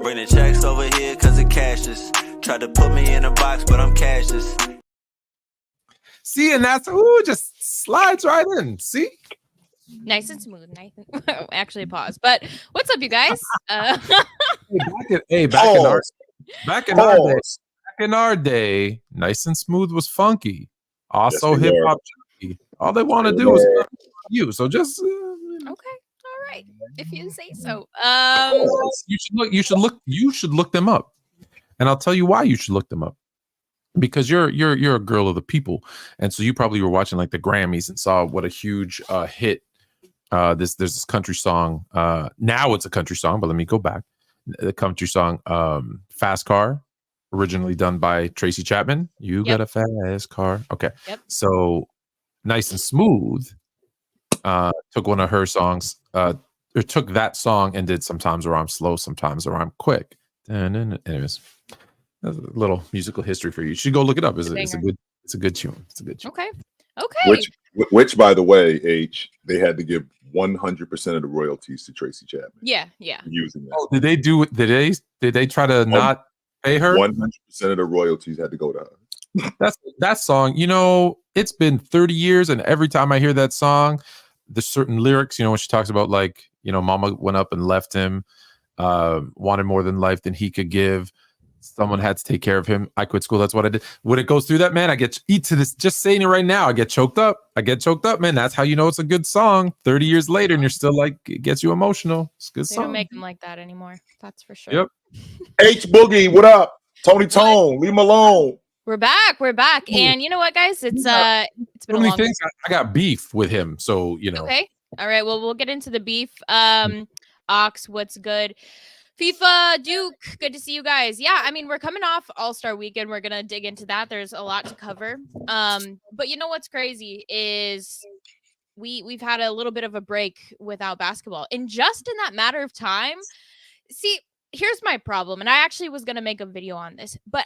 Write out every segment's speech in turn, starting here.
Bring the checks over here cause it cashless. Tried to put me in a box, but I'm cashless. See, and that's just slides right in. See? Nice and smooth. Nice and actually pause. But what's up, you guys? Back in our day, nice and smooth was funky. Also Yes, hip hop. All they want to do is you. So just Okay. All right. If you say so. you should look them up. And I'll tell you why you should look them up. Because you're a girl of the people. And so you probably were watching like the Grammys and saw what a huge hit there's this country song. Now it's a country song, but let me go back. The country song Fast Car, originally done by Tracy Chapman. You got a fast car. Okay. Yep. So Nice and Smooth took one of her songs, or took that song and did Sometimes Where I'm Slow, Sometimes Where I'm Quick. Anyways, that's a little musical history for you. You should go look it up. It's a good tune. It's a good tune. Okay. Which, by the way, they had to give 100% of the royalties to Tracy Chapman. Yeah. Using that. Oh, did they do it? Did they try to not pay her? 100% of the royalties had to go to her. That song, it's been 30 years, and every time I hear that song, there's certain lyrics, when she talks about like, mama went up and left him, wanted more than life than he could give. Someone had to take care of him. I quit school. That's what I did. When it goes through that, man, I get to this. Just saying it right now, I get choked up. Man. That's how you know it's a good song. 30 years later, and you're still like, it gets you emotional. It's a good song. They don't make them like that anymore. That's for sure. Yep. H Boogie, what up? Tony Tone, leave him alone. We're back. And you know what, guys? It's been a long things. I got beef with him, so Okay. All right. Well, we'll get into the beef. Ox, what's good? FIFA, Duke, good to see you guys. Yeah, I mean, we're coming off All-Star Weekend. We're gonna dig into that. There's a lot to cover. But you know what's crazy is we've had a little bit of a break without basketball, and just in that matter of time. See, here's my problem, and I actually was gonna make a video on this, but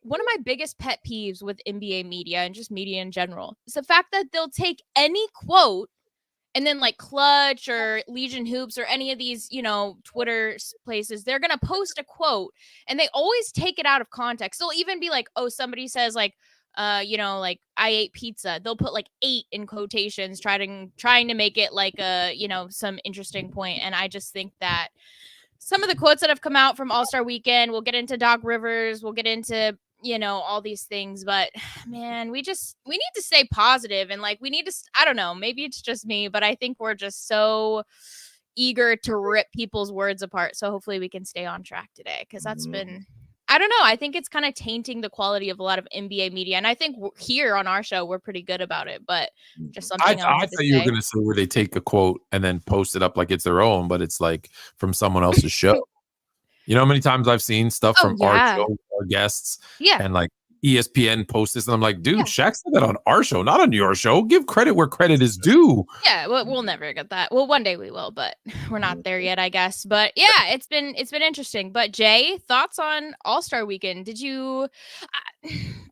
one of my biggest pet peeves with NBA media and just media in general is the fact that they'll take any quote. And then like Clutch or Legion Hoops or any of these, Twitter places, they're going to post a quote and they always take it out of context. They'll even be like, oh, somebody says like, like I ate pizza. They'll put like 8 in quotations, trying to make it like some interesting point. And I just think that some of the quotes that have come out from All-Star Weekend, we'll get into Doc Rivers, we'll get into all these things, but man, we need to stay positive and like we need to, I don't know, maybe it's just me, but I think we're just so eager to rip people's words apart. So hopefully we can stay on track today, because that's been, I don't know, I think it's kind of tainting the quality of a lot of NBA media, and I think here on our show we're pretty good about it, but just something I thought you were going to say where they take a quote and then post it up like it's their own, but it's like from someone else's show. You know how many times I've seen stuff from our show, our guests, and like ESPN post this, and I'm like, dude, Shaq said that on our show, not on your show. Give credit where credit is due. Yeah, we'll never get that. Well, one day we will, but we're not there yet, I guess. But yeah, it's been interesting. But Jay, thoughts on All-Star Weekend? Did you?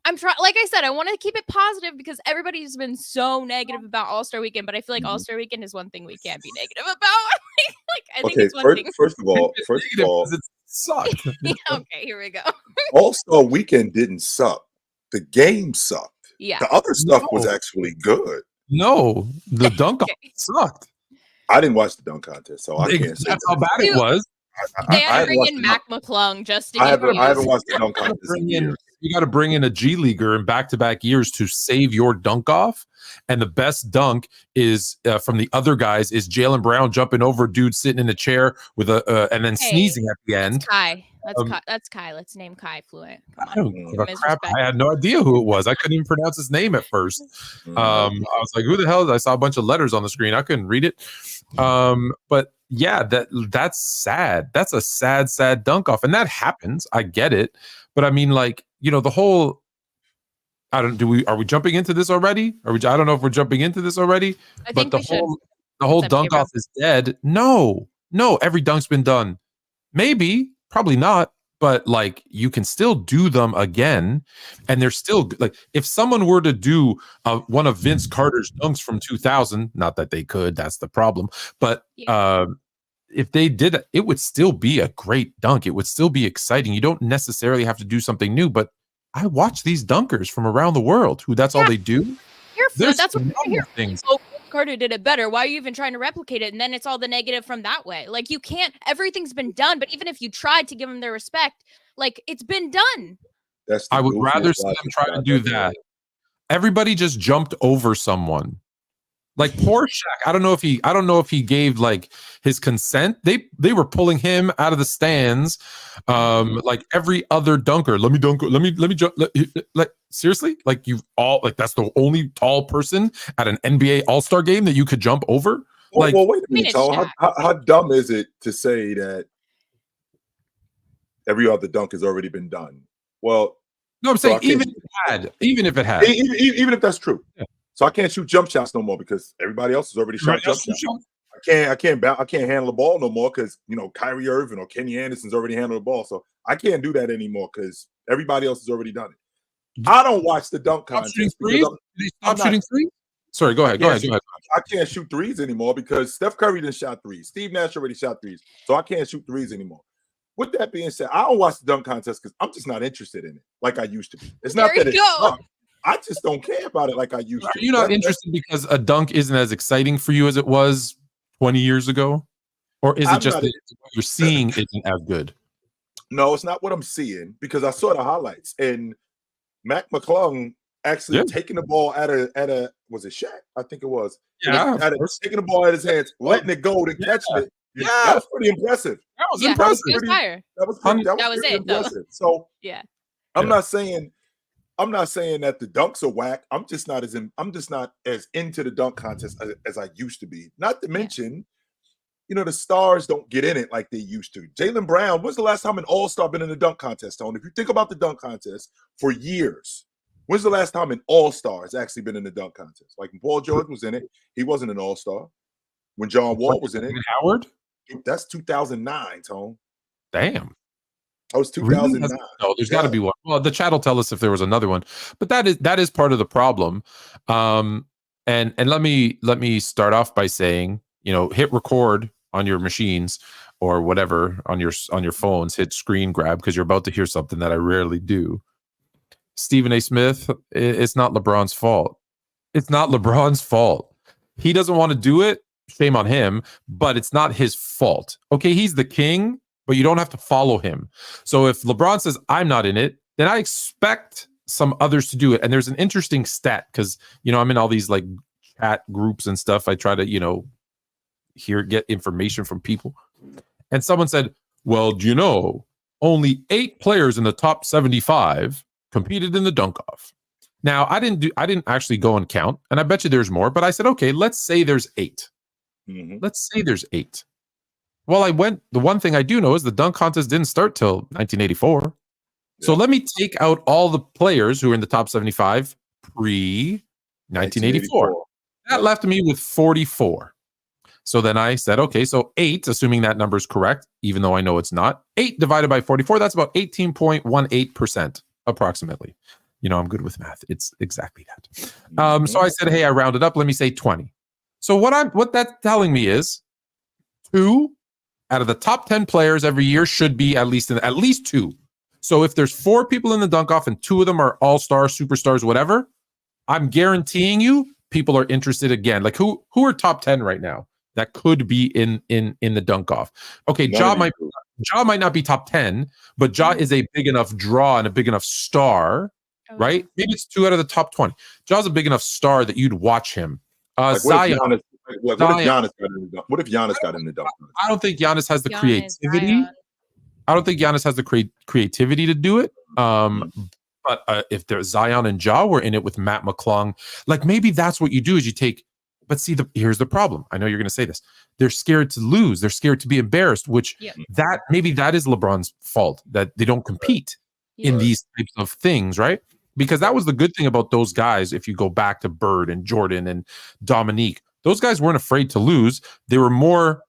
I'm trying. Like I said, I want to keep it positive because everybody's been so negative about All-Star Weekend. But I feel like All-Star Weekend is one thing we can't be negative about. I think it's one thing. First of all, it sucked. Okay, here we go. All-Star Weekend didn't suck. The game sucked. Yeah. The other stuff was actually good. No, the dunk sucked. I didn't watch the dunk contest, so I can't say that's how bad it was. They had to bring in Mac McClung just to I haven't watched the dunk contest in years. You got to bring in a G leaguer in back-to-back years to save your dunk off. And the best dunk is from the other guys is Jaylen Brown jumping over a dude sitting in a chair with and then sneezing at the end. That's Kai. That's Kai. Let's name Kai Fluent. I don't give a crap. I had no idea who it was. I couldn't even pronounce his name at first. I was like, who the hell? I saw a bunch of letters on the screen. I couldn't read it. But yeah, that's sad. That's a sad dunk off. And that happens. I get it. But I mean, like, the whole, are we jumping into this already? I don't know if we're jumping into this already. But the whole dunk off is dead. No, every dunk's been done. Maybe, probably not. But like, you can still do them again. And they're still like, if someone were to do one of Vince Carter's dunks from 2000, not that they could, that's the problem. But if they did it, it would still be a great dunk. It would still be exciting. You don't necessarily have to do something new, but I watch these dunkers from around the world who that's all they do. Here for There's that's what we're here. things. Oh, Carter did it better. Why are you even trying to replicate it? And then it's all the negative from that way. Like you can't. Everything's been done. But even if you tried to give them their respect, like it's been done. I would rather see them try to do that. Everybody just jumped over someone. Like poor Shaq. I don't know if he gave like his consent. They were pulling him out of the stands, like every other dunker. Let me dunk. Let me jump. Like seriously, like you all like that's the only tall person at an NBA All-Star game that you could jump over. Like, well, wait a minute. So how dumb is it to say that every other dunk has already been done? Well, no, I'm saying even if it had, even if that's true. Yeah. So I can't shoot jump shots no more because everybody else has already shot jump shots. I can't handle the ball no more because Kyrie Irving or Kenny Anderson's already handled the ball. So I can't do that anymore because everybody else has already done it. I don't watch the dunk contest because stop shooting threes. Sorry, go ahead. I can't shoot threes anymore because Steph Curry didn't shot threes. Steve Nash already shot threes, so I can't shoot threes anymore. With that being said, I don't watch the dunk contest because I'm just not interested in it like I used to be. It's not that it's fun. I just don't care about it like I used to. Are you not interested because a dunk isn't as exciting for you as it was 20 years ago? Or is it just that what you're seeing isn't as good? No, it's not what I'm seeing because I saw the highlights and Mac McClung actually taking the ball at a was it Shaq? I think it was. Yeah. Taking the ball at his hands, letting it go and catching it. Yeah. That was pretty impressive. That was impressive. That was pretty impressive. So yeah. I'm not saying that the dunks are whack. I'm just not as into the dunk contest as I used to be. Not to mention, the stars don't get in it like they used to. Jaylen Brown, when's the last time an all-star been in the dunk contest, Tone? If you think about the dunk contest for years, when's the last time an all-star has actually been in the dunk contest? Like when Paul George was in it, he wasn't an all-star. When John Wall was in it, Howard? That's 2009, Tone. Damn. That was 2009. Really? No, there's got to be one. Well, the chat will tell us if there was another one, but that is part of the problem. And let me start off by saying, hit record on your machines or whatever on your phones. Hit screen grab because you're about to hear something that I rarely do. Stephen A. Smith, it's not LeBron's fault. It's not LeBron's fault. He doesn't want to do it. Shame on him, but it's not his fault. Okay, he's the king, but you don't have to follow him. So if LeBron says, I'm not in it, then I expect some others to do it. And there's an interesting stat because, I'm in all these like chat groups and stuff. I try to, get information from people. And someone said, well, only 8 players in the top 75 competed in the dunk-off. Now, I didn't actually go and count, and I bet you there's more, but I said, okay, let's say there's 8. Mm-hmm. Let's say there's 8. Well, the one thing I do know is the dunk contest didn't start till 1984. Yeah. So let me take out all the players who are in the top 75 pre-1984. That left me with 44. So then I said, okay, so 8, assuming that number is correct, even though I know it's not, 8 divided by 44, that's about 18.18% approximately. I'm good with math. It's exactly that. So I said, hey, I rounded up. Let me say 20. So what that's telling me is 2 out of the top 10 players every year should be at least 2. So if there's 4 people in the dunk-off and 2 of them are all-stars, superstars, whatever, I'm guaranteeing you people are interested again. Like who are top 10 right now that could be in the dunk-off? Okay, Ja might not be top 10, but Ja is a big enough draw and a big enough star, right? Maybe it's 2 out of the top 20. Ja's a big enough star that you'd watch him. Zion. What if Giannis got in the dunk? What if Giannis got in the dunk? I don't think Giannis has the creativity. I don't think Giannis has the creativity to do it. But if there's Zion and Ja were in it with Matt McClung, like maybe that's what you do is you take. But see, here's the problem. I know you're going to say this. They're scared to lose. They're scared to be embarrassed. Which maybe that is LeBron's fault that they don't compete in these types of things, right? Because that was the good thing about those guys. If you go back to Bird and Jordan and Dominique, those guys weren't afraid to lose. They were more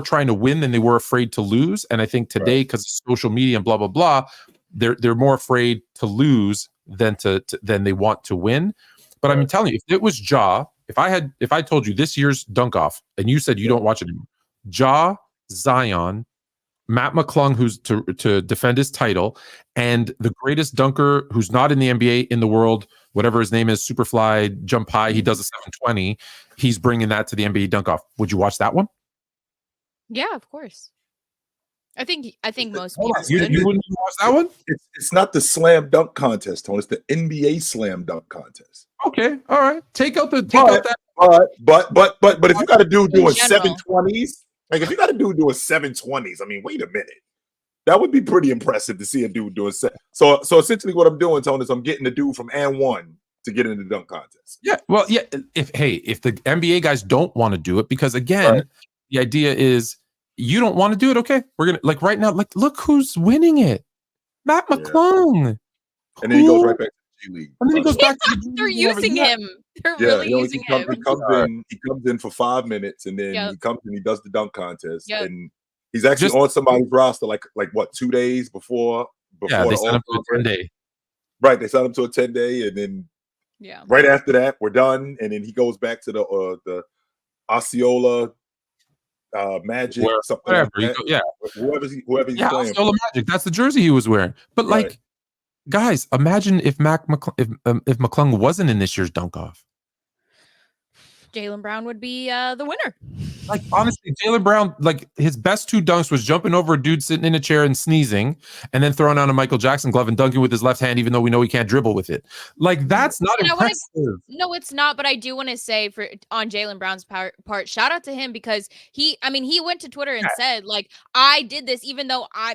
trying to win than they were afraid to lose. And I think today, because of social media and blah blah blah, they're more afraid to lose than they want to win. But I'm telling you, if it was Ja, if I told you this year's dunk off and you said you don't watch it anymore, Ja, Zion, Matt McClung, who's to defend his title, and the greatest dunker who's not in the NBA in the world, whatever his name is, Superfly, jump high, he does a 720. He's bringing that to the NBA dunk-off. Would you watch that one? Yeah, of course. I think most Hold people on, You would. wouldn't watch that one? It's not the slam dunk contest, Tony. It's the NBA slam dunk contest. Okay, all right. Take out that. But if you got a dude doing general. 720s, like if you got a dude doing 720s, I mean, wait a minute. That would be pretty impressive to see a dude doing so essentially what I'm doing, Tony, is I'm getting the dude from and one to get in the dunk contest. Yeah, well, yeah. If the NBA guys don't want to do it, because again, Right. the idea is you don't want to do it. Okay, we're gonna like right now. Like, look who's winning it, Matt Yeah. McClung, And then he goes right back to the G League. And then he goes back to the They're G League and using everything. him. They're Yeah, really you know, using he him. comes in for 5 minutes, and then Yep. he comes and he does the dunk contest, Yep. and he's actually Just- on somebody's roster like what 2 days before Yeah, they the sent him to All-Star a 10 break. day. Right, they signed him to a 10-day, and then Yeah. right after that, we're done, and then he goes back to the Osceola Magic, Where- something Whatever. like that. Whoever he's Yeah, playing. Osceola Magic. That's the jersey he was wearing. But Right. like, guys, imagine if if McClung wasn't in this year's dunk off. Jaylen Brown would be the winner. Like, honestly, Jaylen Brown, like his best 2 dunks was jumping over a dude sitting in a chair and sneezing, and then throwing on a Michael Jackson glove and dunking with his left hand, even though we know he can't dribble with it. Like, that's not And I wanna- impressive. No, it's not. But I do want to say on Jaylen Brown's part, shout out to him because he went to Twitter and said like, I did this even though I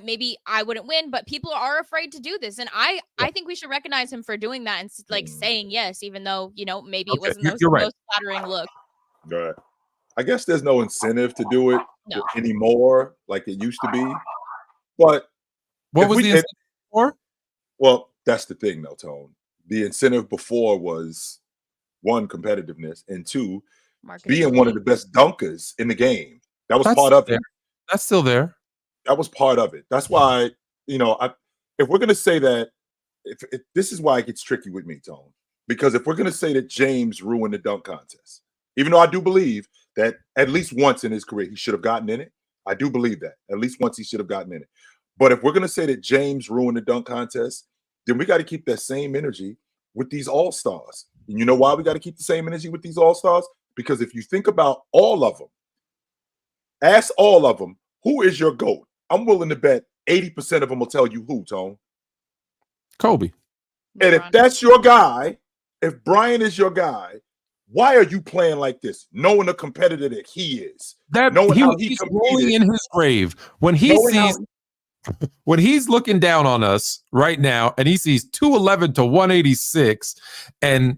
wouldn't win, but people are afraid to do this, and I think we should recognize him for doing that and like saying yes, even though maybe it Okay, wasn't you're the right. most flattering look. Right. I guess there's no incentive to do it No. anymore like it used to be. But What if was we- the incentive for? well, that's the thing though, Tone. The incentive before was 1, competitiveness, and 2, being one of the best dunkers in the game. That was That's part of there. it. That's still there. That was part of it. That's why, if we're gonna say that, if this is why it gets tricky with me, Tone, because if we're gonna say that James ruined the dunk contest, even though I do believe that at least once in his career he should have gotten in it, I do believe that at least once he should have gotten in it. But if we're gonna say that James ruined the dunk contest, then we got to keep that same energy with these all-stars. And you know why we got to keep the same energy with these all-stars? Because if you think about all of them, ask all of them, who is your GOAT? I'm willing to bet 80% of them will tell you who, Tone. Kobe. And if that's your guy, if Brian is your guy, why are you playing like this? Knowing the competitor that he is. That Knowing how he's competed. rolling in his grave when he Knowing how- sees when he's looking down on us right now and he sees 211 to 186 and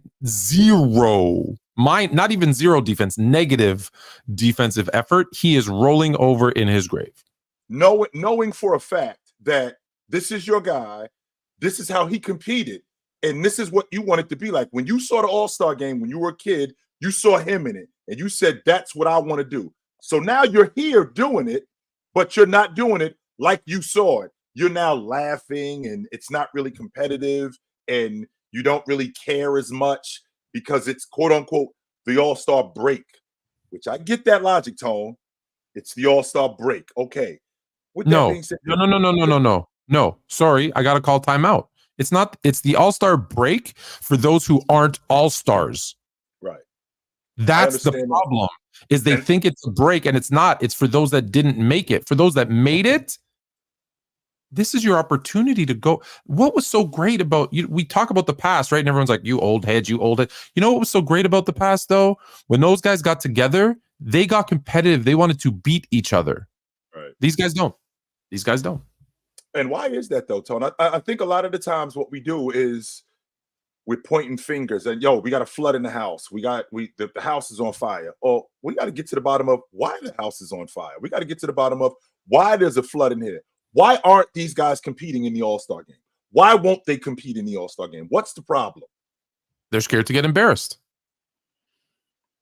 not even zero defense, negative defensive effort, he is rolling over in his grave. knowing for a fact that this is your guy, this is how he competed, and this is what you want it to be like. When you saw the All-Star game when you were a kid, you saw him in it, and you said, that's what I want to do. So now you're here doing it, but you're not doing it like you saw it. You're now laughing, and it's not really competitive, and you don't really care as much because it's quote-unquote the All-Star break, which I get that logic, Tone. It's the All-Star break. Okay. With that being said, No. Sorry, I got to call timeout. It's not. It's the All-Star break for those who aren't All-Stars. Right. That's the understand that. problem. Is they And- think it's a break and it's not. It's for those that didn't make it. For those that made it, this is your opportunity to go. What was so great about you? We talk about the past, right? And everyone's like, "You old heads, you old head." You know what was so great about the past, though? When those guys got together, they got competitive. They wanted to beat each other. Right. These guys don't. These guys don't. And why is that though, Tone? I think a lot of the times what we do is we're pointing fingers and we got a flood in the house. The house is on fire. Oh, we got to get to the bottom of why the house is on fire. We got to get to the bottom of why there's a flood in here. Why aren't these guys competing in the All-Star game? Why won't they compete in the All-Star game? What's the problem? They're scared to get embarrassed.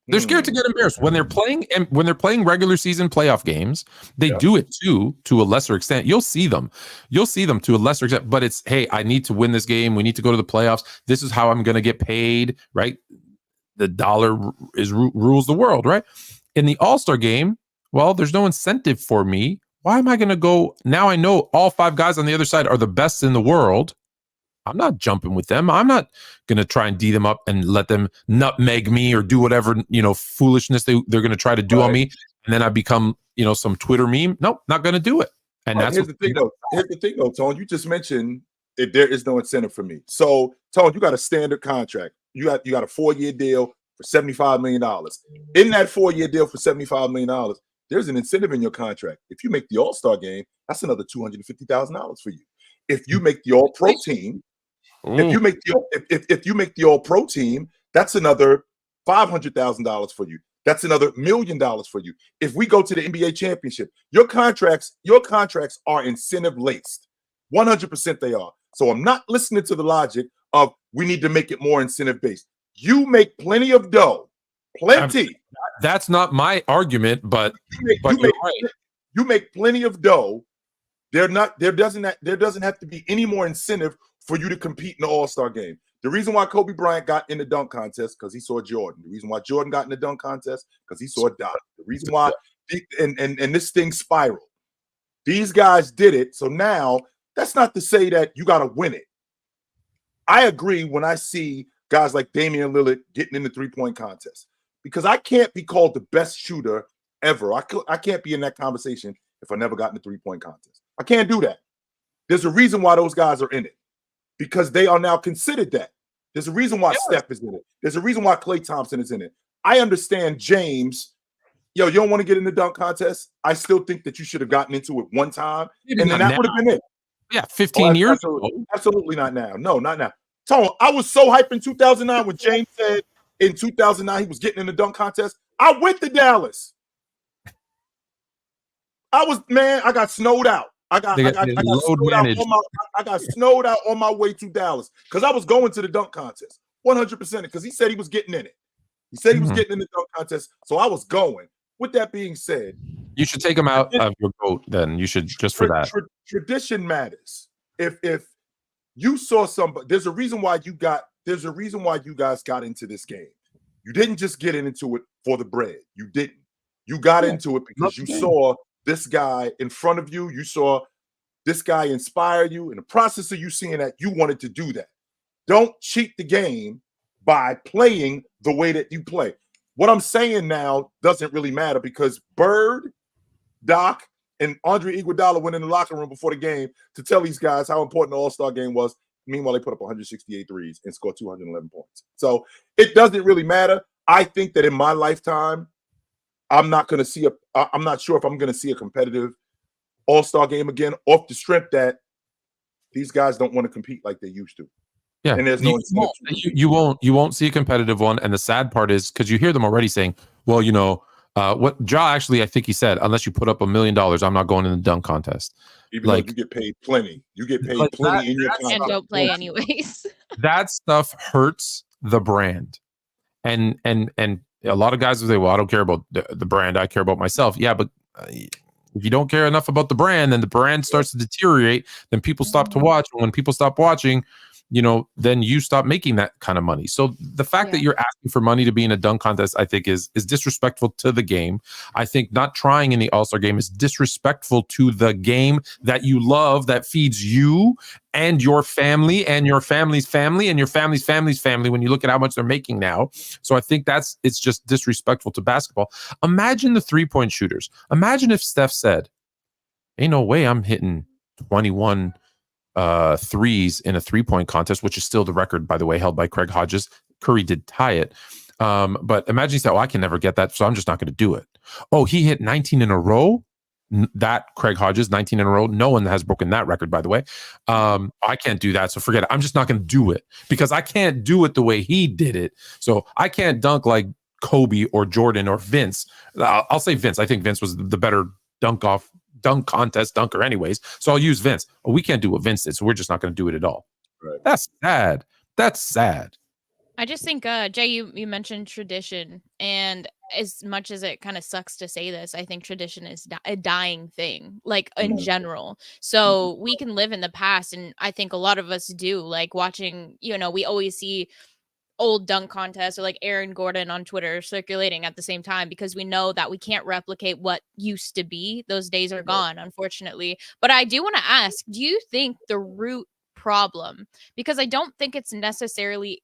They're scared to get embarrassed when they're playing, and when they're playing regular season playoff games. They do it too, to a lesser extent. You'll see them to a lesser extent. But it's, hey, I need to win this game. We need to go to the playoffs. This is how I'm going to get paid. Right? The dollar rules the world. Right? In the All-Star game, Well, there's no incentive for me. Why am I going to go? Now I know all 5 guys on the other side are the best in the world. I'm not jumping with them. I'm not going to try and D them up and let them nutmeg me or do whatever, foolishness they're going to try to do on me. And then I become, some Twitter meme. Nope, not going to do it. And that's here's the thing, though. Tone, you just mentioned there is no incentive for me. So, Tone, you got a standard contract. You got a 4-year deal for $75 million. In that 4-year deal for $75 million, there's an incentive in your contract. If you make the All-Star game, that's another $250,000 for you. If you make the All-Pro team, if you make the All-Pro team, that's another $500,000 for you. That's another $1 million for you. If we go to the NBA championship, your contracts are incentive laced. 100% they are. So I'm not listening to the logic of we need to make it more incentive based. You make plenty of dough. Plenty. That's not my argument, but you make plenty of dough. There doesn't have to be any more incentive for you to compete in the All-Star game. The reason why Kobe Bryant got in the dunk contest because he saw Jordan. The reason why Jordan got in the dunk contest because he saw Doc. The reason why and this thing spiraled. These guys did it. So now that's not to say that you got to win it. I agree when I see guys like Damian Lillard getting in the 3-point contest because I can't be called the best shooter ever. I can't be in that conversation if I never got in the 3-point contest. I can't do that. There's a reason why those guys are in it because they are now considered that. There's a reason why Steph is in it. There's a reason why Klay Thompson is in it. I understand James. You don't want to get in the dunk contest. I still think that you should have gotten into it one time, and then that would have been it. Yeah, 15 years ago. Absolutely not now. No, not now. Tone, I was so hyped in 2009 when James said in 2009 he was getting in the dunk contest. I went to Dallas. I got snowed out. I got snowed out on my way to Dallas because I was going to the dunk contest 100% because he said he was getting in it. He said he was getting in the dunk contest, so I was going. With that being said, you should take him out of your boat. Then you should just for that. Tradition matters. If you saw somebody, there's a reason why you guys got into this game. You didn't just get into it for the bread. You didn't. You got into it because you saw this guy in front of you. You saw this guy inspire you. In the process of you seeing that, you wanted to do that. Don't cheat the game by playing the way that you play. What I'm saying now doesn't really matter because Bird, Doc, and Andre Iguodala went in the locker room before the game to tell these guys how important the All-Star game was. Meanwhile, they put up 168 threes and scored 211 points. So it doesn't really matter. I think that in my lifetime, I'm not sure if I'm going to see a competitive All-Star game again off the strength that these guys don't want to compete like they used to. Yeah, and there's no you won't see a competitive one. And the sad part is because you hear them already saying, well, what Ja actually, I think he said, unless you put up $1 million, I'm not going in the dunk contest. Even though you get paid plenty. You get paid plenty in your contract. And don't play anyways. That stuff hurts the brand. And a lot of guys will say, well, I don't care about the brand. I care about myself. Yeah, but if you don't care enough about the brand, then the brand starts to deteriorate. Then people stop to watch. And when people stop watching, then you stop making that kind of money. So the fact that you're asking for money to be in a dunk contest, I think is disrespectful to the game. I think not trying in the All-Star game is disrespectful to the game that you love, that feeds you and your family and your family's family and your family's family's family when you look at how much they're making now. So I think it's just disrespectful to basketball. Imagine the 3-point shooters. Imagine if Steph said, ain't no way I'm hitting 21 threes in a 3-point contest, which is still the record, by the way, held by Craig Hodges. Curry did tie it. But imagine he said, I can never get that, so I'm just not going to do it. Oh, he hit 19 in a row? That Craig Hodges, 19 in a row. No one has broken that record, by the way. I can't do that, so forget it. I'm just not going to do it because I can't do it the way he did it. So I can't dunk like Kobe or Jordan or Vince. I'll say Vince. I think Vince was the better dunk contest dunker anyways. So I'll use Vince. Oh, we can't do what Vince did, so we're just not going to do it at all. Right. That's sad. That's sad. I just think, Jay, you mentioned tradition, and as much as it kind of sucks to say this, I think tradition is a dying thing, like in general. So we can live in the past, and I think a lot of us do, like watching, we always see old dunk contests or like Aaron Gordon on Twitter circulating at the same time, because we know that we can't replicate what used to be. Those days are gone, unfortunately. But I do want to ask, do you think the root problem, because I don't think it's necessarily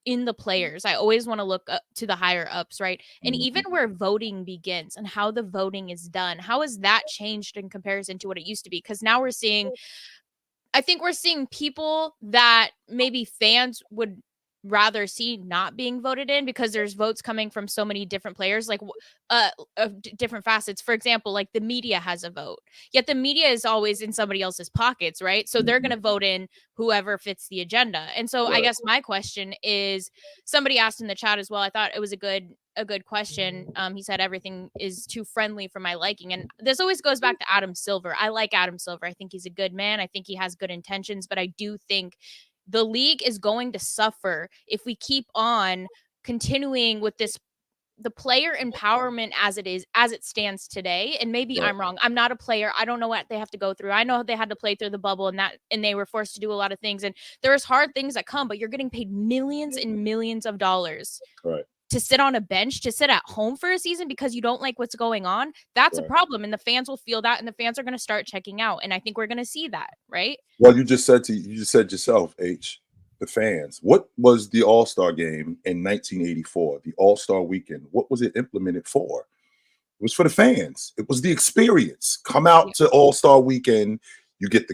in the players, I always want to look up to the higher ups, right? And even where voting begins and how the voting is done, how has that changed in comparison to what it used to be? Because now I think we're seeing people that maybe fans would rather see not being voted in, because there's votes coming from so many different players, like different facets. For example, like the media has a vote, yet the media is always in somebody else's pockets, right? So they're going to vote in whoever fits the agenda. And so I guess my question is, somebody asked in the chat as well, I thought it was a good question. He said everything is too friendly for my liking, and this always goes back to Adam Silver. I like Adam Silver. I think he's a good man. I think he has good intentions, but I do think the league is going to suffer if we keep on continuing with the player empowerment as it stands today. And maybe I'm wrong. I'm not a player. I don't know what they have to go through. I know they had to play through the bubble and they were forced to do a lot of things. And there's hard things that come, but you're getting paid millions and millions of dollars. Right. To sit on a bench, to sit at home for a season because you don't like what's going on. That's a problem. And the fans will feel that, and the fans are going to start checking out. And I think we're going to see that, right? Well, you just said yourself, H, the fans. What was the All-Star game in 1984? The All-Star weekend. What was it implemented for? It was for the fans. It was the experience. Come out to All-Star weekend. You get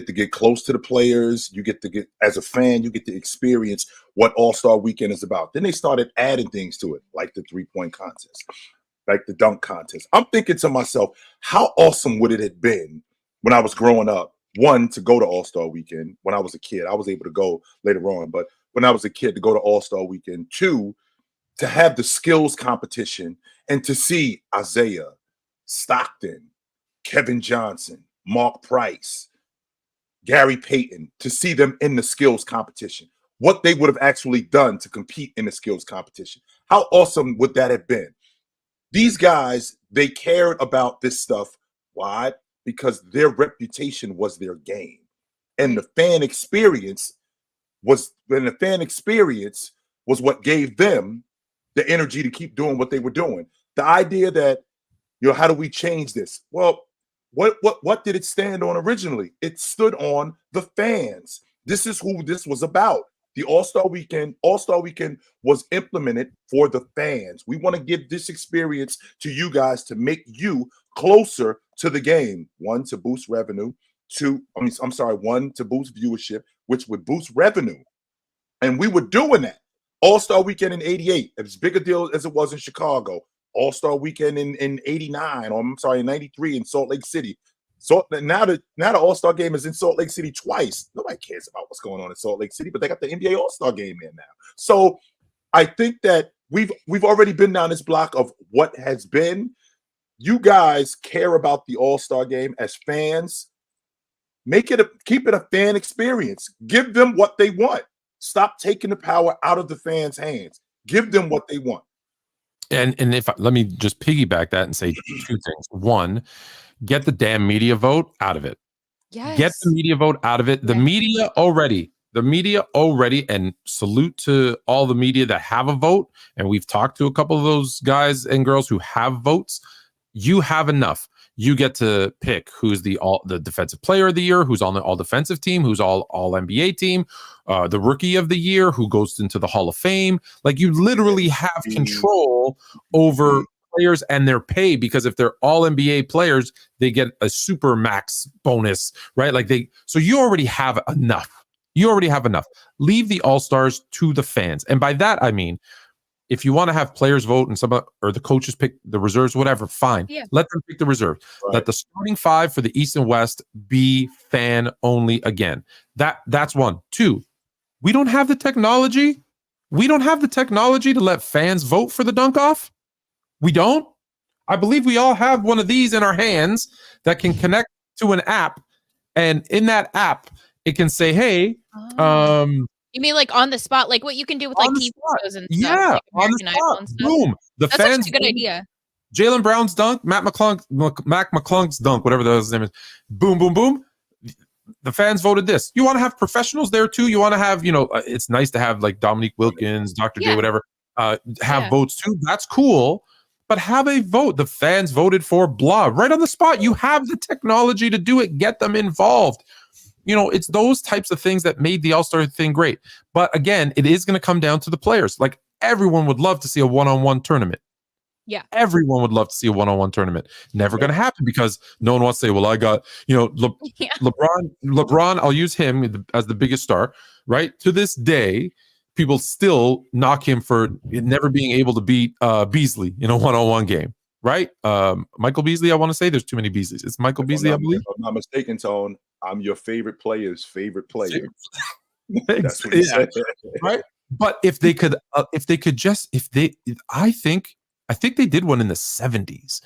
to get close to the players. You get to get, as a fan, you get to experience what All-Star weekend is about. Then they started adding things to it, like the three-point contest, like the dunk contest. I'm thinking to myself, how awesome would it have been when I was growing up? One, to go to All-Star weekend when I was a kid. I was able to go later on, but when I was a kid, to go to All-Star weekend. Two, to have the skills competition and to see Isaiah, Stockton, Kevin Johnson, Mark Price, Gary Payton, to see them in the skills competition, what they would have actually done to compete in the skills competition. How awesome would that have been? These guys, they cared about this stuff. Why? Because their reputation was their game. And the fan experience was what gave them the energy to keep doing what they were doing. The idea that, how do we change this? Well, what did it stand on originally? It stood on the fans. This is who this was about. The All-Star Weekend was implemented for the fans. We want to give this experience to you guys to make you closer to the game. One, to boost revenue. One, to boost viewership, which would boost revenue. And we were doing that. All-Star Weekend in 88, as big a deal as it was in Chicago. All-Star Weekend in 89, or in 93 in Salt Lake City. So now the All-Star game is in Salt Lake City twice. Nobody cares about what's going on in Salt Lake City, but they got the NBA All-Star game in now. So I think that we've already been down this block of what has been. You guys care about the All-Star game as fans. Keep it a fan experience. Give them what they want. Stop taking the power out of the fans' hands. Give them what they want. And let me just piggyback that and say two things. One, get the damn media vote out of it. Yes. Get the media vote out of it. The media already, and salute to all the media that have a vote. And we've talked to a couple of those guys and girls who have votes. You have enough. You get to pick who's the defensive player of the year, who's on the all defensive team, who's all NBA team, the rookie of the year, who goes into the Hall of Fame. Like, you literally have control over players and their pay, because if they're all NBA players, they get a super max bonus, right? So you already have enough. Leave the All-Stars to the fans. And by that, I mean, if you want to have players vote and or the coaches pick the reserves, whatever, fine. Yeah. Let them pick the reserve. Right. Let the starting five for the East and West be fan only again. That's one. Two, we don't have the technology. We don't have the technology to let fans vote for the dunk off. We don't. I believe we all have one of these in our hands that can connect to an app. And in that app, it can say, hey, you mean like on the spot, like what you can do with like TV shows and stuff? Yeah, like on the spot. Boom. That's fans. Actually a good idea. Jaylen Brown's dunk, Mac McClung's dunk, whatever his name is. Boom, boom, boom. the fans voted this. You want to have professionals there too. You want to have, it's nice to have like Dominique Wilkins, Dr. J, whatever, have votes too. That's cool. But have a vote. The fans voted for blah right on the spot. You have the technology to do it. Get them involved. It's those types of things that made the All-Star thing great. But again, it is going to come down to the players. Like everyone would love to see a one-on-one tournament. Yeah. Everyone would love to see a one-on-one tournament. Never going to happen because no one wants to say, well, I got, LeBron, I'll use him as the biggest star, right? To this day, people still knock him for never being able to beat Beasley in a one-on-one game, right? Michael Beasley, I want to say there's too many Beasleys. It's Michael Beasley, I believe. If I'm not mistaken, Tone, I'm your favorite player's favorite player. That's what he said. Right? But if they could I think they did one in the 70s.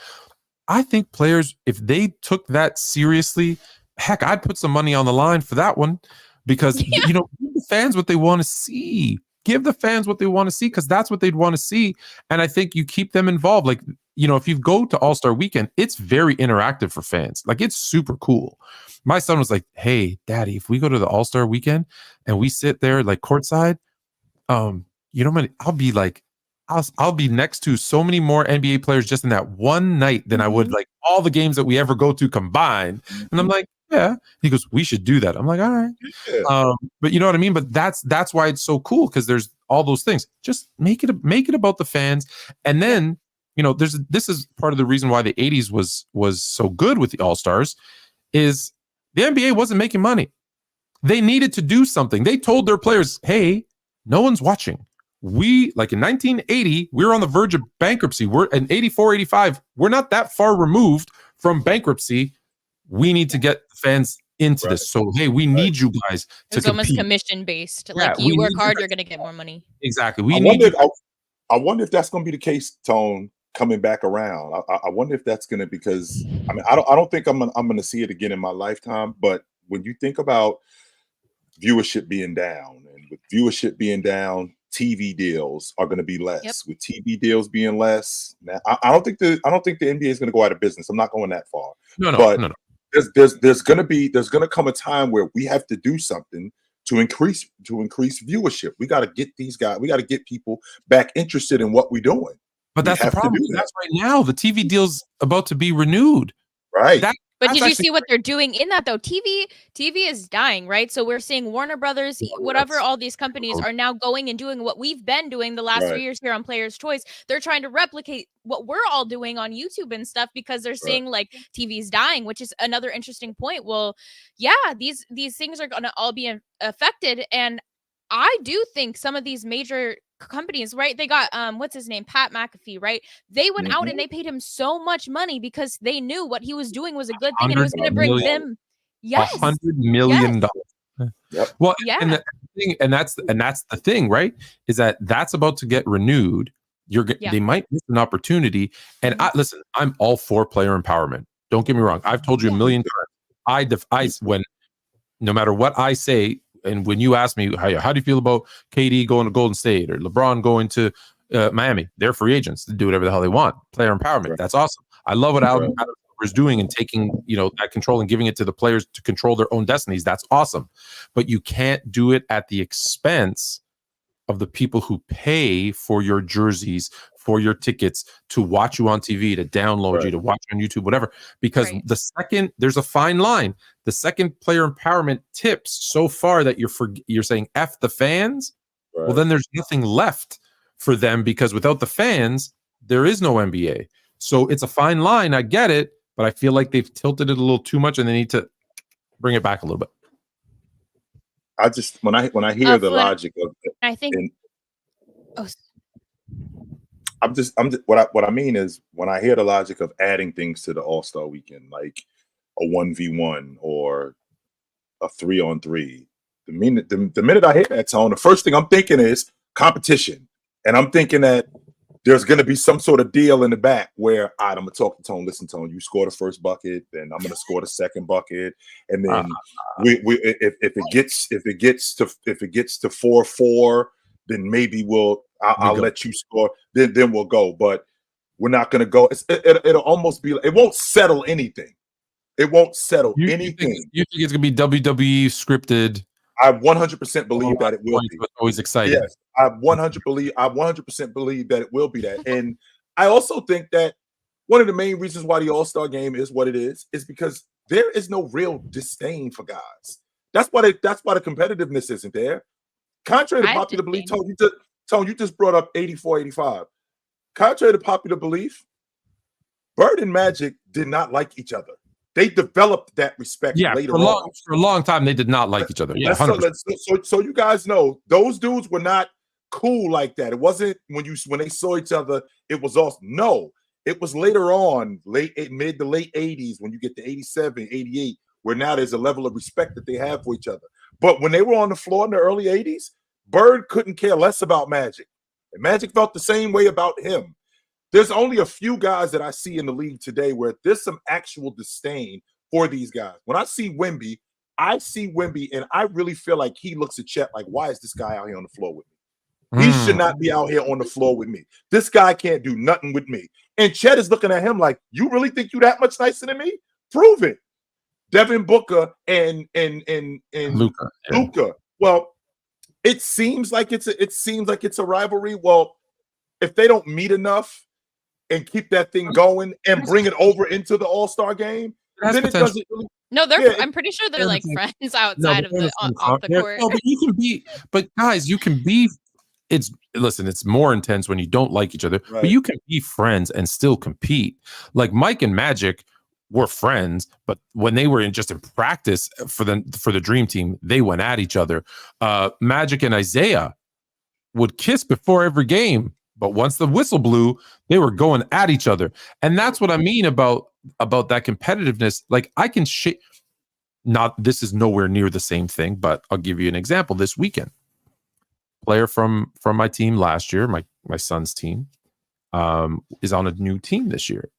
I think players, if they took that seriously, heck, I'd put some money on the line for that one because, give the fans what they want to see. Give the fans what they want to see because that's what they'd want to see. And I think you keep them involved. Like, if you go to All-Star Weekend, it's very interactive for fans. Like, it's super cool. My son was like, hey, Daddy, if we go to the All-Star Weekend and we sit there like courtside, I'll be like, I'll be next to so many more NBA players just in that one night than I would like all the games that we ever go to combined. And I'm like, yeah. He goes, we should do that. I'm like, all right. Yeah. But you know what I mean? But that's why it's so cool because there's all those things. Just make it about the fans. And then, this is part of the reason why the 80s was so good with the All-Stars is the NBA wasn't making money. They needed to do something. They told their players, hey, no one's watching. We, like in 1980, we were on the verge of bankruptcy. We're in 84, 85. We're not that far removed from bankruptcy. We need to get fans into this. So, hey, we need you guys to It's compete. almost commission based. Like you work hard, you're going to get more money. Exactly. I wonder if that's going to be the case, Tone, coming back around. I wonder if that's going to, because I don't think I'm going to see it again in my lifetime. But when you think about viewership being down, and with viewership being down, TV deals are going to be less. Yep. With TV deals being less, now I don't think the NBA is going to go out of business. I'm not going that far. No. There's going to come a time where we have to do something to increase viewership. We got to get these guys. We got to get people back interested in what we're doing. But that's the problem. That's right now. The TV deal's about to be renewed. Right. But did you see what they're doing in that though? TV is dying, right? So we're seeing Warner Brothers, whatever, all these companies are now going and doing what we've been doing the last few years here on Players' Choice. They're trying to replicate what we're all doing on YouTube and stuff because they're seeing like TV's dying, which is another interesting point. Well, yeah, these things are going to all be affected, and I do think some of these major companies, right? They got what's his name, Pat McAfee, right? They went out and they paid him so much money because they knew what he was doing was a good thing and it was going to bring them $100 million. Yep. Well, and that's the thing, right? Is that's about to get renewed. They might miss an opportunity. And listen, I'm all for player empowerment. Don't get me wrong. I've told you a million times. No matter what I say. And when you ask me, how do you feel about KD going to Golden State or LeBron going to Miami? They're free agents to do whatever the hell they want. Player empowerment. Right. That's awesome. I love what Adam is doing and taking, that control and giving it to the players to control their own destinies. That's awesome. But you can't do it at the expense of the people who pay for your jerseys, for your tickets, to watch you on TV, to download you, to watch on YouTube, whatever. Because the second, there's a fine line. The second player empowerment tips so far that you're saying F the fans, well, then there's nothing left for them because without the fans, there is no NBA. So it's a fine line. I get it, but I feel like they've tilted it a little too much and they need to bring it back a little bit. I just, when I hear the logic of it, I think what I mean is when I hear the logic of adding things to the All-Star Weekend, like a 1v1 or a 3-on-3, the minute I hear that, Tone, the first thing I'm thinking is competition. And I'm thinking that there's going to be some sort of deal in the back where, all right, I'm going to talk to Tone. Listen, Tone, you score the first bucket, then I'm going to score the second bucket, and then if it gets to 4-4, then maybe I'll let you score. Then we'll go. But we're not going to go. It'll almost be. It won't settle anything. It won't settle You anything. think it's gonna be WWE scripted? I 100% believe that it will be. It's always exciting. Yes, I 100% believe that it will be that. And I also think that one of the main reasons why the All-Star game is what it is because there is no real disdain for guys. That's why the competitiveness isn't there. Contrary to popular belief, Tone, you just brought up 84, 85. Contrary to popular belief, Bird and Magic did not like each other. They developed that respect later on. For a long time, they did not like each other. Yeah, so you guys know those dudes were not cool like that. It wasn't when they saw each other, it was awesome. No, it was later on, mid to late 80s, when you get to 87, 88, where now there's a level of respect that they have for each other. But when they were on the floor in the early 80s, Bird couldn't care less about Magic. And Magic felt the same way about him. There's only a few guys that I see in the league today where there's some actual disdain for these guys. When I see Wemby, and I really feel like he looks at Chet like, why is this guy out here on the floor with me? He should not be out here on the floor with me. This guy can't do nothing with me. And Chet is looking at him like, you really think you that much nicer than me? Prove it. Devin Booker and Luka. Luka. Well, it seems like it's a rivalry. Well, if they don't meet enough and keep that thing going and bring it over into the All-Star game, then it doesn't really. No, I'm pretty sure they're like friends outside of off the court. No, but you can be. But guys, you can be. It's more intense when you don't like each other. Right. But you can be friends and still compete. Like Mike and Magic were friends, but when they were in practice for the Dream Team, they went at each other. Magic and Isaiah would kiss before every game, but once the whistle blew, they were going at each other. And that's what I mean about that competitiveness. Like I can this is nowhere near the same thing, but I'll give you an example. This weekend, player from my team last year, my son's team, is on a new team this year,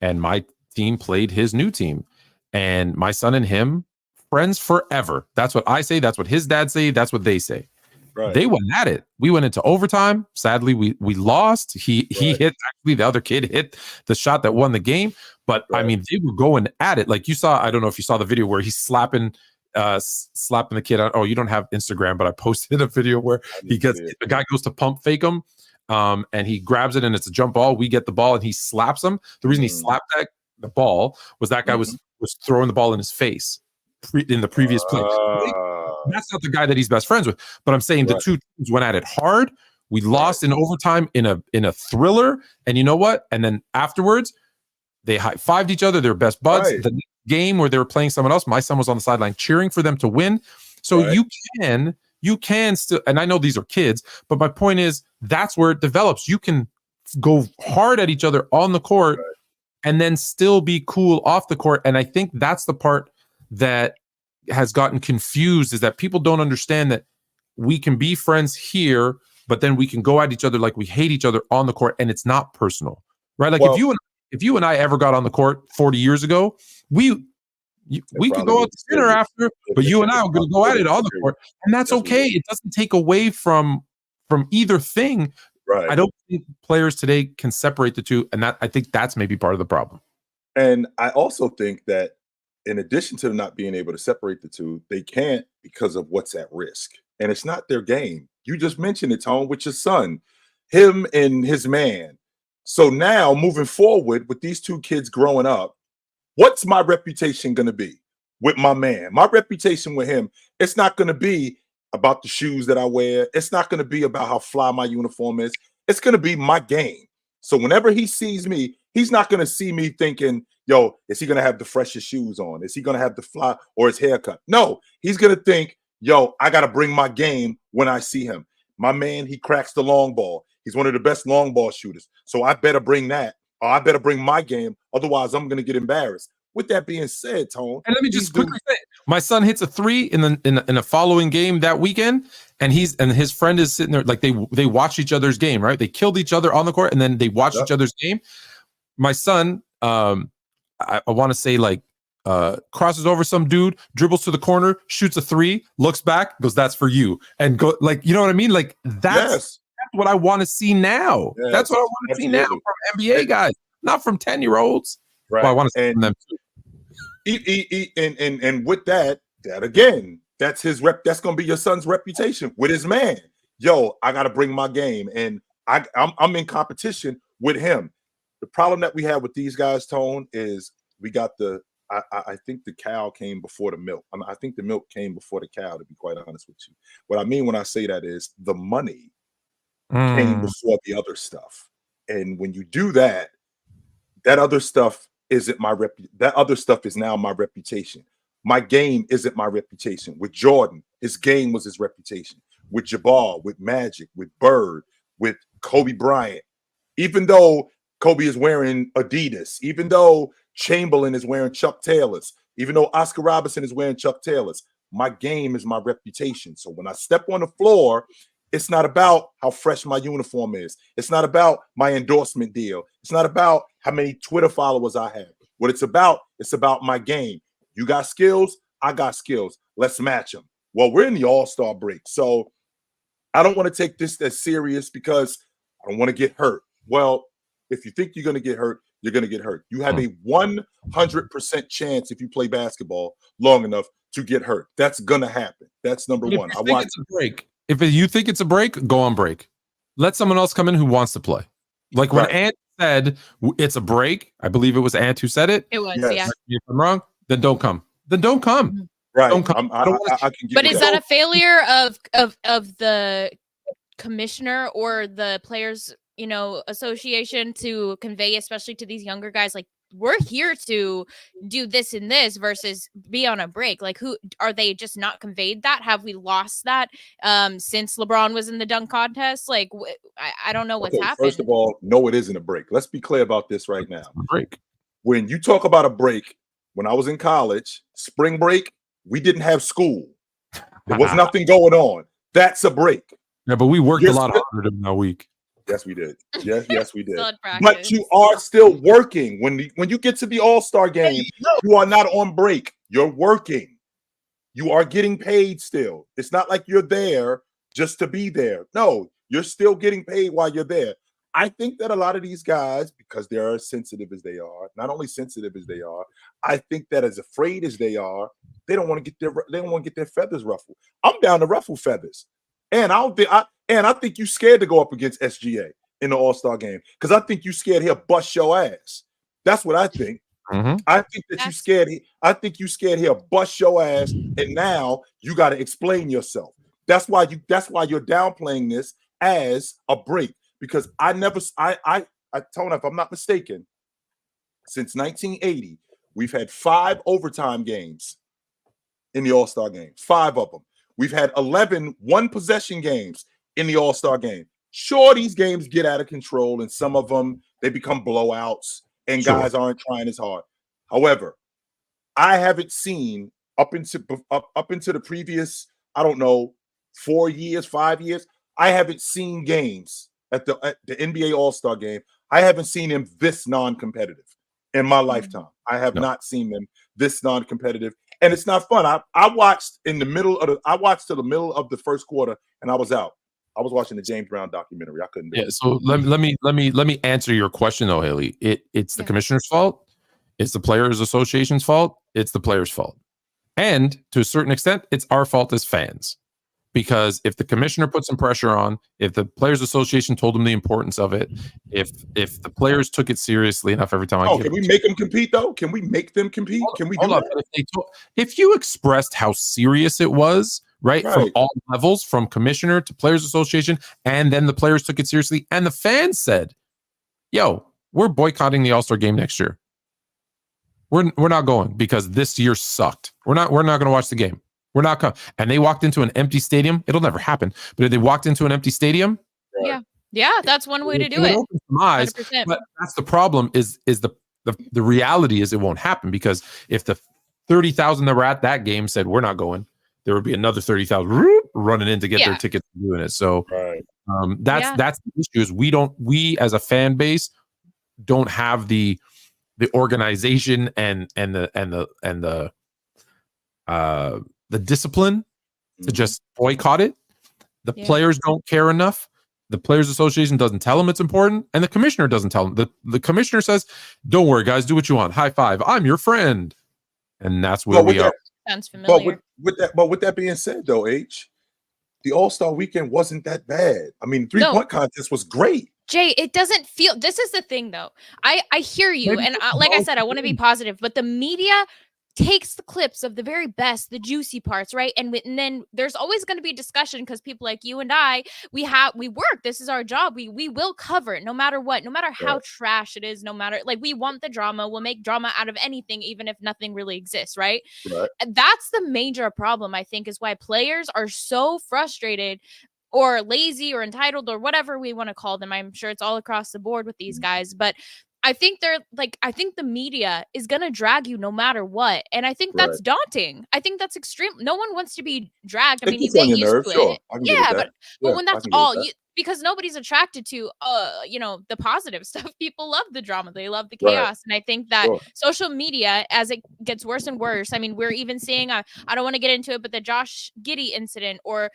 and my team played his new team, and my son and him friends forever. That's what I say. That's what his dad say. That's what they say. Right. They went at it. We went into overtime. Sadly, we lost. He hit, actually the other kid hit the shot that won the game. But I mean, they were going at it. Like you saw, I don't know if you saw the video where he's slapping the kid out. Oh, you don't have Instagram, but I posted a video where the guy goes to pump fake him, and he grabs it and it's a jump ball. We get the ball and he slaps him. The reason he slapped the ball was that guy was throwing the ball in his face in the previous play. That's not the guy that he's best friends with. But I'm saying the two teams went at it hard. We lost in overtime in a thriller. And you know what? And then afterwards, they high-fived each other. They were best buds. The game where they were playing someone else, my son was on the sideline cheering for them to win. So you can still, and I know these are kids, but my point is that's where it develops. You can go hard at each other on the court and then still be cool off the court. And I think that's the part that has gotten confused, is that people don't understand that we can be friends here, but then we can go at each other like we hate each other on the court, and it's not personal, right? Like if you and I ever got on the court 40 years ago, we could go out to dinner after, but you and I are going to go at it on the court, and that's okay. It doesn't take away from either thing. Right. I don't think players today can separate the two, and that I think that's maybe part of the problem. And I also think that in addition to not being able to separate the two, they can't because of what's at risk. And it's not their game. You just mentioned it, Tone, with your son, him and his man. So now moving forward with these two kids growing up, what's my reputation going to be with my man? My reputation with him, it's not going to be about the shoes that I wear. It's not going to be about how fly my uniform is. It's going to be my game. So whenever he sees me, he's not going to see me thinking, yo, is he going to have the freshest shoes on? Is he going to have the fly or his haircut? No, he's going to think, yo, I got to bring my game when I see him. My man, he cracks the long ball. He's one of the best long ball shooters. So I better bring that, or I better bring my game. Otherwise, I'm going to get embarrassed. With that being said, Tone, and let me just quickly say, my son hits a 3 in a following game that weekend, and his friend is sitting there like they watched each other's game, right? They killed each other on the court, and then they watched each other's game. My son, I want to say crosses over some dude, dribbles to the corner, shoots a 3, looks back, goes, "That's for you," and go like, you know what I mean? Like that's what I want to see now. Yes, that's what I want to see now from NBA guys, not from 10-year-olds. Right. Well, I want to see from them too. And with that again, that's his rep. That's gonna be your son's reputation with his man. Yo, I gotta bring my game, and I'm in competition with him. The problem that we have with these guys, Tone, is we got I think the cow came before the milk. I think the milk came before the cow, to be quite honest with you. What I mean when I say that is the money came before the other stuff. And when you do that, that other stuff isn't my that other stuff is now my reputation. My game isn't my reputation. With Jordan, his game was his reputation. With Jabbar, with Magic, with Bird, with Kobe Bryant. Even though Kobe is wearing Adidas, even though Chamberlain is wearing Chuck Taylors, even though Oscar Robertson is wearing Chuck Taylors, my game is my reputation. So when I step on the floor, it's not about how fresh my uniform is. It's not about my endorsement deal. It's not about how many Twitter followers I have. What it's about my game. You got skills, I got skills. Let's match them. Well, we're in the All-Star break, so I don't want to take this as serious because I don't want to get hurt. Well, if you think you're going to get hurt, you're going to get hurt. You have a 100% chance if you play basketball long enough to get hurt. That's going to happen. That's number one. I watch it's a break. If you think it's a break, go on break. Let someone else come in who wants to play. Like when Ant said it's a break, I believe it was Ant who said it. It was, yes. yeah. If I'm wrong, then don't come. Then don't come. Right. Don't come. I can but is that a failure of the commissioner or the players, association to convey, especially to these younger guys, like, we're here to do this and this versus be on a break? Like, who are they just not conveyed that? Have we lost that since LeBron was in the dunk contest? Like, I don't know what's happened. First of all, no, it isn't a break. Let's be clear about this right now. Break. When you talk about a break, when I was in college, spring break, we didn't have school. There was nothing going on. That's a break. Yeah, but we worked a lot harder than a week. Yes, we did. Yes, we did. But you are still working. When you get to the All-Star game, you are not on break. You're working. You are getting paid still. It's not like you're there just to be there. No, you're still getting paid while you're there. I think that a lot of these guys, because they're as sensitive as they are, not only sensitive as they are, I think that as afraid as they are, they don't want to get their feathers ruffled. I'm down to ruffle feathers. And I think you scared to go up against SGA in the All-Star game because I think you scared he'll bust your ass. That's what I think. Mm-hmm. I think that you scared. I think you scared he'll bust your ass, and now you got to explain yourself. That's why you're downplaying this as a break because I told him, if I'm not mistaken, since 1980 we've had 5 overtime games in the All-Star game. 5 of them. We've had 11 one-possession games in the All-Star game. Sure, these games get out of control, and some of them, they become blowouts, and guys aren't trying as hard. However, I haven't seen up into the previous, 4 years, 5 years, I haven't seen games at the NBA All-Star game. I haven't seen them this non-competitive in my lifetime. I have not seen them this non-competitive. And it's not fun. I watched to the middle of the first quarter, and I was out. I was watching the James Brown documentary. I couldn't do it. So let me answer your question though, Haley. It's the commissioner's fault. It's the Players Association's fault. It's the players' fault. And to a certain extent, it's our fault as fans. Because if the commissioner put some pressure on, if the Players Association told them the importance of it, if the players took it seriously enough every time can we make them compete though? Can we make them compete? Can we do that? If you expressed how serious it was, right, from all levels, from commissioner to Players Association, and then the players took it seriously, and the fans said, yo, we're boycotting the All-Star game next year. We're not going because this year sucked. We're not going to watch the game. We're not coming. And they walked into an empty stadium. It'll never happen. But if they walked into an empty stadium, yeah, that's one way to do it. Eyes, but that's the problem. Is the reality is it won't happen because if the 30,000 that were at that game said we're not going, there would be another 30,000 running in to get their tickets and doing it. So that's the issue. Is we as a fan base don't have the organization and the discipline to just boycott it. The players don't care enough. The Players Association doesn't tell them it's important, and the commissioner doesn't tell them. The commissioner says, "Don't worry, guys, do what you want. High five. I'm your friend." and that's where we are. Sounds familiar. But with that being said, though, the All-Star weekend wasn't that bad. I mean, three-point contest was great. Jay, it doesn't feel. This is the thing, though. I hear you, and like I said, I want to be positive, but the media takes the clips of the very best, the juicy parts, right? And then there's always going to be discussion because people like you and I, we work. This is our job. We will cover it no matter what, no matter how trash it is, no matter, like, we want the drama. We'll make drama out of anything, even if nothing really exists, right? And that's the major problem, I think, is why players are so frustrated or lazy or entitled or whatever we want to call them. I'm sure it's all across the board with these guys, but I think I think the media is going to drag you no matter what. And I think that's daunting. I think that's extreme. No one wants to be dragged. I mean, you get used to it. Yeah, but when that's all, because nobody's attracted to, the positive stuff. People love the drama. They love the chaos. And I think that social media, as it gets worse and worse, I mean, we're even seeing, I don't want to get into it, but the Josh Giddey incident, or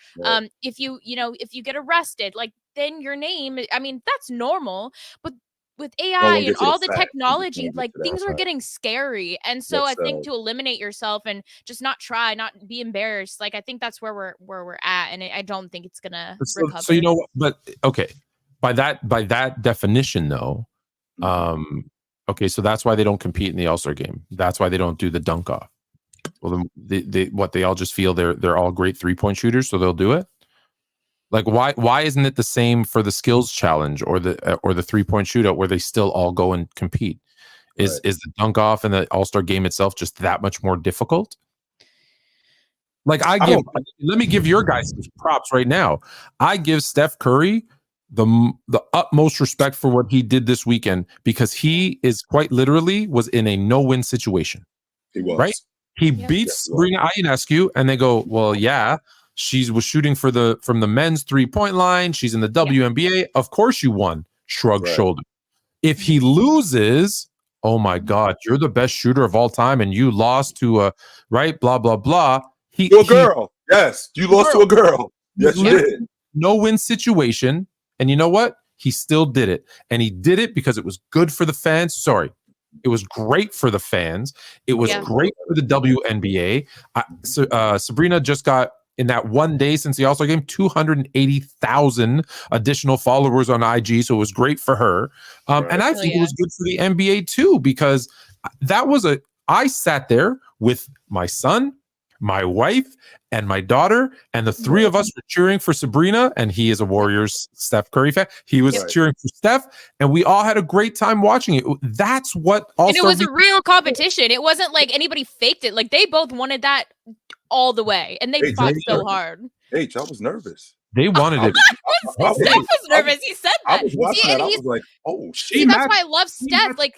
if you get arrested, like, then your name, I mean, that's normal. But with AI and all the technology, like, things are getting scary. And so I think to eliminate yourself and just not be embarrassed, like, I think that's where we're at. And I don't think it's gonna recover. So, you know what, but okay. By that definition, though, okay, so that's why they don't compete in the All-Star game. That's why they don't do the dunk off. Well, then they all just feel they're all great 3-point shooters, so they'll do it. Like, why isn't it the same for the skills challenge or the 3-point shootout, where they still all go and compete? Is the dunk off and the All-Star game itself just that much more difficult? Like, let me give your guys props right now. I give Steph Curry the utmost respect for what he did this weekend, because he is quite literally was in a no-win situation. He was. Right? He beats Sabrina Ionescu, and they go, well, yeah. She was shooting from the men's 3-point line. She's in the WNBA. Of course you won. Shrug shoulder. If he loses, oh my God, you're the best shooter of all time, and you lost to blah blah blah. To a girl. Yes, you lost to a girl. Yes, you did. No win situation, and you know what? He still did it, and he did it because it was good for the fans. Sorry. It was great for the fans. It was great for the WNBA. Sabrina just got, in that one day since the All-Star game, 280,000 additional followers on IG. So it was great for her. And I think it was good for the NBA too, because I sat there with my son, my wife, and my daughter, and the three of us were cheering for Sabrina, and he is a Warriors Steph Curry fan. He was cheering for Steph, and we all had a great time watching it. That's what and it was a real competition. It wasn't like anybody faked it. Like, they both wanted that all the way, and they fought so hard. I was nervous. They wanted it. Steph was nervous. He said that. I was watching it. I was like, oh, shit. That's why I love Steph. Like,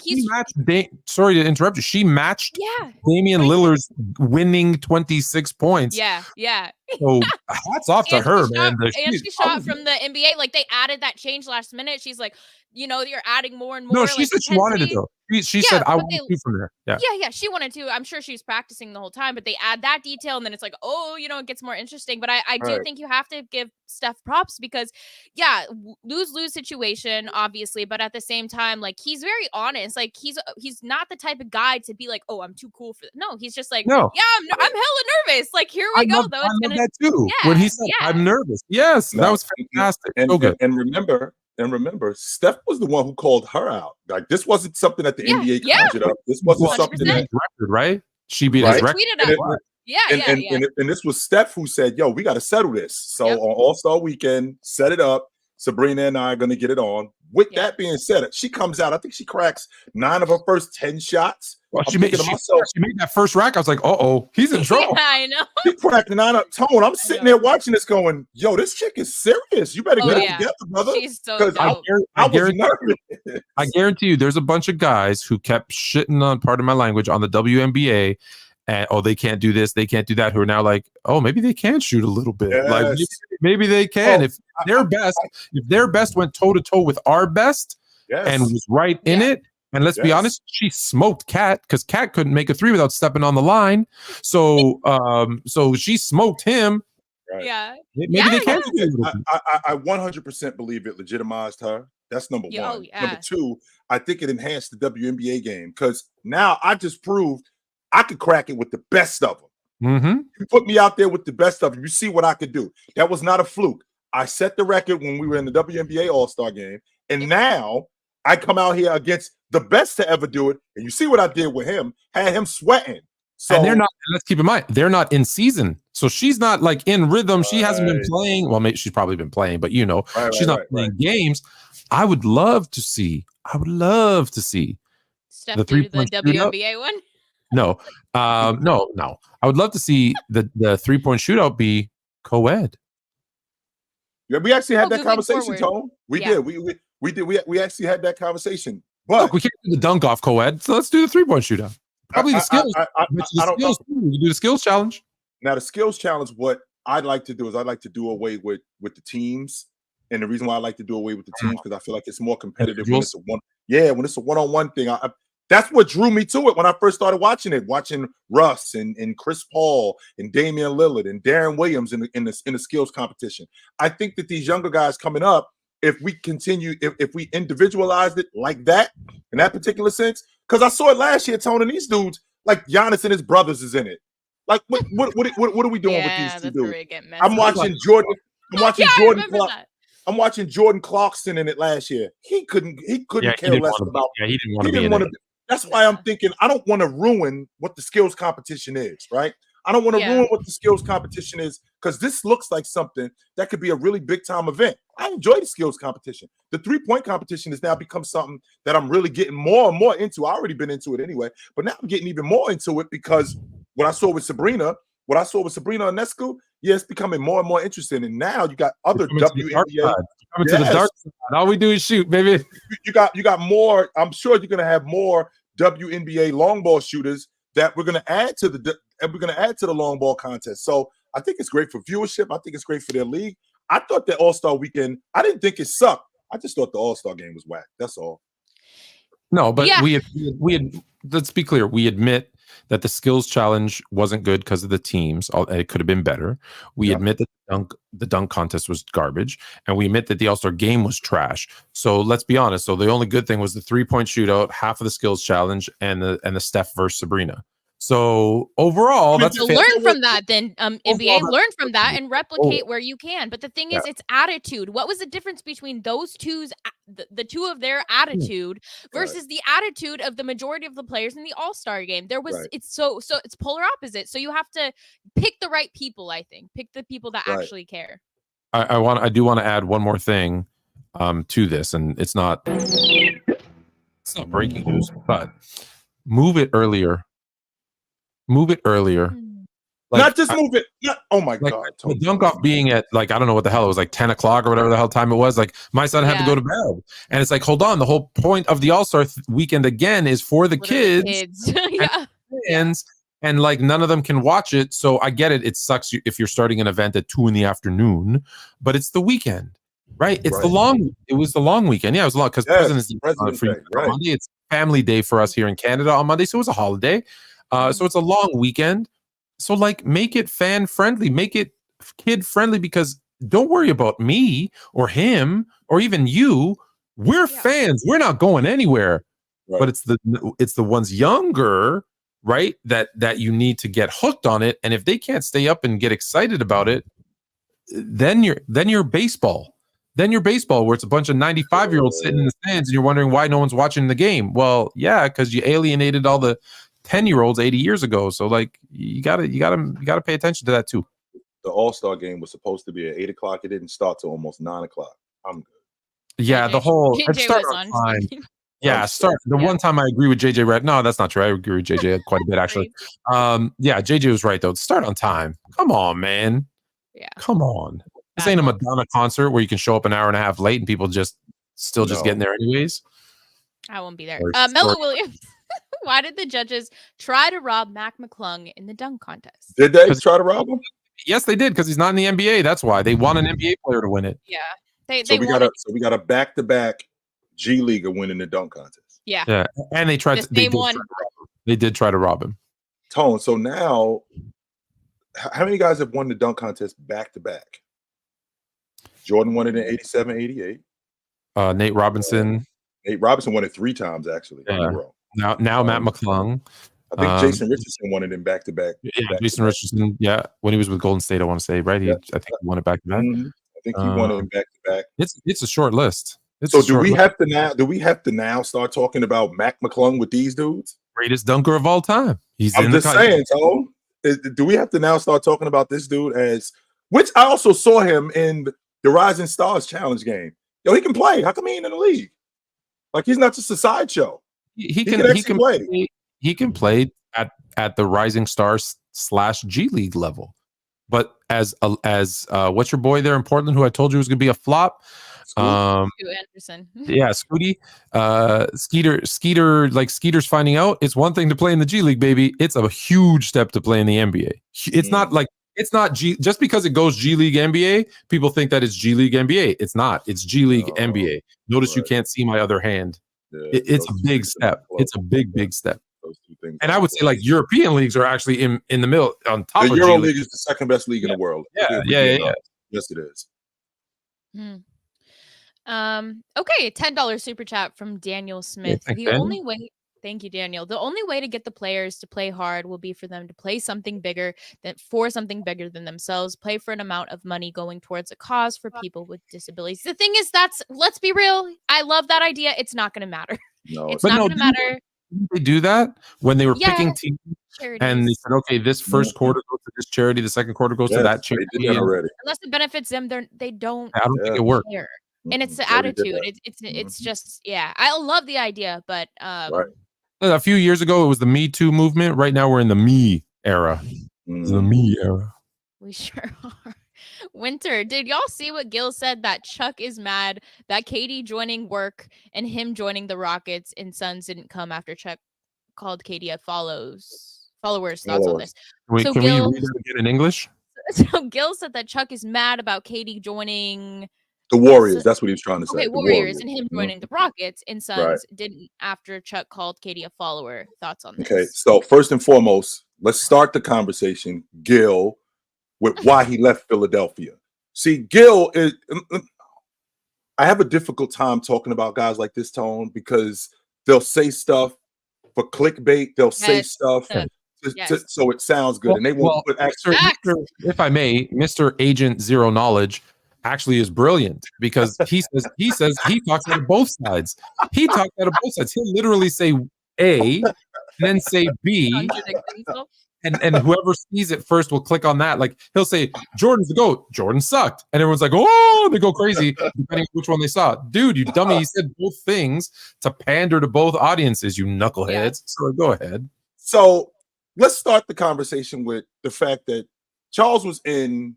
sorry to interrupt you. She matched Damian Lillard's winning 26 points. Yeah. So hats off to her, man. She shot from the NBA. Like, they added that change last minute. She's like, you're adding more and more. No, she said she wanted it, though. She said, I want to from there. Yeah, she wanted to. I'm sure she was practicing the whole time, but they add that detail, and then it's like, it gets more interesting. But I do think you have to give Steph props, because, lose situation, obviously, but at the same time, like, he's very honest. Like, he's not the type of guy to be like, oh, I'm too cool for this. No, he's just like, I'm hella nervous. Like, here we go, though. I love that too. When he said, I'm nervous. Yes, that was fantastic. So good. And remember, Steph was the one who called her out. Like, this wasn't something that the NBA conjured up. This wasn't 100%. Something that record, right? She beat his record. And this was Steph who said, "Yo, we got to settle this." So on All-Star Weekend, set it up. Sabrina and I are going to get it on. With that being said, she comes out. I think she cracks 9 of her first 10 shots. Well, she made that first rack. I was like, he's in trouble. I know. She cracked 9 up. Tone, I'm sitting there watching this going, yo, this chick is serious. You better get it together, brother. She's so dope. I was nervous. I guarantee you there's a bunch of guys who kept shitting on, pardon my language, on the WNBA. And they can't do this, they can't do that, who are now like, maybe they can shoot a little bit. Yes. Like, maybe they can. If their best went toe to toe with our best and was right in it. And let's be honest, she smoked Kat, because Kat couldn't make a 3 without stepping on the line. So she smoked him. Right. Yeah. Maybe they can. I 100% believe it legitimized her. That's number one. Number two, I think it enhanced the WNBA game, because now I just proved I could crack it with the best of them. Mm-hmm. You put me out there with the best of them. You see what I could do. That was not a fluke. I set the record when we were in the WNBA All-Star game, and now I come out here against the best to ever do it, and you see what I did with him. Had him sweating. So and they're not. Let's keep in mind they're not in season, so she's not like in rhythm. She hasn't been playing. Well, maybe she's probably been playing, but she's not playing games. I would love to see. Steph the do the 3-point WNBA one. No. No. I would love to see the 3-point shootout be co-ed. Yeah, we actually had that conversation, forward. Tone. We did. We actually had that conversation. But look, we can't do the dunk off co-ed, so let's do the 3-point shootout. Probably the skills. We do the skills challenge. Now, the skills challenge, what I'd like to do is I'd like to do away with the teams. And the reason why I like to do away with the teams because I feel like it's more competitive when it's a one-on-one thing. That's what drew me to it when I first started watching it. Watching Russ and Chris Paul and Damian Lillard and Darren Williams in the skills competition. I think that these younger guys coming up, if we continue, if we individualized it like that in that particular sense, because I saw it last year, Tony, and these dudes like Giannis and his brothers is in it. Like what are we doing with these two dudes? I'm watching Jordan. I'm watching Jordan Clarkson in it last year. He couldn't care less about. Yeah, he didn't want to be. That's why I'm thinking I don't want to ruin what the skills competition is, right? I don't want to ruin what the skills competition is because this looks like something that could be a really big time event. I enjoy the skills competition. The 3-point competition has now become something that I'm really getting more and more into. I already been into it anyway, but now I'm getting even more into it because what I saw with Sabrina Ionescu, it's becoming more and more interesting. And now you got other WNBA. Coming to the dark side. All we do is shoot, baby. You got more. I'm sure you're going to have more WNBA long ball shooters that we're going to add to the long ball contest. So I think it's great for viewership. I think it's great for their league. I thought that All-Star weekend, I didn't think it sucked. I just thought the All-Star game was whack. That's all. No, but we had let's be clear. We admit that the skills challenge wasn't good because of the teams. It could have been better. We admit that the dunk contest was garbage, and we admit that the All-Star game was trash. So let's be honest. So the only good thing was the 3-point shootout, half of the skills challenge, and the Steph versus Sabrina. So overall, that's learn from that. Then NBA, learn from that and replicate where you can. But the thing is, it's attitude. What was the difference between those two's, the two of their attitude versus the attitude of the majority of the players in the All-Star game? There was it's so it's polar opposite. So you have to pick the right people. I think pick the people that actually care. I do want to add one more thing to this, and it's not breaking news, but move it earlier. Like, not just move it. Oh my God. The dunk off being at I don't know what the hell it was, 10 o'clock or whatever the hell time it was. My son had to go to bed. And it's hold on. The whole point of the All-Star weekend again is for the kids. And none of them can watch it. So I get it. It sucks if you're starting an event at 2 p.m, but it's the weekend, right? It was the long weekend. Yeah, it was long because President's Day for you on Monday. It's family day for us here in Canada on Monday. So it was a holiday. So it's a long weekend. So make it fan friendly, make it kid friendly, because don't worry about me or him or even you. We're fans. We're not going anywhere. Right. But it's the ones younger, right? That you need to get hooked on it. And if they can't stay up and get excited about it, then you're baseball. Then you're baseball, where it's a bunch of 95-year-olds sitting in the stands and you're wondering why no one's watching the game. Well, yeah, because you alienated all the 10-year-olds 80 years ago. So you gotta pay attention to that too. The All-Star game was supposed to be at 8 o'clock. It didn't start till almost 9 o'clock. I'm good. Yeah, the whole start on time. Yeah, start the one time I agree with JJ. Right? No, that's not true. I agree with JJ quite a bit actually. Yeah, JJ was right though. Start on time. Come on, man. Yeah, come on. This ain't a Madonna concert where you can show up an hour and a half late and people just getting there anyways. I won't be there. Melo Williams. Why did the judges try to rob Mac McClung in the dunk contest? Did they try to rob him? Yes, they did, because he's not in the NBA. That's why they want an NBA player to win it. Yeah, so we got a back-to-back G Leaguer winning the dunk contest. Yeah, and they tried. They did try to rob him. Tone. So now, how many guys have won the dunk contest back-to-back? Jordan won it in 87, 88. Nate Robinson. Nate Robinson won it 3 times actually. Yeah. Now Matt McClung. I think Jason Richardson won it in back-to-back. Yeah, Jason Richardson. Yeah, when he was with Golden State, I want to say, right? I think he won it back-to-back. I think he won it in back-to-back. It's a short list. So do we have to now start talking about Mac McClung with these dudes? Greatest dunker of all time. I'm just saying, Tone. Do we have to now start talking about this dude as which I also saw him in the Rising Stars Challenge game. Yo, he can play. How come he ain't in the league? Like he's not just a sideshow. He can play. He can play at the Rising Stars / G League level. But as what's your boy there in Portland who I told you was gonna be a flop? Anderson. Yeah, Scooty. Skeeter, like Skeeter's finding out it's one thing to play in the G League, baby. It's a huge step to play in the NBA. It's not like it's not just because it goes G League NBA, people think that it's G League NBA. It's not. It's G League NBA. Notice you can't see my other hand. It's a big step. It's a big step. Those two things. And I would say like European leagues are actually in the middle on top of the Euro G League. League is the second best league in the world. Yeah. Yes, it is. Okay, $10 super chat from Daniel Smith. Thank you, Daniel. The only way to get the players to play hard will be for them to play something bigger than themselves, play for an amount of money going towards a cause for people with disabilities. The thing is, let's be real. I love that idea. It's not going to matter. No, it's not going to matter. They do that when they were picking teams, charities. And they said, okay, this first quarter goes to this charity, the second quarter goes to that charity. They did that already. Unless it benefits them, they don't. I don't think it works. And it's the attitude. It's just I love the idea, but a few years ago it was the Me Too movement. Right now we're in the me era. The me era. We sure are. Winter, did y'all see what Gil said that Chuck is mad that KD joining work and him joining the Rockets and Suns didn't come after Chuck called KD a followers? Thoughts on this? Wait, so can we read it again in English? So Gil said that Chuck is mad about KD joining the Warriors. That's what he was trying to say. Okay, Warriors and him joining the Rockets and Suns didn't after Chuck called KD a follower. Thoughts on this? Okay, so first and foremost, let's start the conversation, Gil, with why he left Philadelphia. See, Gil is. I have a difficult time talking about guys like this, Tone, because they'll say stuff for clickbait. They'll say stuff so it sounds good, and they won't put actual. If I may, Mr. Agent Zero Knowledge actually is brilliant because he says he talks out of both sides. He talks out of both sides. He'll literally say A, and then say B. And whoever sees it first will click on that. Like he'll say, Jordan's the GOAT. Jordan sucked. And everyone's like, oh, they go crazy, depending on which one they saw. Dude, you dummy. He said both things to pander to both audiences, you knuckleheads. Yeah. So go ahead. So let's start the conversation with the fact that Charles was in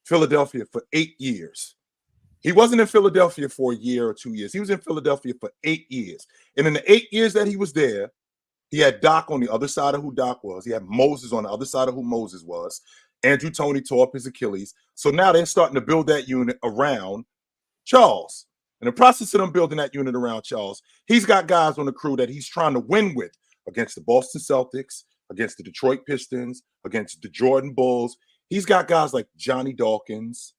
Philadelphia for 8 years. He wasn't in Philadelphia for a year or 2 years. He was in Philadelphia for 8 years. And in the 8 years that he was there, he had Doc on the other side of who Doc was. He had Moses on the other side of who Moses was. Andrew Toney tore up his Achilles. So now they're starting to build that unit around Charles. In the process of them building that unit around Charles, he's got guys on the crew that he's trying to win with against the Boston Celtics, against the Detroit Pistons, against the Jordan Bulls. He's got guys like Johnny Dawkins,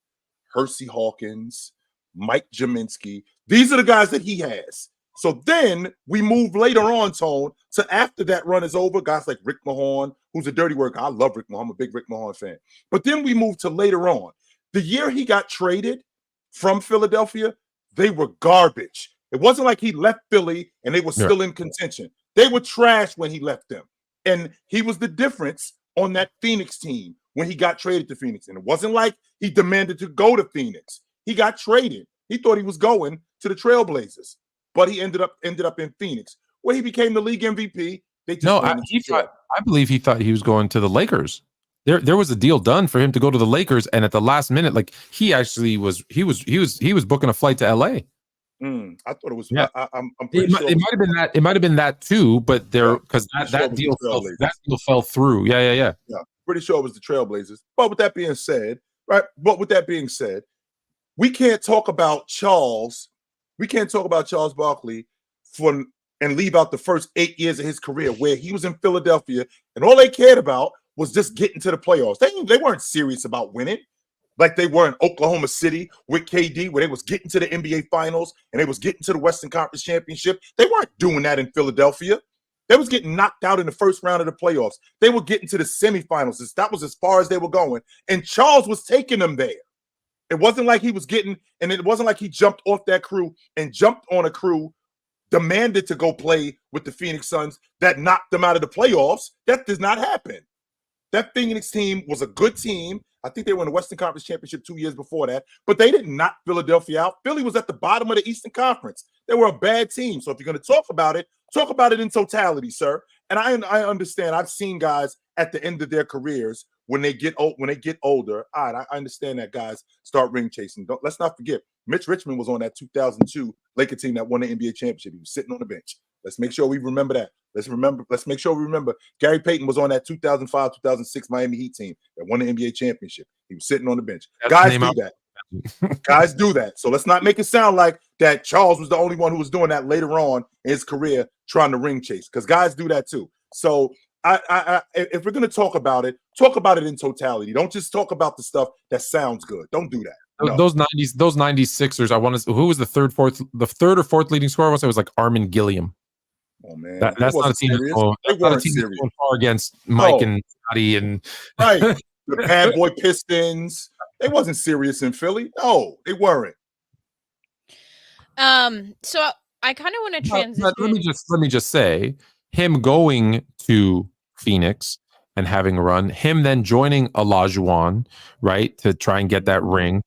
Hersey Hawkins, Mike Jaminski. These are the guys that he has. So then we move later on, Tone, to after that run is over, guys like Rick Mahorn, who's a dirty worker. I love Rick Mahorn. I'm a big Rick Mahorn fan. But then we move to later on. The year he got traded from Philadelphia, they were garbage. It wasn't like he left Philly and they were still in contention. They were trash when he left them. And he was the difference on that Phoenix team when he got traded to Phoenix. And it wasn't like he demanded to go to Phoenix. He got traded. He thought he was going to the Trailblazers. But he ended up in Phoenix, where he became the league MVP. I believe he thought he was going to the Lakers. There was a deal done for him to go to the Lakers, and at the last minute, like he actually was booking a flight to LA. I thought it was. Yeah. I'm pretty sure it might have been that. It might have been that too, but because that deal fell through. Yeah. Pretty sure it was the Trailblazers. But with that being said, we can't talk about Charles. We can't talk about Charles Barkley and leave out the first 8 years of his career where he was in Philadelphia and all they cared about was just getting to the playoffs. They weren't serious about winning like they were in Oklahoma City with KD, where they was getting to the NBA Finals and they was getting to the Western Conference Championship. They weren't doing that in Philadelphia. They was getting knocked out in the first round of the playoffs. They were getting to the semifinals. That was as far as they were going. And Charles was taking them there. It wasn't like he was getting, and it wasn't like he jumped off that crew and jumped on a crew demanded to go play with the Phoenix Suns that knocked them out of the playoffs. That does not happen. That Phoenix team was a good team. I think they were in the Western Conference Championship 2 years before that, but they didn't knock Philadelphia out. Philly was at the bottom of the Eastern Conference. They were a bad team. So if you're going to talk about it in totality, sir. And I understand. I've seen guys at the end of their careers when they get older. All right, I understand that guys start ring chasing. Let's not forget, Mitch Richmond was on that 2002 Laker team that won the NBA championship. He was sitting on the bench. Let's make sure we remember that. Let's make sure we remember Gary Payton was on that 2005-2006 Miami Heat team that won the NBA championship. He was sitting on the bench. Guys do that. Guys do that. So let's not make it sound like that Charles was the only one who was doing that later on in his career trying to ring chase, because guys do that too. So if we're going to talk about it in totality. Don't just talk about the stuff that sounds good. Don't do that. No. Those 90s Sixers, who was the third or fourth leading scorer? It was like Armin Gilliam. Oh man, that's not a team that's going far against Mike and Scotty and right. The bad boy Pistons. They wasn't serious in Philly. No, they weren't. So I kind of want to transition. Let me just say, him going to Phoenix and having a run, him then joining Olajuwon, right, to try and get that ring.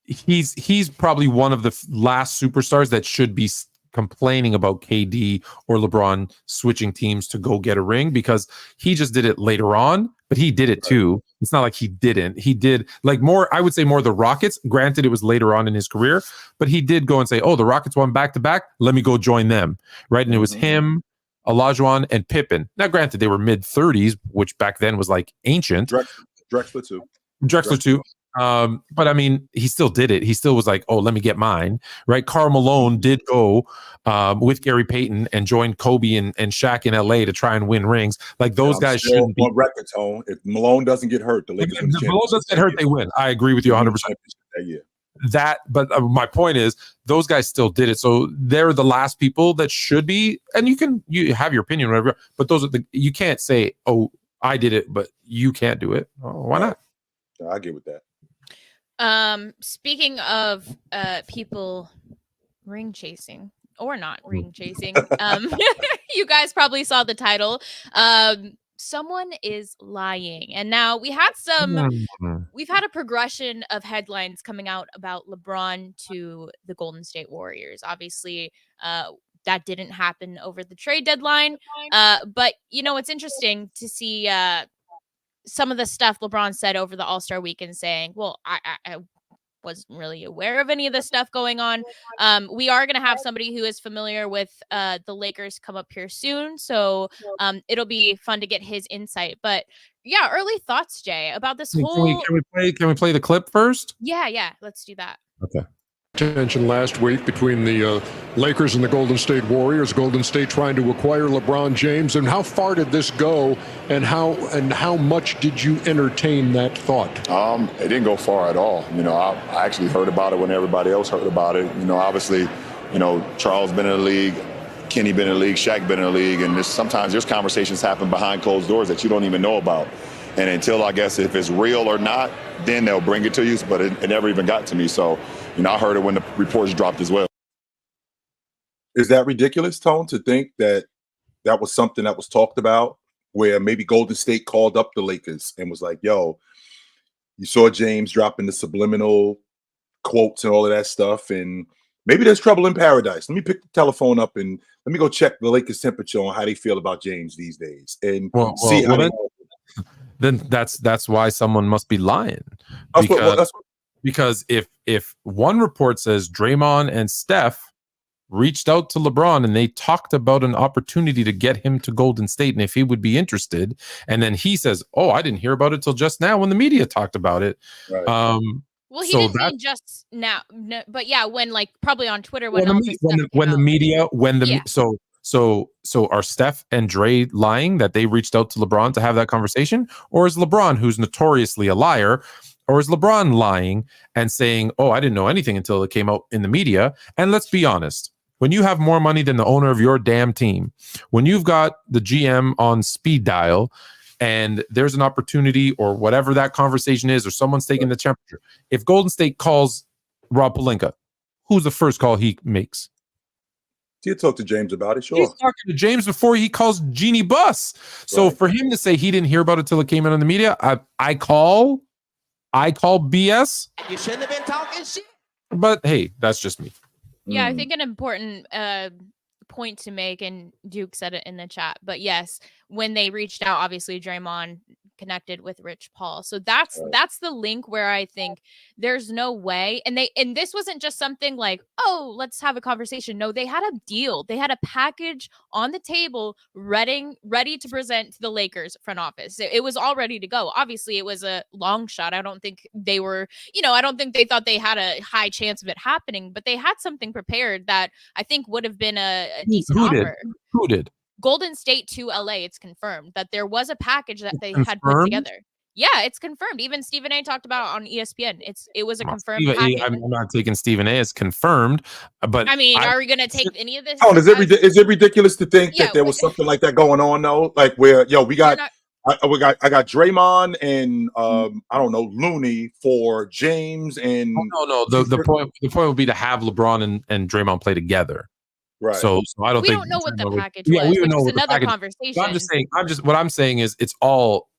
He's probably one of the last superstars that should be complaining about KD or LeBron switching teams to go get a ring, because he just did it later on, but he did it too. It's not like he didn't. He did, like, more, I would say more the Rockets. Granted, it was later on in his career, but he did go and say, oh, the Rockets won back-to-back. Let me go join them, right? And it was him, Olajuwon, and Pippen. Now, granted, they were mid-30s, which back then was like ancient. Drexler too. But I mean, he still did it. He still was like, oh, let me get mine, right? Karl Malone did go with Gary Payton and joined Kobe and Shaq in LA to try and win rings. Like, those guys shouldn't be on record, Tone. If Malone doesn't get hurt, the Lakers win the championship. Malone doesn't get hurt, they win. I agree with you 100%. But my point is, those guys still did it. So they're the last people that should be, and you have your opinion, whatever, but those are you can't say, oh, I did it, but you can't do it. Oh, why not? I get with that. Speaking of people ring chasing or not ring chasing, you guys probably saw the title. Someone is lying. And now we've had a progression of headlines coming out about LeBron to the Golden State Warriors. Obviously, that didn't happen over the trade deadline. But it's interesting to see some of the stuff LeBron said over the All-Star weekend, saying, well, I wasn't really aware of any of the stuff going on. We are going to have somebody who is familiar with the Lakers come up here soon. So it'll be fun to get his insight. But yeah, early thoughts, Jay, about this whole... Can we play the clip first? Yeah. Let's do that. Okay. Tension last week between the Lakers and the Golden State Warriors. Golden State trying to acquire LeBron James. And how far did this go, and how much did you entertain that thought? It didn't go far at all. I actually heard about it when everybody else heard about it. Obviously, Charles been in the league, Kenny been in the league, Shaq been in the league, and sometimes there's conversations happen behind closed doors that you don't even know about. And until, I guess, if it's real or not, then they'll bring it to you. But it never even got to me. So, I heard it when the reports dropped as well. Is that ridiculous, Tone, to think that was something that was talked about, where maybe Golden State called up the Lakers and was like, yo, you saw James dropping the subliminal quotes and all of that stuff, and maybe there's trouble in paradise. Let me pick the telephone up and let me go check the Lakers' temperature on how they feel about James these days, and see how then that's why someone must be lying. Because if one report says Draymond and Steph reached out to LeBron and they talked about an opportunity to get him to Golden State and if he would be interested, and then he says, oh, I didn't hear about it till just now when the media talked about it. Right. Well, he didn't mean just now, but yeah, when probably on Twitter So are Steph and Dre lying that they reached out to LeBron to have that conversation? Or is LeBron, who's notoriously a liar, or is LeBron lying and saying, oh, I didn't know anything until it came out in the media? And let's be honest, when you have more money than the owner of your damn team, when you've got the GM on speed dial and there's an opportunity or whatever that conversation is, or someone's taking the temperature. If Golden State calls Rob Pelinka, who's the first call he makes? You talk to James about it, sure. He's talking to James before he calls Jeannie Buss. So for him to say he didn't hear about it till it came out in the media, I call BS. You shouldn't have been talking shit. But hey, that's just me. Yeah, I think an important point to make, and Duke said it in the chat, but yes, when they reached out, obviously Draymond connected with Rich Paul. So that's the link where I think there's no way. And this wasn't just something like, oh, let's have a conversation. No, they had a deal. They had a package on the table ready to present to the Lakers front office. It was all ready to go. Obviously, it was a long shot. I don't think they were, I don't think they thought they had a high chance of it happening, but they had something prepared that I think would have been a decent offer. Who did? Golden State to LA, it's confirmed that there was a package that they had put together. Yeah, it's confirmed. Even Stephen A talked about it on ESPN. It was a confirmed package. I'm not taking Stephen A as confirmed, but I mean, are we going to take any of this? Oh, is it ridiculous to think that there was something like that going on though? Like where I got Draymond and I don't know, Looney for James and no. The point would be to have LeBron and Draymond play together. Right. So I don't think we don't know what the package was. Yeah, we don't know what another conversation. So what I'm saying is it's all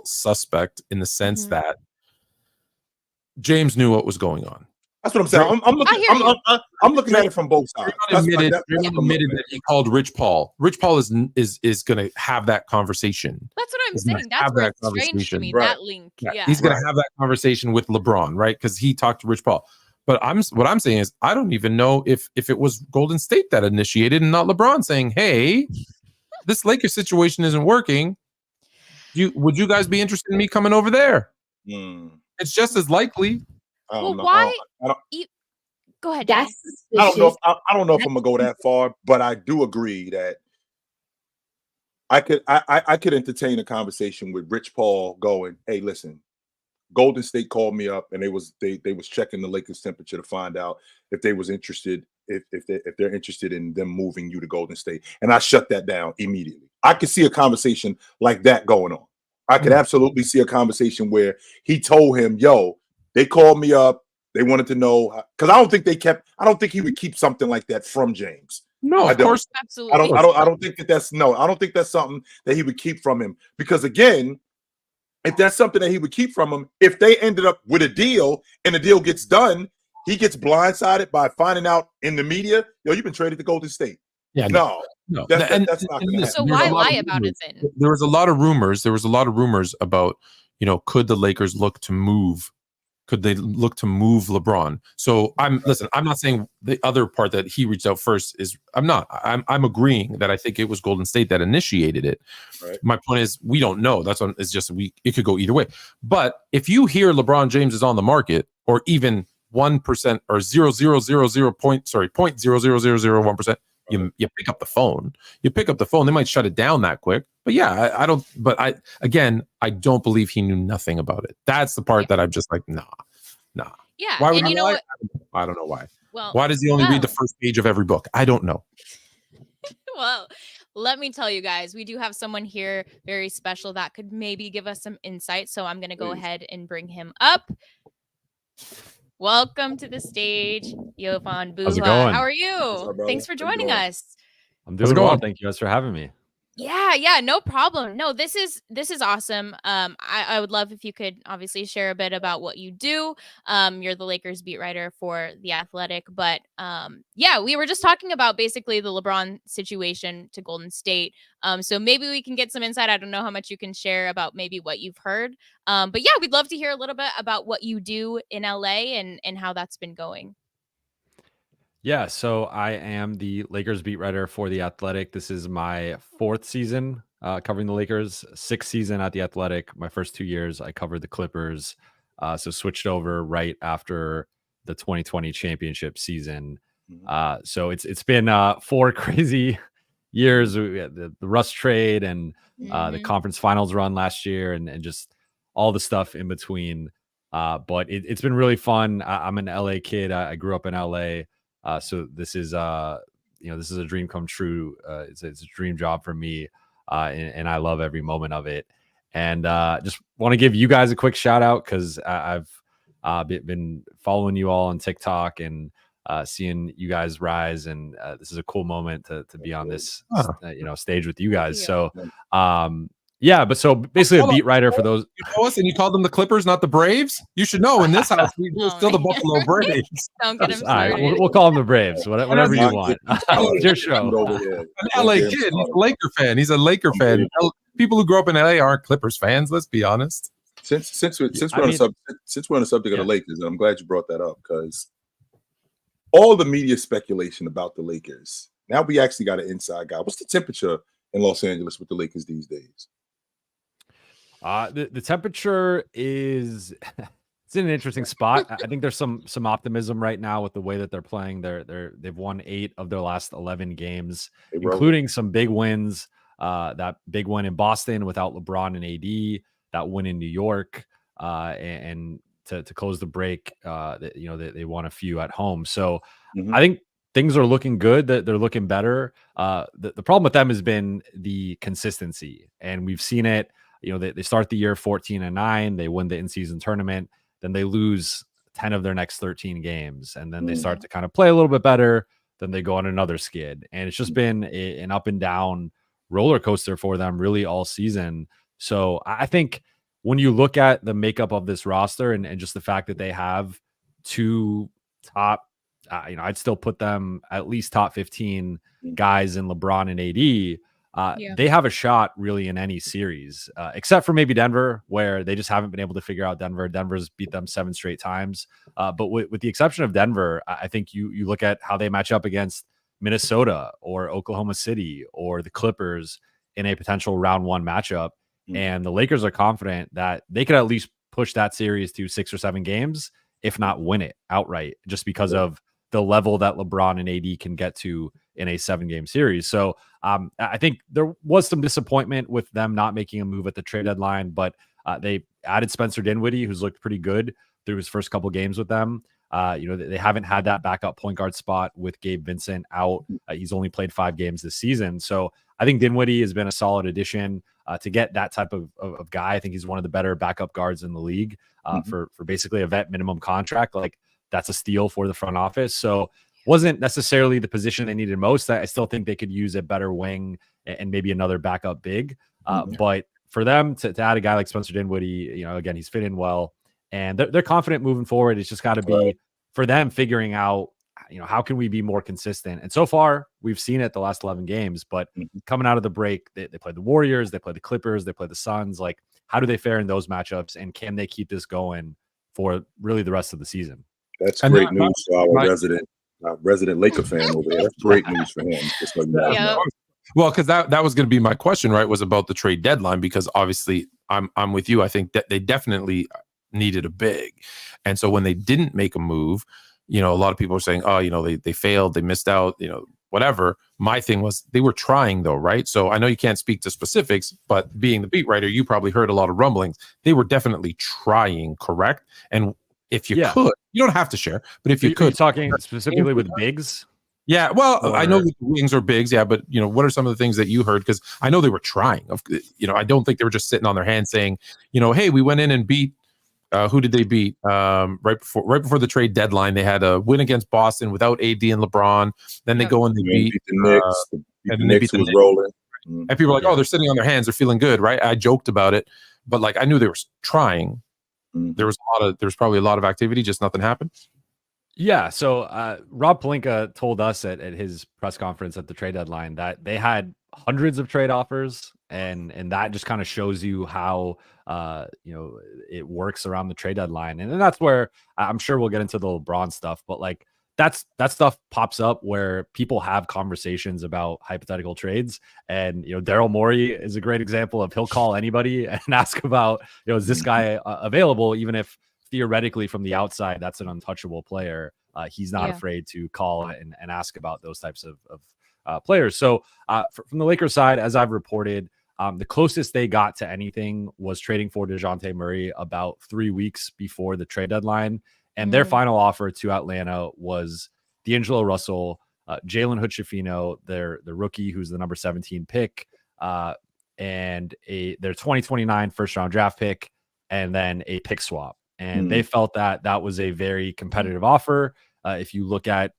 suspect in the sense that James knew what was going on. That's what I'm saying. I'm looking at it from both sides. Draymond admitted that he called Rich Paul. Rich Paul is going to have that conversation. That's what I'm saying. That's where it's strange to me. That link. Yeah. He's going to have that conversation with LeBron, right? Because he talked to Rich Paul. But what I'm saying is I don't even know if it was Golden State that initiated and not LeBron saying, "Hey, this Lakers situation isn't working. Would you guys be interested in me coming over there?" It's just as likely. Well, why? Go ahead. I don't know if I'm gonna go that far, but I do agree that I could entertain a conversation with Rich Paul going, "Hey, listen. Golden State called me up and they was checking the Lakers temperature to find out if they was interested, if they're interested in them moving you to Golden State." And I shut that down immediately. I could see a conversation like that going on. I could absolutely see a conversation where he told him, "Yo, they called me up. They wanted to know," because I don't think he would keep something like that from James. No, of course, absolutely. I don't think that's something that he would keep from him, because again, if that's something that he would keep from him, if they ended up with a deal and the deal gets done, he gets blindsided by finding out in the media, "Yo, you've been traded to Golden State." Yeah, no. That's not going to happen. So why lie about it then? There was a lot of rumors about, could the Lakers look to move? Could they look to move LeBron? So I'm not saying the other part that he reached out first is I'm agreeing that I think it was Golden State that initiated it. Right. My point is we don't know. It could go either way. But if you hear LeBron James is on the market, or even 1% or 0.0001%, you pick up the phone. They might shut it down that quick. But yeah, I don't don't believe he knew nothing about it. That's the part that I'm just like, nah. Yeah. Why would you know what? I don't know why. Well, why does he only read the first page of every book? I don't know. Well, let me tell you guys, we do have someone here very special that could maybe give us some insight. So I'm going to go ahead and bring him up. Welcome to the stage, Yofan Buha. How's it going? How are you? Thanks for joining us. I'm doing well. Thank you guys for having me. Yeah, no problem. No, this is awesome. I would love if you could obviously share a bit about what you do. You're the Lakers beat writer for The Athletic, but we were just talking about basically the LeBron situation to Golden State. So maybe we can get some insight. I don't know how much you can share about maybe what you've heard. But yeah, we'd love to hear a little bit about what you do in LA and how that's been going. Yeah, so I am the Lakers beat writer for The Athletic. This is my 4th season covering the Lakers, 6th season at The Athletic. My first 2 years, I covered the Clippers, so switched over right after the 2020 championship season. So it's been 4 crazy years. We had the Russ trade and the conference finals run last year and just all the stuff in between. But it's been really fun. I'm an LA kid. I grew up in LA. So this is this is a dream come true. It's a dream job for me, and I love every moment of it. And just want to give you guys a quick shout out because I've been following you all on TikTok and seeing you guys rise, and this is a cool moment to be on this stage with you guys. So but so basically a beat writer for those. You know us, and you called them the Clippers, not the Braves. You should know in this house we're still the Buffalo Braves. Don't get him All right, started. we'll call them the Braves. Whatever you want. It's your show. An LA kid. He's a Laker fan. He's a Laker fan. People who grew up in LA aren't Clippers fans. Let's be honest. Since we're on the subject of the Lakers, and I'm glad you brought that up because all the media speculation about the Lakers. Now we actually got an inside guy. What's the temperature in Los Angeles with the Lakers these days? The temperature is it's in an interesting spot. I think there's some optimism right now with the way that they're playing. They've won 8 of their last 11 games, including some big wins. That big win in Boston without LeBron and AD, that win in New York, and to close the break, they won a few at home. So I think things are looking good. That they're looking better. The problem with them has been the consistency, and we've seen it. They start the year 14-9. They win the in-season tournament. Then they lose 10 of their next 13 games. And then they start to kind of play a little bit better. Then they go on another skid. And it's just been an up and down roller coaster for them really all season. So I think when you look at the makeup of this roster and just the fact that they have 2 top, I'd still put them at least top 15 guys in LeBron and AD. They have a shot really in any series, except for maybe Denver, where they just haven't been able to figure out Denver. Denver's beat them 7 straight times. But with the exception of Denver, I think you look at how they match up against Minnesota or Oklahoma City or the Clippers in a potential round 1 matchup. And the Lakers are confident that they could at least push that series to 6 or 7 games, if not win it outright, just because of the level that LeBron and AD can get to in a 7-game series. So I think there was some disappointment with them not making a move at the trade deadline, but they added Spencer Dinwiddie, who's looked pretty good through his first couple games with them. They haven't had that backup point guard spot with Gabe Vincent out. He's only played 5 games this season. So I think Dinwiddie has been a solid addition to get that type of guy. I think he's one of the better backup guards in the league for basically a vet minimum contract. Like, that's a steal for the front office. So wasn't necessarily the position they needed most. I still think they could use a better wing and maybe another backup big. But for them to add a guy like Spencer Dinwiddie, again, he's fit in well, and they're confident moving forward. It's just got to be for them figuring out, how can we be more consistent? And so far, we've seen it the last 11 games, but coming out of the break, they play the Warriors, they play the Clippers, they play the Suns. Like, how do they fare in those matchups? And can they keep this going for really the rest of the season? That's great news for our resident Laker fan over there. That's great news for him. Just so you know. Well, because that was going to be my question, right? Was about the trade deadline, because obviously I'm with you. I think that they definitely needed a big, and so when they didn't make a move, a lot of people are saying, they failed, they missed out, whatever. My thing was they were trying though, right? So I know you can't speak to specifics, but being the beat writer, you probably heard a lot of rumblings. They were definitely trying, correct? And if you could, you don't have to share, but if you could, talking specifically with bigs. Yeah, well, I know the wings are bigs, yeah, but what are some of the things that you heard? Because I know they were trying. I don't think they were just sitting on their hands saying, hey, we went in and beat. Who did they beat? Right before the trade deadline, they had a win against Boston without AD and LeBron. Then they go and they beat the Knicks. The Knicks was rolling, and people are like, "Oh, they're sitting on their hands. They're feeling good, right?" I joked about it, but I knew they were trying. There was probably a lot of activity, just nothing happened. Yeah. So Rob Pelinka told us at his press conference at the trade deadline that they had hundreds of trade offers, and that just kind of shows you how it works around the trade deadline. And that's where I'm sure we'll get into the LeBron stuff, but that stuff pops up where people have conversations about hypothetical trades. And Daryl Morey is a great example of, he'll call anybody and ask about, is this guy available, even if theoretically from the outside that's an untouchable player. He's not afraid to call and ask about those types of players. So from the Lakers side, as I've reported, the closest they got to anything was trading for DeJounte Murray about 3 weeks before the trade deadline. And their final offer to Atlanta was D'Angelo Russell, Jalen Hood-Schifino, their rookie, who's the number 17 pick, and their 2029 first round draft pick, and then a pick swap. And they felt that was a very competitive offer. If you look at,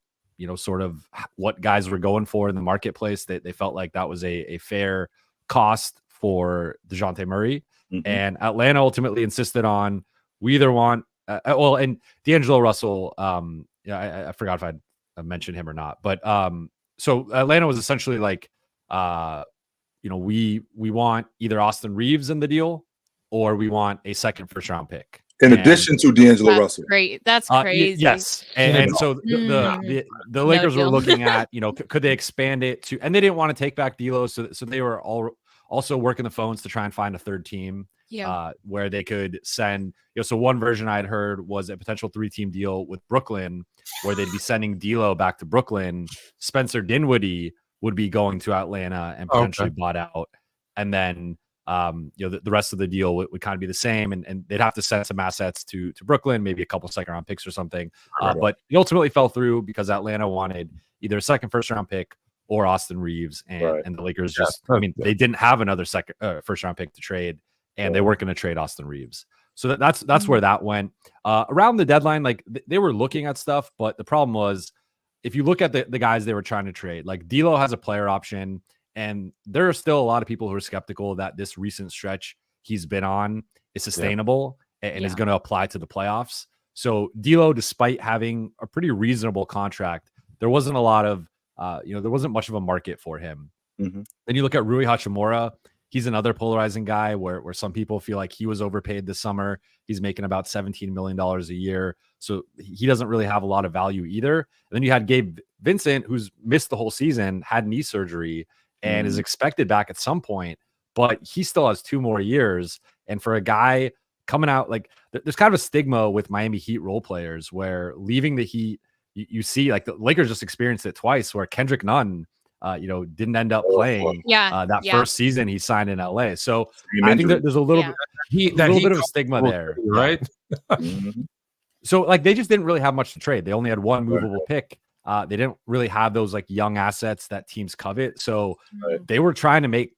sort of what guys were going for in the marketplace, they felt like that was a fair cost for DeJounte Murray. And Atlanta ultimately insisted on, we either want, and D'Angelo Russell, I forgot if I mentioned him or not, but so Atlanta was essentially like, we want either Austin Reeves in the deal, or we want a second first round pick. In addition to D'Angelo Russell. Great. That's crazy. Yes. And so the Lakers were looking at, could they expand it to, and they didn't want to take back D'Lo. So they were also working the phones to try and find a third team where they could send, so one version I'd heard was a potential 3-team deal with Brooklyn, where they'd be sending D'Lo back to Brooklyn. Spencer Dinwiddie would be going to Atlanta and potentially bought out. And then, the rest of the deal would kind of be the same, and they'd have to send some assets to Brooklyn, maybe a couple second round picks or something. But it ultimately fell through because Atlanta wanted either a second first round pick or Austin Reeves, and the Lakers they didn't have another second first round pick to trade, and they weren't going to trade Austin Reeves. So that's where that went. Around the deadline, like they were looking at stuff, but the problem was, if you look at the guys they were trying to trade, like D'Lo has a player option. And there are still a lot of people who are skeptical that this recent stretch he's been on is sustainable and is going to apply to the playoffs. So D'Lo, despite having a pretty reasonable contract, there wasn't a lot of, there wasn't much of a market for him. Then you look at Rui Hachimura. He's another polarizing guy where some people feel like he was overpaid this summer. He's making about $17 million a year. So he doesn't really have a lot of value either. And then you had Gabe Vincent, who's missed the whole season, had knee surgery, and is expected back at some point, but he still has 2 more years. And for a guy coming out, like there's kind of a stigma with Miami Heat role players where leaving the Heat, you see like the Lakers just experienced it twice where Kendrick Nunn, didn't end up playing that first season he signed in LA. So I think that there's a little bit of a stigma there. Right. So like they just didn't really have much to trade. They only had one movable pick. They didn't really have those like young assets that teams covet. So they were trying to make,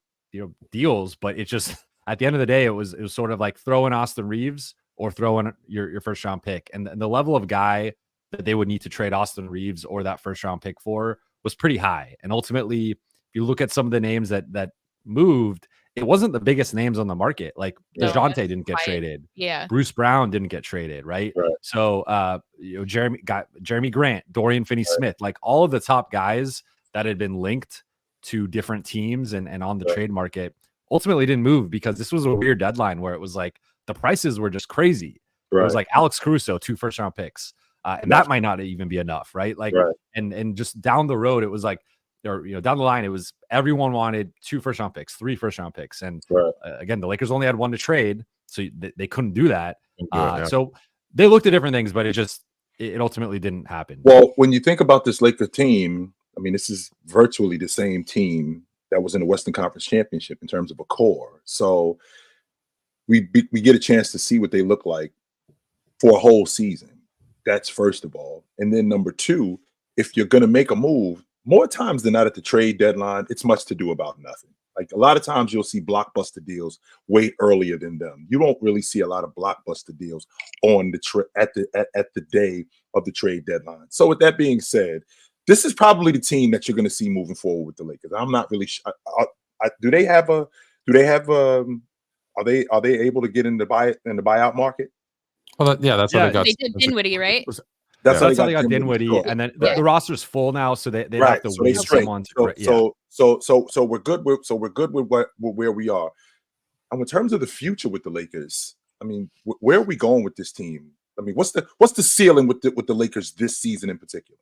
deals, but it just, at the end of the day, it was sort of like throw in Austin Reeves or throw in your first round pick. And the level of guy that they would need to trade Austin Reeves or that first round pick for was pretty high. And ultimately, if you look at some of the names that moved, it wasn't the biggest names on the market. Like DeJounte didn't get traded. Yeah. Bruce Brown didn't get traded. Right. So, Jeremy Grant, Dorian Finney-Smith, like all of the top guys that had been linked to different teams and on the trade market ultimately didn't move because this was a weird deadline where it was like the prices were just crazy. It was like Alex Caruso, 2 first round picks. And that might not even be enough. Right. Like, and just down the road, it was like, or down the line, it was everyone wanted 2 first round picks, 3 first round picks, and again, the Lakers only had 1 to trade, so they couldn't do that. So they looked at different things, but it ultimately didn't happen. Well, when you think about this Laker team, I mean, this is virtually the same team that was in the Western Conference Championship in terms of a core. So we get a chance to see what they look like for a whole season. That's first of all, and then number 2, if you're going to make a move. More times than not at the trade deadline, it's much to do about nothing. Like a lot of times you'll see blockbuster deals way earlier than them. You don't really see a lot of blockbuster deals on the at the day of the trade deadline. So with that being said, this is probably the team that you're going to see moving forward with the Lakers. I'm not really sure. Are they able to get in the buyout market? Well, that's how they got. They did Dinwiddie, right? That's how they got Dinwiddie, and then the roster's full now, so they have to wait someone to. So we're good with where we are. And in terms of the future with the Lakers, I mean, where are we going with this team? I mean, what's the ceiling with the Lakers this season in particular?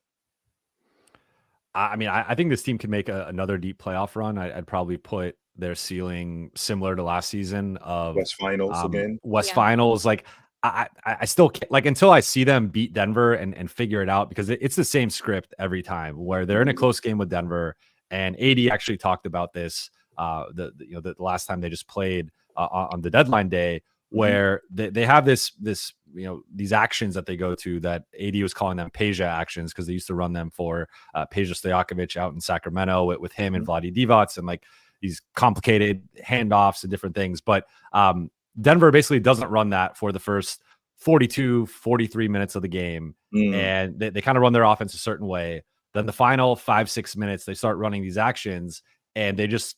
I mean, I think this team can make another deep playoff run. I'd probably put their ceiling similar to last season of West Finals again. Finals, like. I still can't, like, until I see them beat Denver and figure it out, because it's the same script every time where they're in a close game with Denver. And AD actually talked about this the last time they just played on the deadline day, where they have this these actions that they go to that AD was calling them Peja actions because they used to run them for Peja Stojakovic out in Sacramento with him and Vlade Divac and like these complicated handoffs and different things. But Denver basically doesn't run that for the first 42, 43 minutes of the game. And they kind of run their offense a certain way. Then the final 5-6 minutes, they start running these actions and they just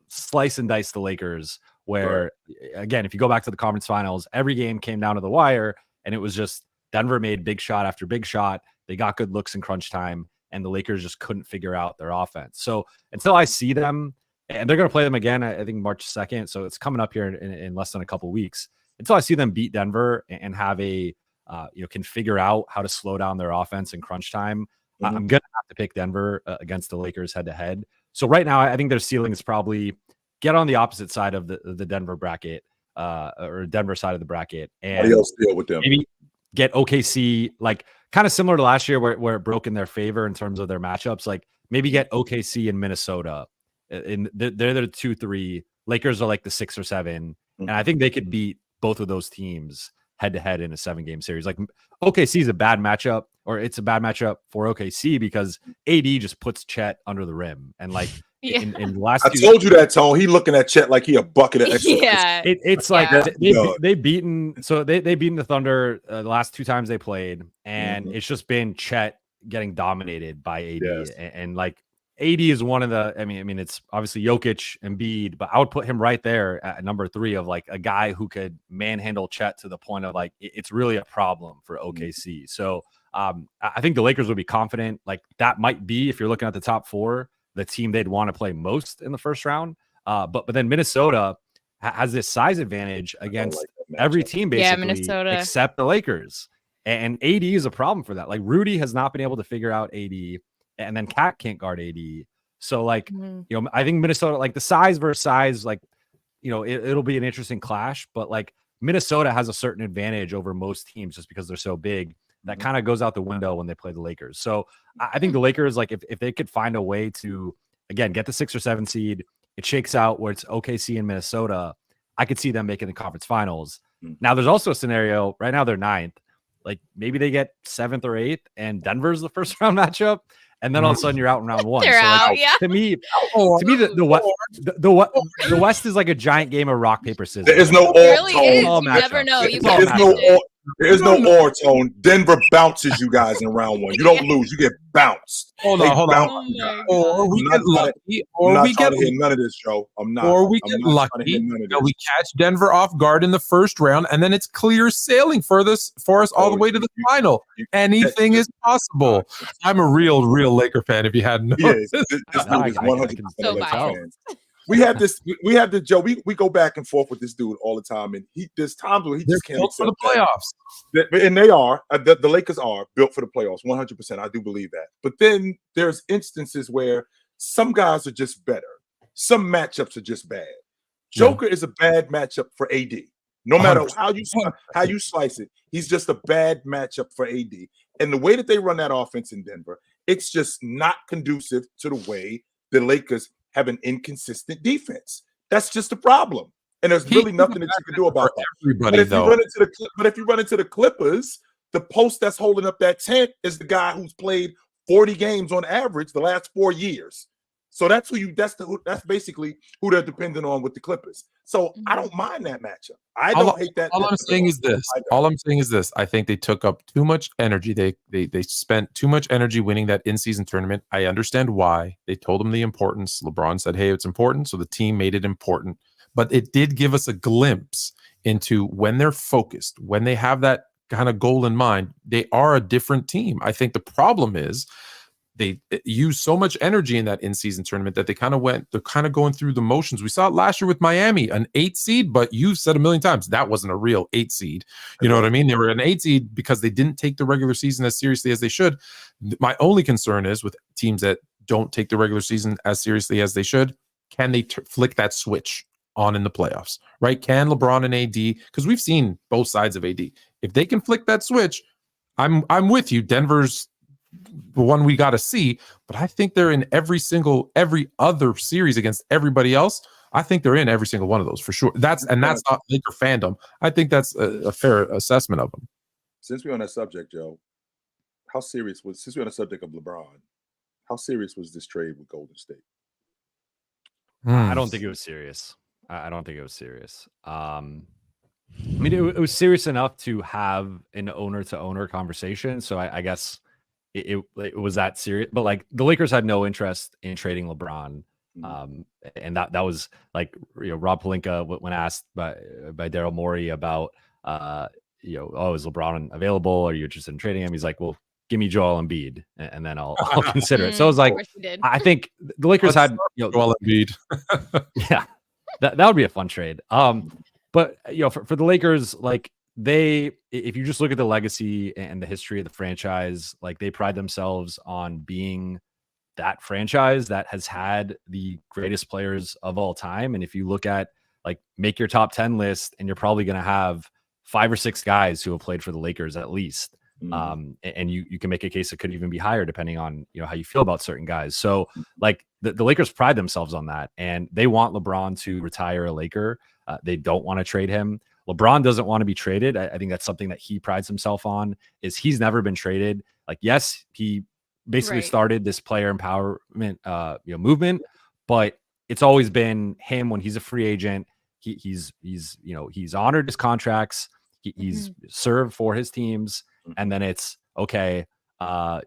slice and dice the Lakers. Where, again, if you go back to the conference finals, every game came down to the wire and it was just Denver made big shot after big shot. They got good looks in crunch time and the Lakers just couldn't figure out their offense. So until I see them, and they're going to play them again, I think March 2nd. So it's coming up here in less than a couple weeks. Until I see them beat Denver and have can figure out how to slow down their offense in crunch time, I'm going to have to pick Denver against the Lakers head to head. So right now, I think their ceiling is probably get on the opposite side of the Denver bracket or Denver side of the bracket. And how do y'all deal with them? Maybe get OKC, like kind of similar to last year where it broke in their favor in terms of their matchups. Like maybe get OKC in Minnesota. They're the 2-3. Lakers are like the 6 or 7. And I think they could beat both of those teams head to head in a 7-game series. Like OKC is a bad matchup, or it's a bad matchup for OKC because AD just puts Chet under the rim. And like, in the last I told you that, Tone. He looking at Chet like he a bucket of extra. Yeah. It's like they've beaten the Thunder the last 2 times they played, and it's just been Chet getting dominated by AD. Yes. And like AD is one of the, I mean, it's obviously Jokic, Embiid, but I would put him right there at number 3 of like a guy who could manhandle Chet to the point of like it's really a problem for OKC. So I think the Lakers would be confident. Like that might be, if you're looking at the top 4, the team they'd want to play most in the first round. But then Minnesota has this size advantage against every team basically, Minnesota, except the Lakers. And AD is a problem for that. Like Rudy has not been able to figure out AD, and then Cat can't guard AD. So like, I think Minnesota, like the size versus size, like, it'll be an interesting clash, but like Minnesota has a certain advantage over most teams just because they're so big. That kind of goes out the window when they play the Lakers. So I think the Lakers, like if they could find a way to, again, get the 6 or 7 seed, it shakes out where it's OKC and Minnesota. I could see them making the conference finals. Now there's also a scenario right now they're 9th. Like maybe they get 7th or 8th and Denver's the first round matchup. And then all of a sudden you're out in round 1. They're so out, like, yeah. To me, the West is like a giant game of rock, paper, scissors. There is no It really Tone. is. All You matchup. never know. You There's can't no predict it. There's no or, Tone. Denver bounces you guys in round 1. You don't lose. You get bounced. Hold They on. bounce Oh you my guys. God. Or we I'm get not trying lucky, I'm or not we trying get to hear none of this, Joe. I'm not. Or we I'm get not trying to hear lucky none of that we this. catch Denver off guard in the first round, and then it's clear sailing for us all the way to the final. Anything is possible. I'm a real Laker fan. If you hadn't noticed, This dude is I 100% So Laker biased. fans. We have this, Joe. We go back and forth with this dude all the time, and there's times where he they're just can't built for the accept that. playoffs. And they are. The Lakers are built for the playoffs, 100%. I do believe that. But then there's instances where some guys are just better. Some matchups are just bad. Joker is a bad matchup for AD. No matter 100%. how you slice it, he's just a bad matchup for AD. And the way that they run that offense in Denver, it's just not conducive to the way the Lakers have an inconsistent defense. That's just a problem. And there's really nothing that you can do about that. Everybody, But if though. you run into the Clippers, the post that's holding up that tent is the guy who's played 40 games on average the last 4 years. So that's that's basically who they're dependent on with the Clippers. So I don't mind that matchup. I don't hate that. All I'm saying is this. I think they took up too much energy. They spent too much energy winning that in-season tournament. I understand why. They told them the importance. LeBron said, hey, it's important. So the team made it important. But it did give us a glimpse into when they're focused, when they have that kind of goal in mind, they are a different team. I think the problem is they used so much energy in that in-season tournament that they're kind of going through the motions. We saw it last year with Miami, an 8 seed, but you've said a million times that wasn't a real 8 seed. You know what I mean? They were an 8 seed because they didn't take the regular season as seriously as they should. My only concern is with teams that don't take the regular season as seriously as they should, can they flick that switch on in the playoffs, right? Can LeBron and AD, because we've seen both sides of AD. If they can flick that switch, I'm with you. Denver's the one we got to see, but I think they're in every other series against everybody else. I think they're in every single one of those for sure. That's not Laker fandom. I think that's a fair assessment of them. Since we're on that subject, Joe, since we're on the subject of LeBron, how serious was this trade with Golden State? I don't think it was serious. I don't think it was serious. I mean, it was serious enough to have an owner-to-owner conversation. So I guess it was that serious. But like the Lakers had no interest in trading LeBron. And that was like, Rob Pelinka, when asked by Daryl Morey about is LeBron available? Are you interested in trading him? He's like, well, give me Joel Embiid, and then I'll consider it. So I was like, I think the Lakers had Joel Embiid. Yeah, that would be a fun trade. But for the Lakers, like if you just look at the legacy and the history of the franchise, like they pride themselves on being that franchise that has had the greatest players of all time. And if you look at like make your top 10 list, and you're probably going to have 5 or 6 guys who have played for the Lakers at least. And you can make a case that could even be higher depending on how you feel about certain guys. So like the Lakers pride themselves on that, and they want LeBron to retire a Laker. They don't want to trade him. LeBron doesn't want to be traded. I think that's something that he prides himself on, is he's never been traded. Like, yes, he basically started this player empowerment movement, but it's always been him when he's a free agent. He's honored his contracts. He's served for his teams. And then it's okay. I'm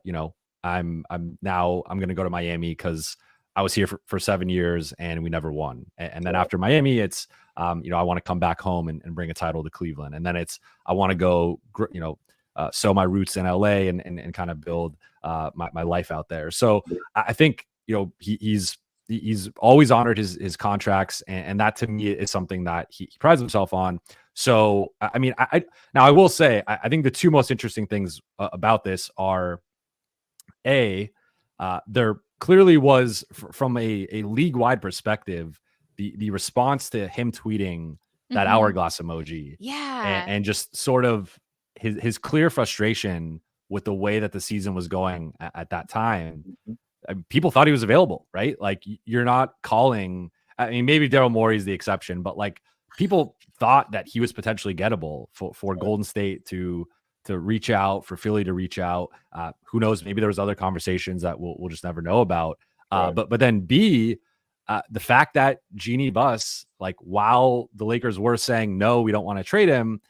going to go to Miami because I was here for 7 years and we never won. And then after Miami, it's, I want to come back home and bring a title to Cleveland. And then it's, I want to go, sow my roots in LA and kind of build my life out there. So I think, he's always honored his contracts. And that to me is something that he prides himself on. So, I mean, I will say, I think the two most interesting things about this are there clearly was from a league-wide perspective, the response to him tweeting that hourglass emoji. Yeah. And just sort of his clear frustration with the way that the season was going at that time. People thought he was available, right? Like, you're not calling. I mean, maybe Daryl Morey is the exception, but like people thought that he was potentially gettable for Golden State to reach out, for Philly to reach out. Who knows? Maybe there was other conversations that we'll just never know about. But then B, the fact that Jeannie Buss, like, while the Lakers were saying no, we don't want to trade him,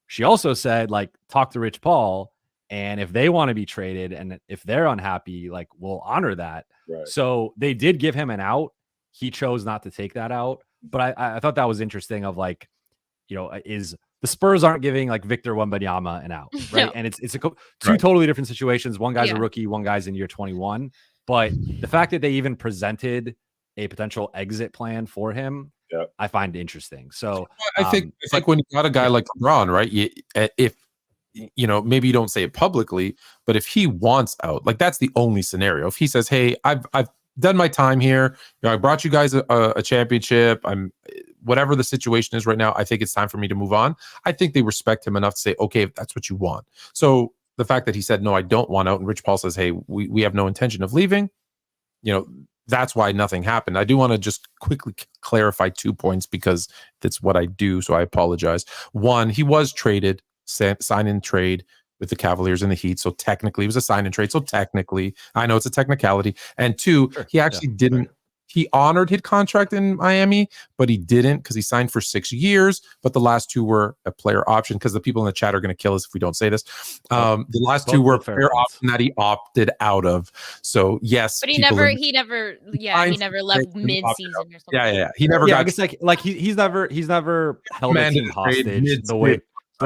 she also said, like, talk to Rich Paul, and if they want to be traded and if they're unhappy, like, we'll honor that. So they did give him an out. He chose not to take that out. But I thought that was interesting of like, is the Spurs aren't giving like Victor Wembanyama an out, right? No. And it's two totally different situations. One guy's a rookie, one guy's in year 21. But the fact that they even presented a potential exit plan for him, I find interesting. So I think when you got a guy like LeBron, right? If maybe you don't say it publicly, but if he wants out, like, that's the only scenario. If he says, "Hey, I've done my time here. I brought you guys a championship. Whatever the situation is right now, I think it's time for me to move on." I think they respect him enough to say, okay, if that's what you want. So the fact that he said, no, I don't want out, and Rich Paul says, hey, we have no intention of leaving, that's why nothing happened. I do want to just quickly clarify 2 points because that's what I do. So I apologize. One, he was traded, sign and trade with the Cavaliers and the Heat. So technically it was a sign and trade. So technically, I know it's a technicality. And two, he actually didn't. He honored his contract in Miami, but he didn't because he signed for 6 years. But the last 2 were a player option, because the people in the chat are going to kill us if we don't say this. The last 2 were player option that he opted out of. So yes, but he never left mid-season or something. Yeah. He never got. I guess like he's never held a team hostage the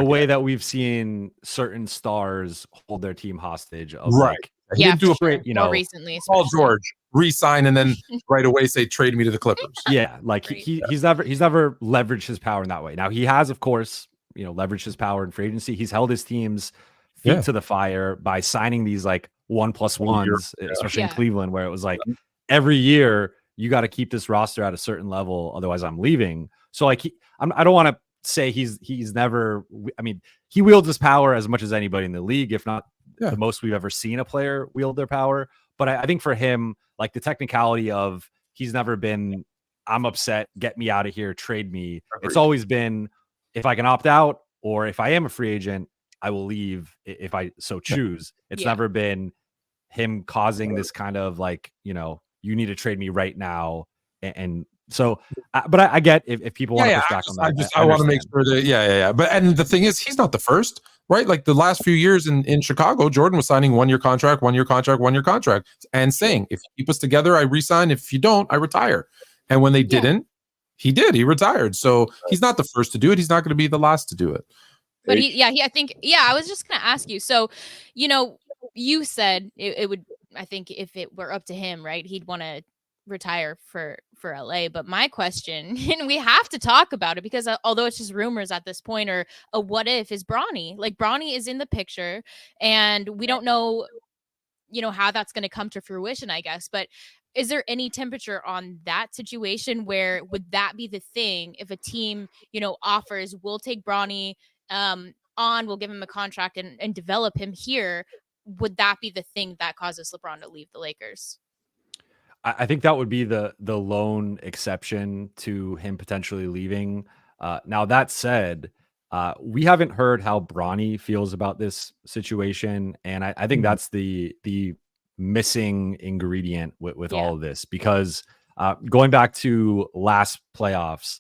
way that we've seen certain stars hold their team hostage. Right. He didn't do a great, more recently. Paul George re-sign and then right away say trade me to the Clippers. Yeah, like he's never leveraged his power in that way. Now he has, of course, leveraged his power in free agency. He's held his team's feet to the fire by signing these like 1+1s, especially in Cleveland, where it was like every year you got to keep this roster at a certain level, otherwise I'm leaving. So like I don't want to say he's never. I mean, he wields his power as much as anybody in the league, if not the most we've ever seen a player wield their power. But I think for him, like the technicality of he's never been I'm upset, get me out of here, trade me. It's always been, if I can opt out or if I am a free agent, I will leave if I so choose. It's never been him causing this kind of like, you need to trade me right now. And so, but I get if people want to push back on that. I want to make sure that, But, and the thing is, he's not the first, right? Like the last few years in Chicago, Jordan was signing 1 year contract, 1 year contract, 1 year contract, and saying, if you keep us together, I resign. If you don't, I retire. And when they didn't, he retired. So he's not the first to do it. He's not going to be the last to do it. But I was just going to ask you. So, you said it would, I think if it were up to him, right, he'd want to retire for LA. But my question, and we have to talk about it because although it's just rumors at this point, or a what if, is Bronny. Like Bronny is in the picture and we don't know, how that's going to come to fruition, I guess. But is there any temperature on that situation where would that be the thing if a team, offers, we'll take Bronny we'll give him a contract and develop him here? Would that be the thing that causes LeBron to leave the Lakers? I think that would be the lone exception to him potentially leaving. Now that said, we haven't heard how Bronny feels about this situation, and I think that's the missing ingredient with all of this, because going back to last playoffs,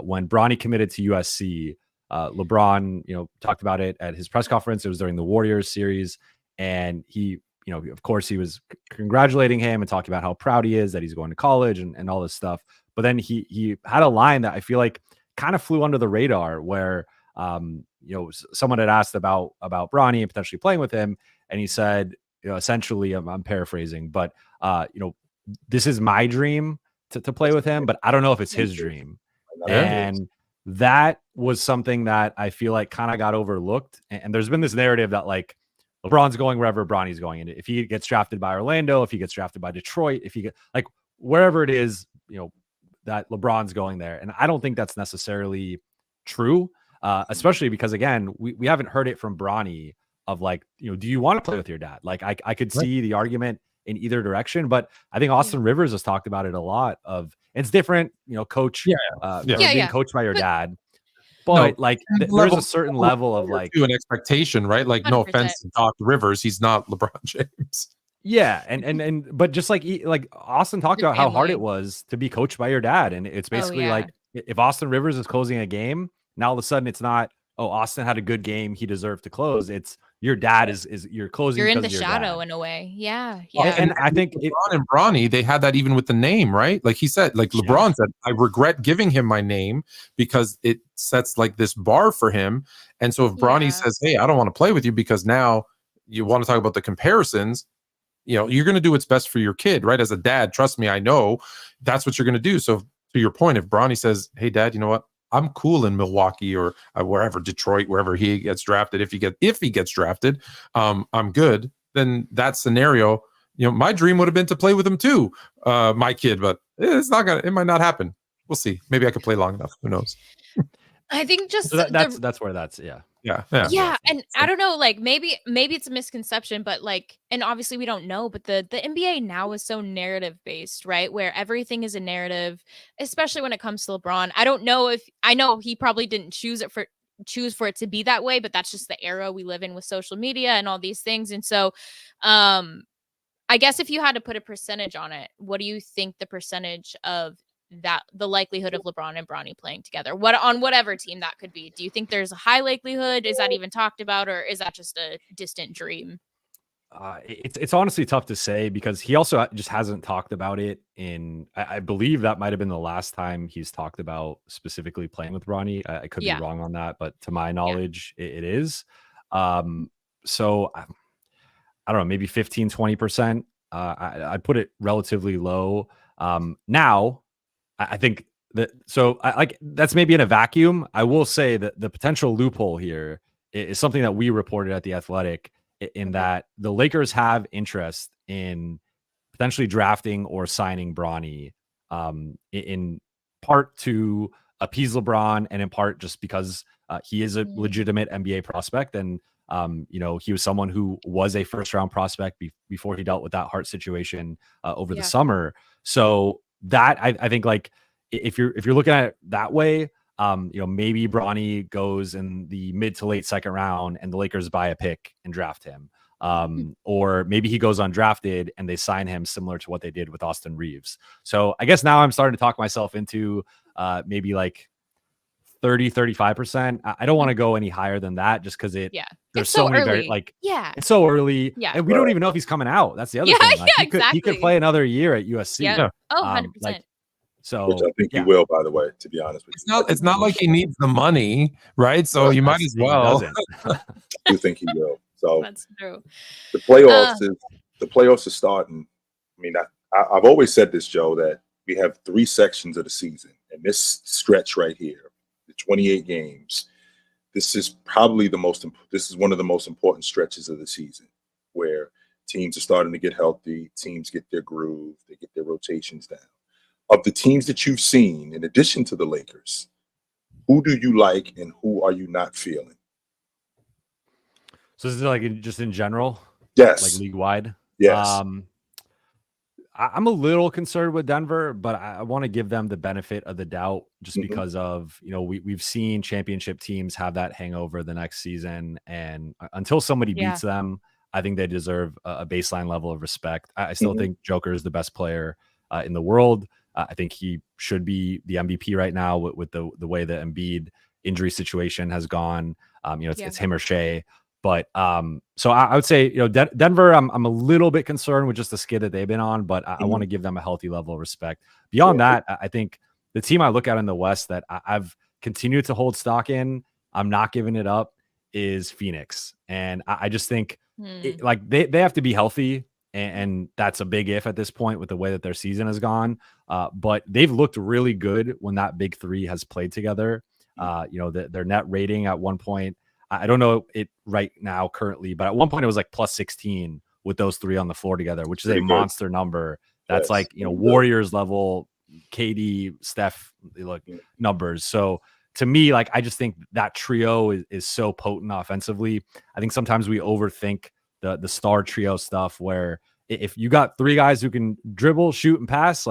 when Bronny committed to USC, LeBron, talked about it at his press conference. It was during the Warriors series, and he, of course, he was congratulating him and talking about how proud he is that he's going to college and all this stuff. But then he had a line that I feel like kind of flew under the radar, where someone had asked about Bronny and potentially playing with him, and he said, essentially, I'm paraphrasing, but this is my dream to play with him, but I don't know if it's his dream. And that was something that I feel like kind of got overlooked. And there's been this narrative that like LeBron's going wherever Bronny's going. And if he gets drafted by Orlando, if he gets drafted by Detroit, if he get like wherever it is, that LeBron's going there. And I don't think that's necessarily true, especially because, again, we haven't heard it from Bronny of like, do you want to play with your dad? Like I could see the argument in either direction, but I think Austin Rivers has talked about it a lot of, it's different, coach, being coached by your dad. But there's a certain level of like an expectation, right? Like 100%. No offense to Doc Rivers, he's not LeBron James. Yeah, and but just like Austin talked about how hard it was to be coached by your dad, and it's basically like if Austin Rivers is closing a game, now all of a sudden it's not, oh, Austin had a good game, he deserved to close. It's your dad is you're closing. You're in the shadow in a way. Yeah. And I think LeBron and Bronny, they had that even with the name, right? Like he said, like LeBron said, I regret giving him my name because it sets like this bar for him. And so if Bronny says, hey, I don't want to play with you because now you want to talk about the comparisons, you're going to do what's best for your kid, right? As a dad, trust me, I know that's what you're going to do. So to your point, if Bronny says, hey, Dad, you know what? I'm cool in Milwaukee or wherever, Detroit, wherever he gets drafted. If he gets drafted, I'm good. Then that scenario, my dream would have been to play with him too, my kid, but it might not happen. We'll see. Maybe I could play long enough. Who knows? I think just so that's where that's Yeah, and I don't know, like maybe it's a misconception, but like, and obviously we don't know, but the NBA now is so narrative based, right? Where everything is a narrative, especially when it comes to LeBron. I know he probably didn't choose for it to be that way, but that's just the era we live in with social media and all these things. And so, I guess if you had to put a percentage on it, what do you think the percentage of that the likelihood of LeBron and Bronny playing together, on whatever team that could be? Do you think there's a high likelihood? Is that even talked about, or is that just a distant dream? It's honestly tough to say because he also just hasn't talked about it in, I believe that might have been the last time he's talked about specifically playing with Bronny. I could be wrong on that, but to my knowledge, it is. So I don't know, maybe 15-20%. I'd put it relatively low. Now I think that, so that's maybe in a vacuum. I will say that the potential loophole here is something that we reported at The Athletic, in that the Lakers have interest in potentially drafting or signing Bronny, in part to appease LeBron and in part just because he is a legitimate NBA prospect. And, he was someone who was a first round prospect before he dealt with that heart situation over the summer. So that I think like if you're looking at it that way, maybe Bronny goes in the mid to late second round and the Lakers buy a pick and draft him. Or maybe he goes undrafted and they sign him similar to what they did with Austin Reeves. So I guess now I'm starting to talk myself into maybe like 30-35%. I don't want to go any higher than that just because there's it's so many early. it's so early. Yeah. And we don't even know if he's coming out. That's the other thing. Like, he could play another year at USC. Yeah. Oh, 100%. So which I think he will, by the way, to be honest with you. It's not like he needs the money, right? So you might as well. I do think he will. So that's true. The playoffs are starting. I mean, I've always said this, Joe, that we have 3 sections of the season, and this stretch right here, the 28 games, this is probably this is one of the most important stretches of the season, where teams are starting to get healthy, teams get their groove, they get their rotations down. Of the teams that you've seen, in addition to the Lakers, who do you like and who are you not feeling? So this is like just in general? Yes. Like league wide? Yes. I'm a little concerned with Denver, but I want to give them the benefit of the doubt just because of, we've seen championship teams have that hangover the next season. And until somebody beats them, I think they deserve a baseline level of respect. I still think Joker is the best player in the world. I think he should be the MVP right now with the way the Embiid injury situation has gone. It's him or Shea. But so I would say, Denver, I'm a little bit concerned with just the skid that they've been on, but I want to give them a healthy level of respect. Beyond that, I think the team I look at in the West that I've continued to hold stock in, I'm not giving it up, is Phoenix. And I just think they have to be healthy. And that's a big if at this point with the way that their season has gone. But they've looked really good when that big three has played together. Their net rating at one point, I don't know it right now currently, but at one point it was like plus 16 with those 3 on the floor together, which is a monster number. That's Warriors level KD, Steph numbers. So to me, I just think that trio is so potent offensively. I think sometimes we overthink the star trio stuff where if you got 3 guys who can dribble, shoot, and pass,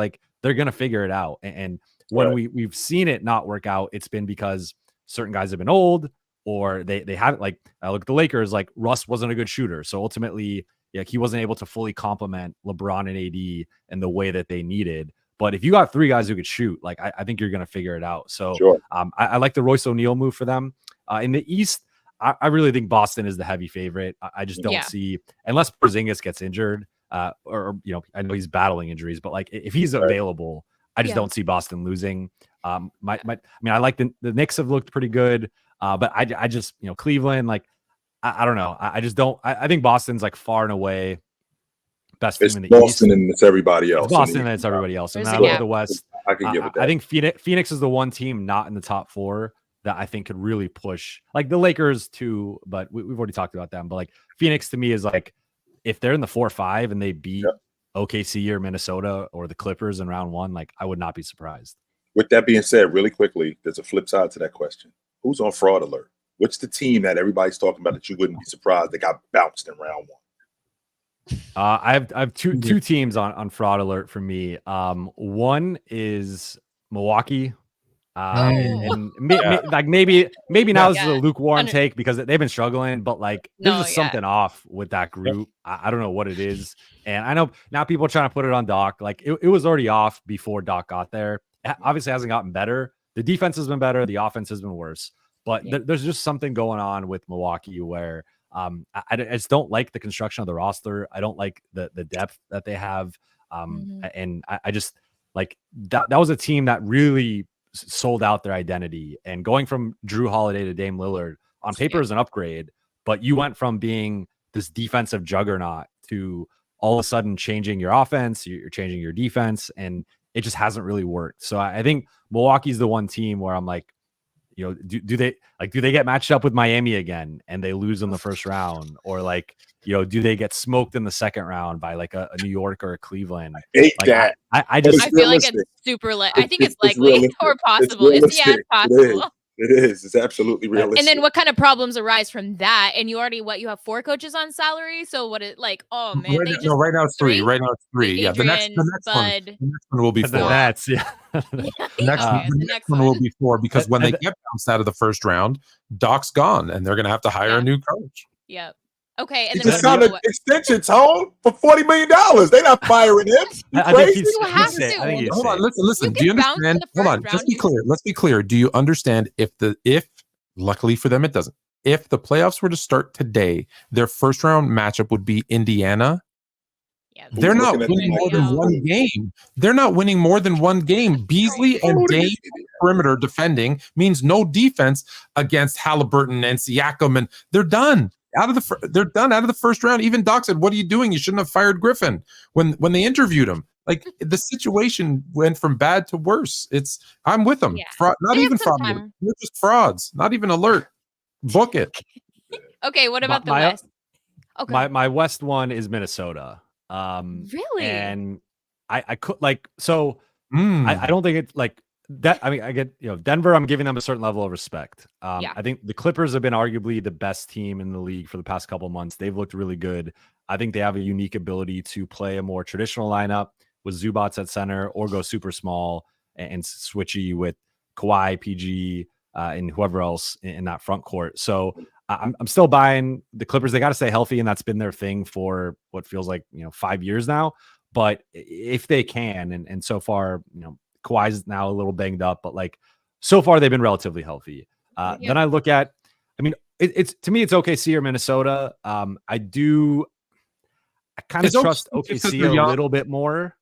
they're going to figure it out. And when we've seen it not work out, it's been because certain guys have been old or they haven't. I look at the Lakers, Russ wasn't a good shooter. So ultimately, he wasn't able to fully complement LeBron and AD in the way that they needed. But if you got 3 guys who could shoot, I think you're going to figure it out. So I like the Royce O'Neal move for them. In the East, I really think Boston is the heavy favorite. I just don't see, unless Porzingis gets injured, or I know he's battling injuries, but if he's available, I just don't see Boston losing. I like the Knicks have looked pretty good, but I just Cleveland, I don't know. I just don't. I think Boston's far and away best team in the Boston East. And it's everybody else. It's Boston and it's everybody else. And then I look at the West. I can give it that. I think Phoenix is the one team not in the top 4 that I think could really push, the Lakers too, but we've already talked about them. But Phoenix to me is if they're in the 4 or 5 and they beat OKC or Minnesota or the Clippers in round 1, I would not be surprised. With that being said, really quickly, there's a flip side to that question. Who's on fraud alert? What's the team that everybody's talking about that you wouldn't be surprised they got bounced in round 1? I have two teams on fraud alert for me. One is Milwaukee. And maybe now this is a lukewarm take because they've been struggling, but there's just something off with that group. I don't know what it is. And I know now people are trying to put it on Doc. It was already off before Doc got there. It obviously hasn't gotten better. The defense has been better. The offense has been worse, but there's just something going on with Milwaukee where I just don't like the construction of the roster. I don't like the depth that they have. And I just that was a team that really sold out their identity, and going from Drew Holiday to Dame Lillard on paper is an upgrade, but you went from being this defensive juggernaut to all of a sudden changing your offense, you're changing your defense, and it just hasn't really worked. So I think Milwaukee's the one team where I'm do they get matched up with Miami again and they lose in the first round, or do they get smoked in the second round by a New York or a Cleveland? I feel like it's super I think it's likely or possible. It's possible. It is. It's absolutely realistic. And then what kind of problems arise from that? And you already you have 4 coaches on salary. So what it like? Oh man, Right they now, just no, right now it's 3. Right now it's 3. Yeah, Adrian, the next one will be The 4. Nets, yeah. The next, Okay, the next one will be 4 because when they and- get bounced out of the first round, Doc's gone and they're going to have to hire a new coach. Yep. Okay, and He then just signed an extension, Tone, for $40 million. They're not firing him. You I think crazy? he's, You have he's safe. to. I think he's Hold on, safe. listen. You Do you get bounced in understand? the Hold on, first just round, be clear. Let's be clear. Do you understand if luckily for them it doesn't. If the playoffs were to start today, their first round matchup would be Indiana. Yeah, They're not looking at winning them more like than this? one game. They're not winning more than one game. Beasley and Who do you Dame see? perimeter defending means no defense against Halliburton and Siakam, and they're done they're done out of the first round. Even Doc said, "What are you doing? You shouldn't have fired Griffin." When they interviewed him, like the situation went from bad to worse. I'm with them. Yeah. Not They have even some fraud. time. They're just frauds. Not even alert. Book it. Okay, what about the My- West? Okay. My West one is Minnesota. Really? And I could like so Mm. I don't think it's like that. I mean, I get Denver. I'm giving them a certain level of respect. Yeah. I think the Clippers have been arguably the best team in the league for the past couple of months. They've looked really good. I think they have a unique ability to play a more traditional lineup with Zubats at center or go super small and switchy with Kawhi, PG, and whoever else in that front court. So I'm still buying the Clippers. They got to stay healthy, and that's been their thing for what feels like 5 years now. But if they can, and so far, Kawhi's now a little banged up, but like so far they've been relatively healthy. Then I look at, I mean, it's to me it's OKC or Minnesota. I kind of trust OKC a little bit more.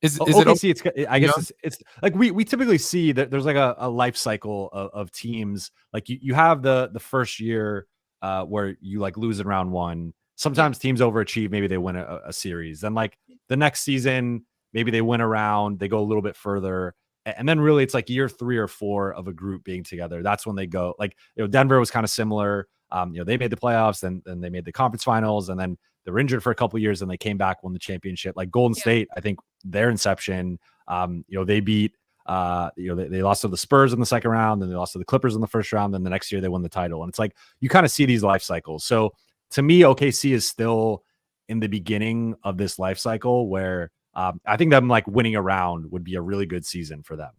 Is OKC? it I guess it's like we typically see that there's like a life cycle of teams. Like you have the first year where you like lose in round 1. Sometimes teams overachieve. Maybe they win a series. Then like the next season, maybe they win a round. They go a little bit further. And then really it's like year 3 or 4 of a group being together. That's when they go like, Denver was kind of similar. They made the playoffs, then they made the conference finals, and then they were injured for a couple of years and they came back, won the championship. Like Golden State, I think their inception, they beat, they lost to the Spurs in the second round, then they lost to the Clippers in the first round. Then the next year they won the title. And it's like, you kind of see these life cycles. So to me, OKC is still in the beginning of this life cycle where I think them like winning a round would be a really good season for them.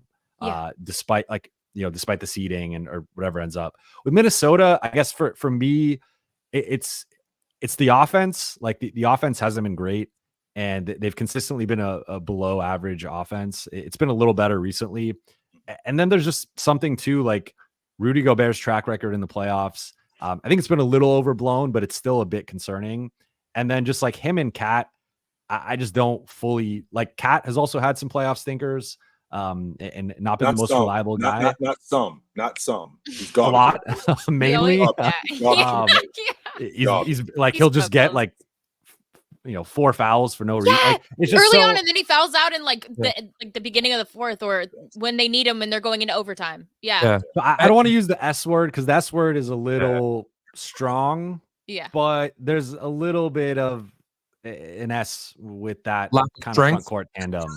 Despite the seeding or whatever ends up with Minnesota. I guess for me, it's the offense. Like the offense hasn't been great, and they've consistently been a below average offense. It's been a little better recently. And then there's just something too, like Rudy Gobert's track record in the playoffs. I think it's been a little overblown, but it's still a bit concerning. And then just like him and Cat, I just don't fully like. Cat has also had some playoff stinkers, and not been the most reliable guy. Not some. He's gone a lot, mainly. He's like he'll just get like 4 fouls for no reason. Like, it's just early on, and then he fouls out in like the beginning of the 4th, or when they need him and they're going into overtime. Yeah. So I don't want to use the S word because the S word is a little strong. Yeah. But there's a little bit of an S with that kind of front court tandem.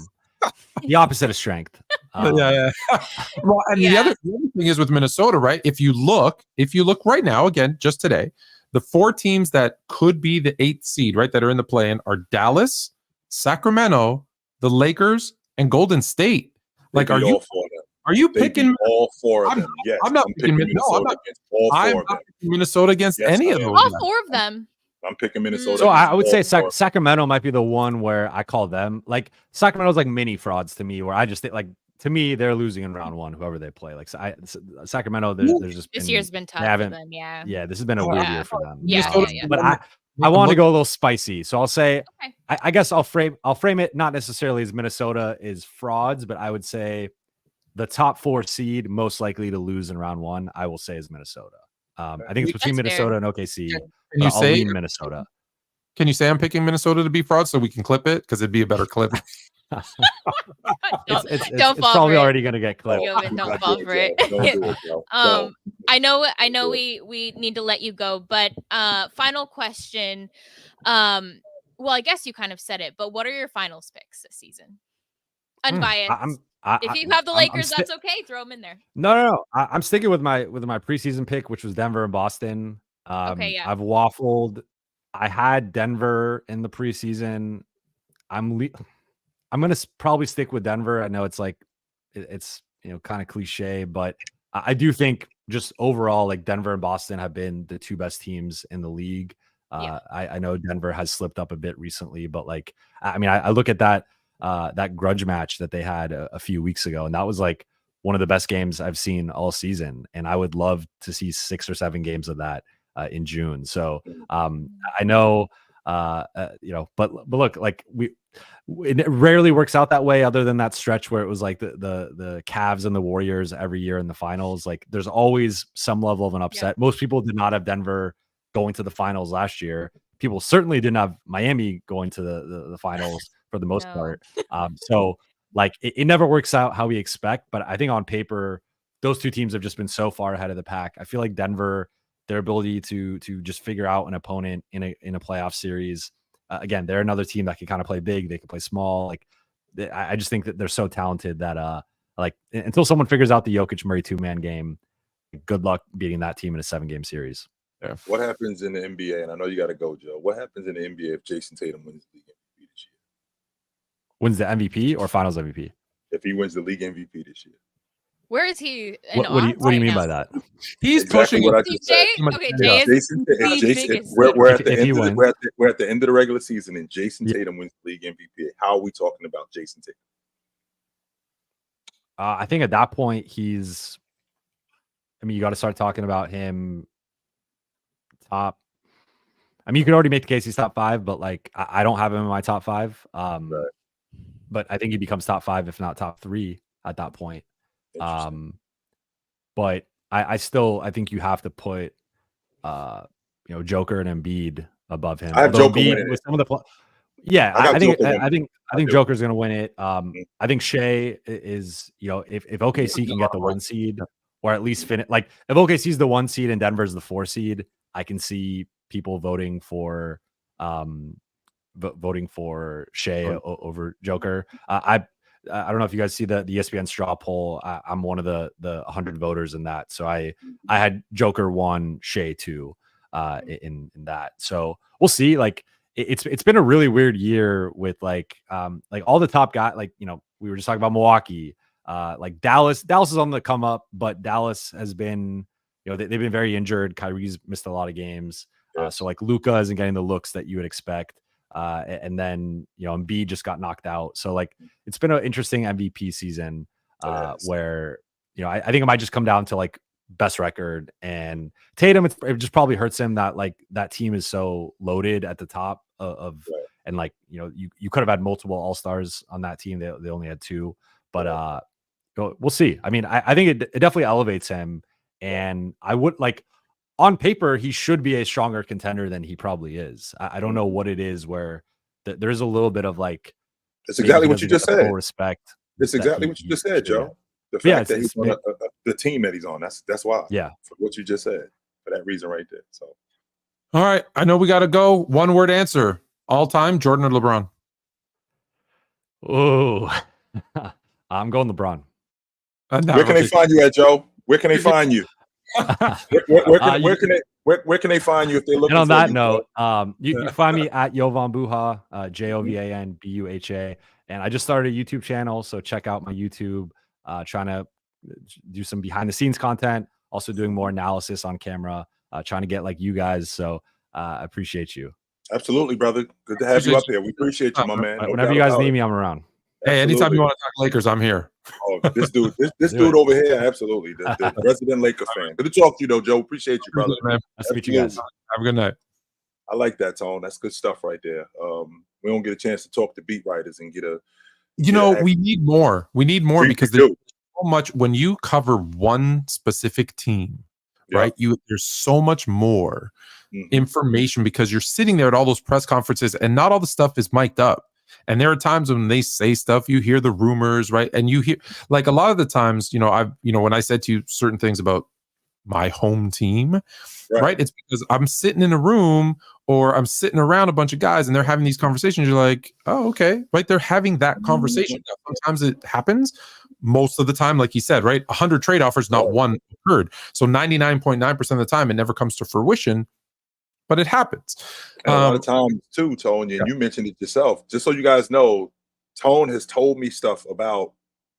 The opposite of strength. Well, and the other thing is with Minnesota, right? If you look right now, again, just today, the 4 teams that could be the 8th seed, right, that are in the play-in are Dallas, Sacramento, the Lakers, and Golden State. Like, are you picking all 4 of them? Yes, I'm not picking Minnesota against all 4 of them. Minnesota against any of them. All 4 of them. I'm picking Minnesota. So I would say Sacramento might be the one where I call them like Sacramento's like mini frauds to me, where I just think like, to me, they're losing in round 1, whoever they play. Like Sacramento, there's just this year's been tough for them. Yeah, this has been a weird year for them. But I want to go a little spicy, so I'll say I guess I'll frame it not necessarily as Minnesota is frauds, but I would say the top 4 seed most likely to lose in round 1. I will say is Minnesota. I think it's between Minnesota and OKC. Can you say Minnesota? Can you say I'm picking Minnesota to be fraud so we can clip it? Because it'd be a better clip. It's probably already going to get clipped. Don't fall for it. I know we need to let you go, but final question. Well, I guess you kind of said it, but what are your finals picks this season? Unbiased. If you have the Lakers, that's okay. Throw them in there. No. I'm sticking with my preseason pick, which was Denver and Boston. Okay, yeah. I've waffled. I had Denver in the preseason. I'm going to probably stick with Denver. I know it's like it's kind of cliche, but I do think just overall, like Denver and Boston have been the two best teams in the league. I know Denver has slipped up a bit recently, but like I look at that grudge match that they had a few weeks ago, and that was like one of the best games I've seen all season. And I would love to see 6 or 7 games of that in June. So I know, but look, like it rarely works out that way, other than that stretch where it was like the Cavs and the Warriors every year in the finals. Like there's always some level of an upset. Yeah. Most people did not have Denver going to the finals last year. People certainly didn't have Miami going to the finals for the most part. So like it never works out how we expect, but I think on paper, those two teams have just been so far ahead of the pack. I feel like Denver, their ability to just figure out an opponent in a playoff series. Again, they're another team that can kind of play big. They can play small. Like I just think that they're so talented that like until someone figures out the Jokic Murray 2-man game, good luck beating that team in a 7-game series. Yeah. What happens in the NBA? And I know you got to go, Joe. What happens in the NBA if Jayson Tatum wins the league MVP this year? Wins the MVP or Finals MVP? If he wins the league MVP this year. Where is he? What do you mean by that? He's pushing what I just said. Okay, Jay is we're at the end of the regular season, and Jayson Tatum wins the league MVP. How are we talking about Jayson Tatum? I think at that point you got to start talking about him top. You can already make the case he's top 5, but like I don't have him in my top 5. Right. But I think he becomes top 5, if not top 3 at that point. But I think you have to put Joker and Embiid above him. I have Joker winning with some of the I think Joker's gonna win it. I think Shea is, if OKC can get the 1 seed or at least finish, like if OKC's the 1 seed and Denver's the 4 seed, I can see people voting for Shea over Joker. I don't know if you guys see the ESPN straw poll. I'm one of the 100 voters in that. So I had Joker 1, Shea 2 in that. So we'll see. Like it's been a really weird year with like all the top guys. Like we were just talking about Milwaukee. Like Dallas is on the come up, but Dallas has been they've been very injured. Kyrie's missed a lot of games. So like Luka isn't getting the looks that you would expect. And then Embiid just got knocked out. So like it's been an interesting MVP season where I think it might just come down to like best record, and Tatum, it just probably hurts him that like that team is so loaded at the top of and like you could have had multiple all-stars on that team. They only had 2, but we'll see. I think it definitely elevates him, and I would like on paper, he should be a stronger contender than he probably is. I don't know what it is where there's a little bit of like. That's exactly what you just said. Respect. That's exactly what you just said, Joe. The fact that he's on the team that he's on. That's why. Yeah. For what you just said. For that reason right there. So. All right. I know we got to go. 1-word answer. All time, Jordan or LeBron? Oh, I'm going LeBron. Where can they find you at, Joe? Where can they find you? Where can they find you if they look? And on that note, you find me at Jovan Buha, Jovan Buha, and I just started a YouTube channel, so check out my YouTube. Trying to do some behind the scenes content, also doing more analysis on camera, trying to get like you guys. So I appreciate you. Absolutely, brother. Good to have you up here. We appreciate you, my man. Whenever you guys need me, I'm around. Hey, anytime you want to talk Lakers, I'm here. Oh, this dude over here, absolutely. The resident Laker fan. Good to talk to you, though, Joe. Appreciate you, brother. Nice to meet you guys. Have a good night. I like that, Tone. That's good stuff right there. We don't get a chance to talk to beat writers and get a. We need more. We need more because there's so much when you cover one specific team, right? There's so much more information because you're sitting there at all those press conferences and not all the stuff is mic'd up. And there are times when they say stuff, you hear the rumors, right? And you hear like a lot of the times, when I said to you certain things about my home team, right? It's because I'm sitting in a room or I'm sitting around a bunch of guys and they're having these conversations. You're like, oh, okay, right? They're having that conversation. Now, sometimes it happens. Most of the time, like you said, right? 100 trade offers, not one occurred. So 99.9% of the time, it never comes to fruition, but it happens. And a lot of times too, Tone, and you mentioned it yourself, just so you guys know, Tone has told me stuff about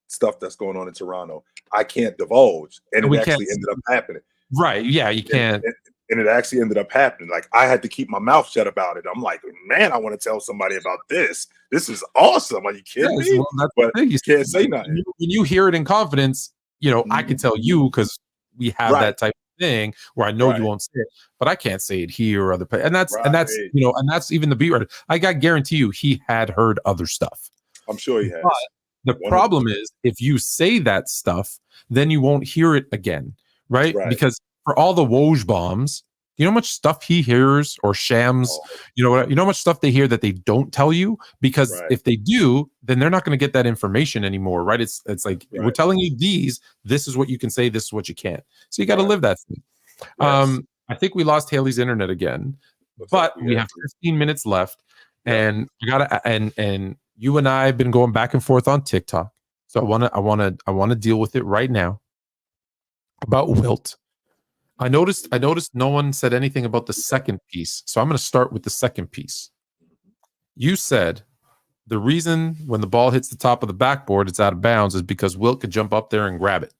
stuff that's going on in Toronto. I can't divulge. And it actually ended up happening. Right. Yeah, you can't. And it actually ended up happening. Like, I had to keep my mouth shut about it. I'm like, man, I want to tell somebody about this. This is awesome. Are you kidding me? Well, but you can't say nothing. When you hear it in confidence, you know, I can tell you because we have that type of thing where I know you won't say it, but I can't say it here or other place. And that's you know, and that's even the beat writer. I got guarantee you he had heard other stuff. I'm sure he has. But the problem is if you say that stuff, then you won't hear it again, right? Because for all the Woj bombs, you know how much stuff he hears or shams, you know how much stuff they hear that they don't tell you, because if they do, then they're not going to get that information anymore, right? It's like we're telling you this is what you can say, this is what you can't. So you got to live that thing. I think we lost Haley's internet again, but we have 15 minutes left, and you gotta and you and I have been going back and forth on TikTok. So I want to deal with it right now about Wilt. I noticed no one said anything about the second piece. So I'm going to start with the second piece. You said the reason when the ball hits the top of the backboard, it's out of bounds is because Wilt could jump up there and grab it.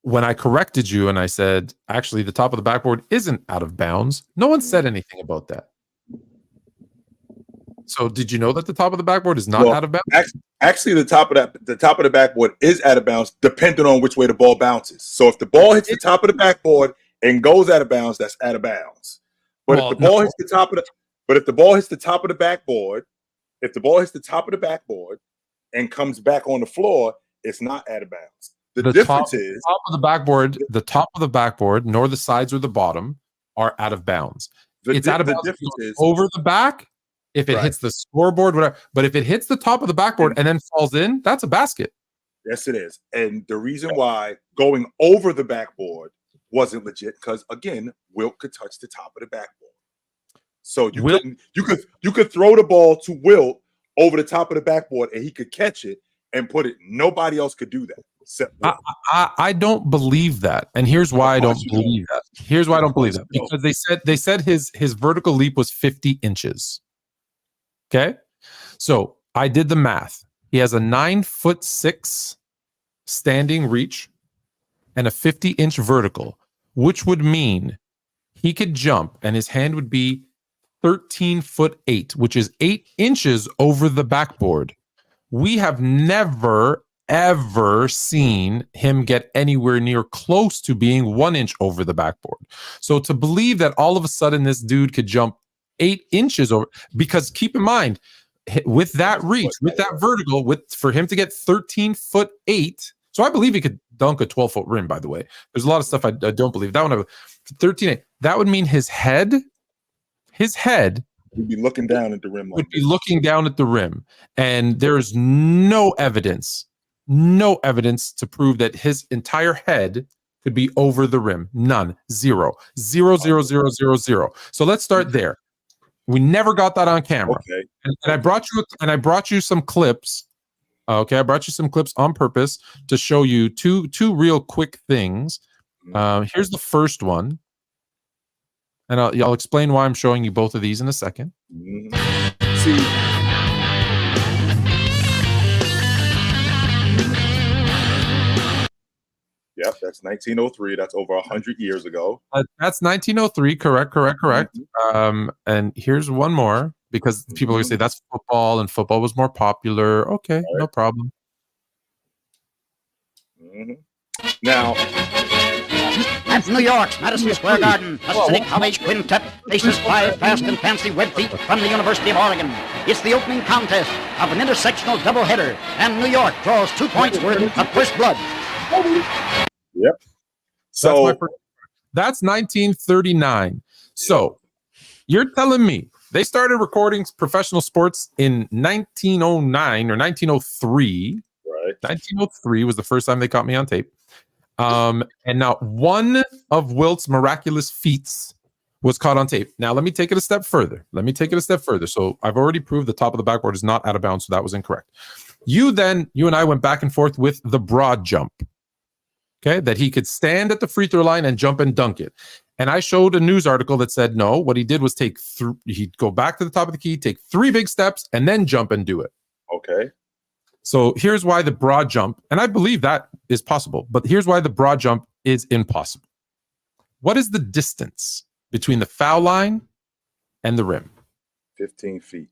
When I corrected you and I said, actually, the top of the backboard isn't out of bounds, no one said anything about that. So did you know that the top of the backboard is not out of bounds? Actually, the top of the backboard is out of bounds, depending on which way the ball bounces. So if the ball hits the top of the backboard and goes out of bounds, that's out of bounds. But if the ball hits the top of the backboard, and comes back on the floor, it's not out of bounds. The difference is the top of the backboard, nor the sides or the bottom are out of bounds. It's out of bounds over the back. If it hits the scoreboard, whatever. But if it hits the top of the backboard and then falls in, that's a basket. Yes, it is. And the reason why going over the backboard wasn't legit, because again, Wilt could touch the top of the backboard. So you could throw the ball to Wilt over the top of the backboard and he could catch it and put it. Nobody else could do that. I don't believe that. And here's why I don't believe that. Here's why I don't believe that. Because they said his vertical leap was 50 inches. Okay, so I did the math. He has a 9'6" standing reach and a 50-inch vertical, which would mean he could jump and his hand would be 13'8", which is 8 inches over the backboard. We have never, ever seen him get anywhere near close to being 1 inch over the backboard. So to believe that all of a sudden this dude could jump 8 inches over, because keep in mind, with that reach, with that vertical, for him to get 13'8", so I believe he could dunk a 12-foot rim, by the way. There's a lot of stuff I don't believe. That one, 13'8", that would mean his head would be looking down at the rim. Looking down at the rim. And there is no evidence to prove that his entire head could be over the rim. None. Zero. So let's start there. We never got that on camera. Okay. And I brought you some clips. Okay, I brought you some clips on purpose to show you two real quick things. Here's the first one. And I'll explain why I'm showing you both of these in a second. See, yep, that's 1903. That's over 100 years ago. That's 1903. Correct. And here's one more, because people always say that's football and football was more popular. Okay, no problem. Now, That's New York's Madison Square Garden. A City College quintet faces 5 fast and fancy red feet from the University of Oregon. It's the opening contest of an intersectional doubleheader, and New York draws 2 points worth of first blood. Yep. So that's 1939. So you're telling me they started recording professional sports in 1909 or 1903. Right. 1903 was the first time they caught me on tape. And now one of Wilt's miraculous feats was caught on tape. Now let me take it a step further. So I've already proved the top of the backboard is not out of bounds, so that was incorrect. You and I went back and forth with the broad jump. Okay, that he could stand at the free throw line and jump and dunk it. And I showed a news article that said no. What he did was he'd go back to the top of the key, take 3 big steps, and then jump and do it. Okay. So here's why the broad jump, and I believe that is possible, but here's why the broad jump is impossible. What is the distance between the foul line and the rim? 15 feet.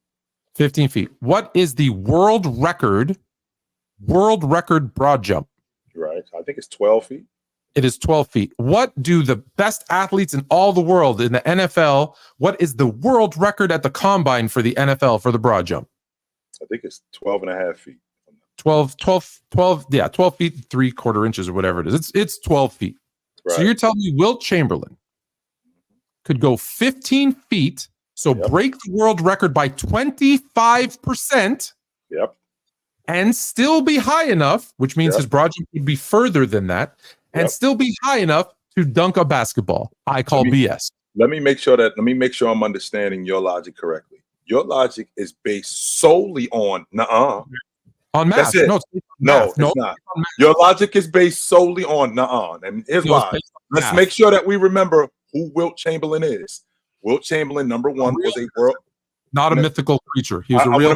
15 feet. What is the world record broad jump? Right. I think it's 12 feet. It is 12 feet. What do the best athletes in all the world in the NFL, what is the world record at the combine for the NFL for the broad jump? I think it's 12 and a half feet. 12 feet, 3/4 inches or whatever it is. It's 12 feet. Right. So you're telling me Wilt Chamberlain could go 15 feet, so break the world record by 25%. Yep. And still be high enough, which means his broad jump would be further than that, and still be high enough to dunk a basketball. I call BS. Let me make sure I'm understanding your logic correctly. Your logic is based solely on on math. That's it. No, it's not. Your logic is based solely on and here's why. Let's make sure that we remember who Wilt Chamberlain is. Wilt Chamberlain, number one, was a world. Not a mythical creature. He was I a real. I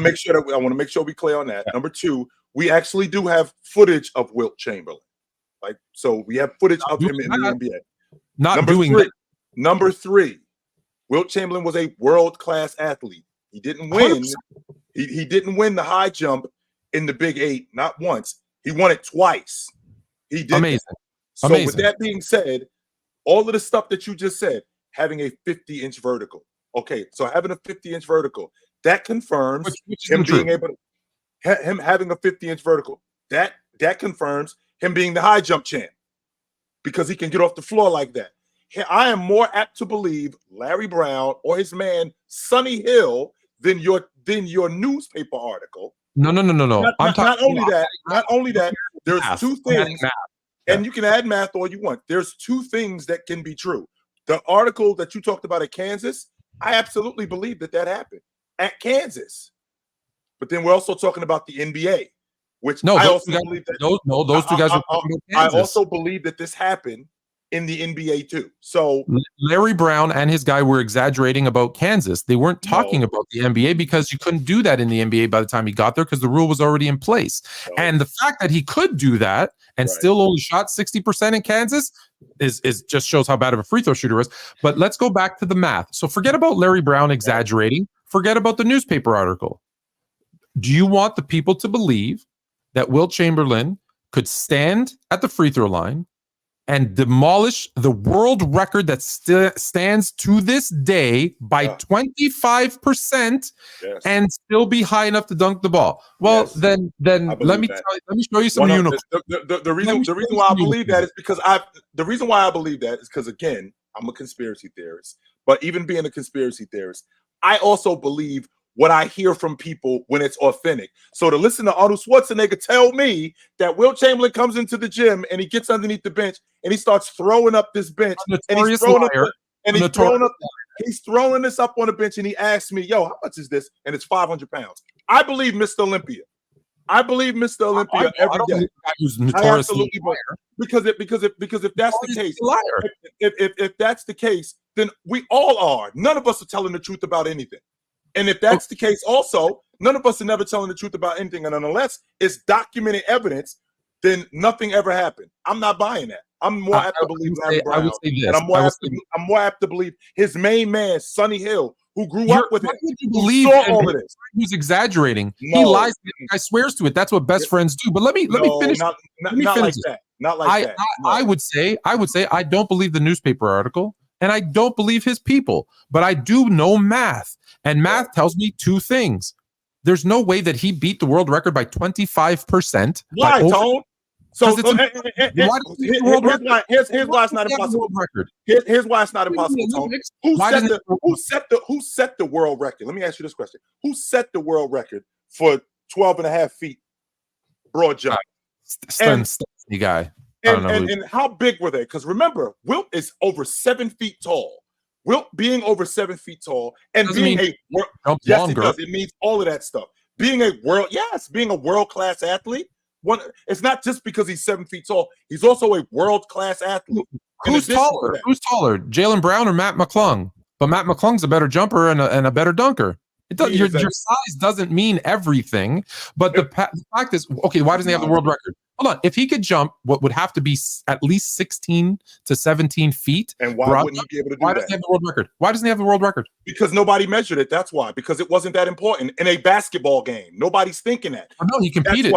want to make sure we clear on that. Number two, we actually do have footage of Wilt Chamberlain. So we have footage of him in the NBA. Number three, Wilt Chamberlain was a world-class athlete. He didn't win. He didn't win the high jump in the Big 8, not once. He won it twice. He did. Amazing. So with that being said, all of the stuff that you just said, having a 50-inch vertical. Okay, so having a 50-inch vertical, that confirms him being able to him having a 50-inch vertical. That confirms him being the high jump champ because he can get off the floor like that. I am more apt to believe Larry Brown or his man Sonny Hill than your newspaper article. No. Not only that, there's two things, and you can add math all you want. There's two things that can be true. The article that you talked about at Kansas, I absolutely believe that happened at Kansas. But then we're also talking about the NBA, which I also believe that those two guys were talking about Kansas. I also believe that this happened in the NBA too. So Larry Brown and his guy were exaggerating about Kansas. They weren't talking about the NBA because you couldn't do that in the NBA by the time he got there because the rule was already in place. And the fact that he could do that and still only shot 60% in Kansas is just shows how bad of a free throw shooter is. But let's go back to the math. So forget about Larry Brown exaggerating. Forget about the newspaper article. Do you want the people to believe that Wilt Chamberlain could stand at the free throw line and demolish the world record that stands to this day by 25% and still be high enough to dunk the ball? Well, then let me show you some unicorns. The reason why I believe that is because again, I'm a conspiracy theorist. But even being a conspiracy theorist, I also believe what I hear from people when it's authentic. So to listen to Arnold Schwarzenegger tell me that Wilt Chamberlain comes into the gym and he gets underneath the bench and he starts throwing up this bench and he's throwing this up on the bench and he asks me, "Yo, how much is this?" And it's 500 pounds. I believe Mr. Olympia. I believe Mr. Olympia every day. I absolutely because if that's the case, if that's the case, then we all are. None of us are telling the truth about anything. And if that's the case, also, none of us are never telling the truth about anything. And unless it's documented evidence, then nothing ever happened. I'm not buying that. I'm more apt to believe Larry Brown. And I'm more apt to believe his main man, Sonny Hill, who grew up with him. Believe all of this. He's exaggerating. No. He lies. I swears to it. That's what best friends do. But let me finish. Not like that. Not like that. No. I would say I don't believe the newspaper article. And I don't believe his people, but I do know math. And math tells me two things. There's no way that he beat the world record by 25%. Why, Tone? So here's why it's not impossible. Here's why it's not impossible, Tone. Who set the world record? Let me ask you this question. Who set the world record for 12 and a half feet broad jump? Stensky guy. I don't know. And how big were they? Because remember, Wilt is over 7 feet tall. Wilt being over 7 feet tall and Doesn't being mean yes, longer. it does. It means all of that stuff. Being a world-class athlete. It's not just because he's 7 feet tall. He's also a world-class athlete. Who's taller? Jaylen Brown or Matt McClung? But Matt McClung's a better jumper and a better dunker. It does, your size doesn't mean everything. But the fact is, okay, why doesn't he have the world record? Hold on. If he could jump what would have to be at least 16 to 17 feet. And why wouldn't he be able to do that? Why doesn't he have the world record? Why doesn't he have the world record? Because nobody measured it. That's why. Because it wasn't that important. In a basketball game, nobody's thinking that. Oh, no, he competed.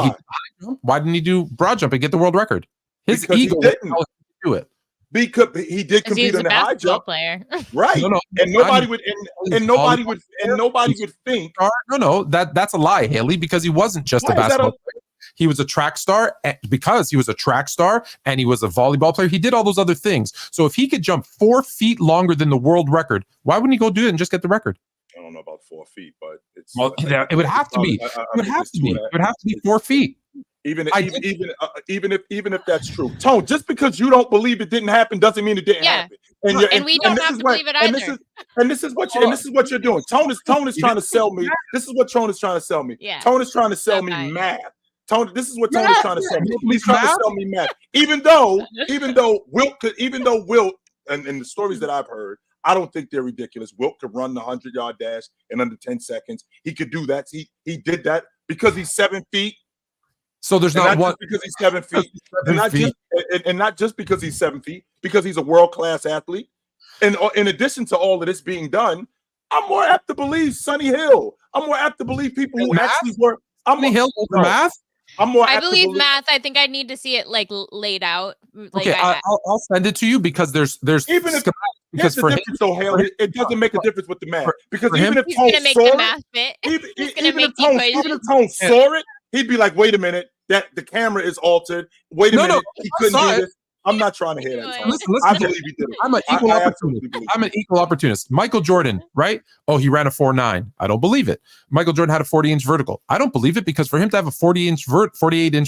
Why didn't he do broad jump and get the world record? His ego didn't do it. Because he did compete in the high jump player, right? No, and nobody would think. No, that's a lie, Haley. Because he wasn't just a basketball player. He was a track star. Because he was a track star and he was a volleyball player, he did all those other things. So if he could jump 4 feet longer than the world record, why wouldn't he go do it and just get the record? I don't know about 4 feet, but it's it would have to be. It would have to be. It would have to be 4 feet. Even if that's true, Tone. Just because you don't believe it didn't happen doesn't mean it didn't happen. And we don't have to believe it either. This is what you're doing. Tone is trying to sell me. This is what Tone is trying to sell me. Yeah. Tone is trying to sell me math. Tone, this is what Tone is trying to sell me. He's trying to sell me math. Even though Wilt, and the stories that I've heard, I don't think they're ridiculous. Wilt could run the 100-yard dash in under 10 seconds. He could do that. He did that because he's 7 feet. So there's not one because he's 7 feet, and not just because he's 7 feet, because he's a world-class athlete. And in addition to all of this being done, I'm more apt to believe Sonny Hill. I'm more apt to believe people who actually were. Sonny Hill over math. I'm more. I believe math. I think I need to see it like laid out. Like, okay, I'll send it to you because there's even if because for him, it doesn't make a difference with the math because even if he's gonna make the math fit, even if Tone saw it, he'd be like, "Wait a minute, that the camera is altered. Wait a minute, he couldn't do this." I'm not trying to hear that. Listen, I believe he did it. I'm an equal opportunist. Michael Jordan, right? Oh, he ran a 4.9. I don't believe it. Michael Jordan had a 40-inch vertical. I don't believe it because for him to have a 48-inch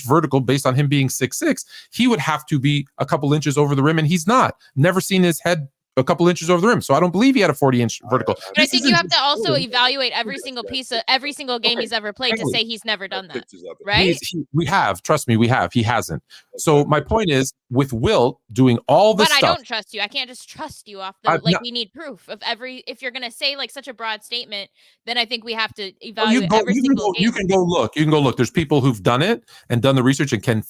vertical based on him being 6'6", he would have to be a couple inches over the rim, and he's not. Never seen his head a couple inches over the rim. So I don't believe he had a 40-inch vertical. But I think you have to also evaluate every single piece of every single game he's ever played to say he's never done that. Right? We have. Trust me, we have. He hasn't. So my point is, with Wilt doing all this stuff. But I don't trust you. I can't just trust you off the we need proof of if you're gonna say like such a broad statement, then I think we have to evaluate every single game. You can go look. There's people who've done it and done the research and can't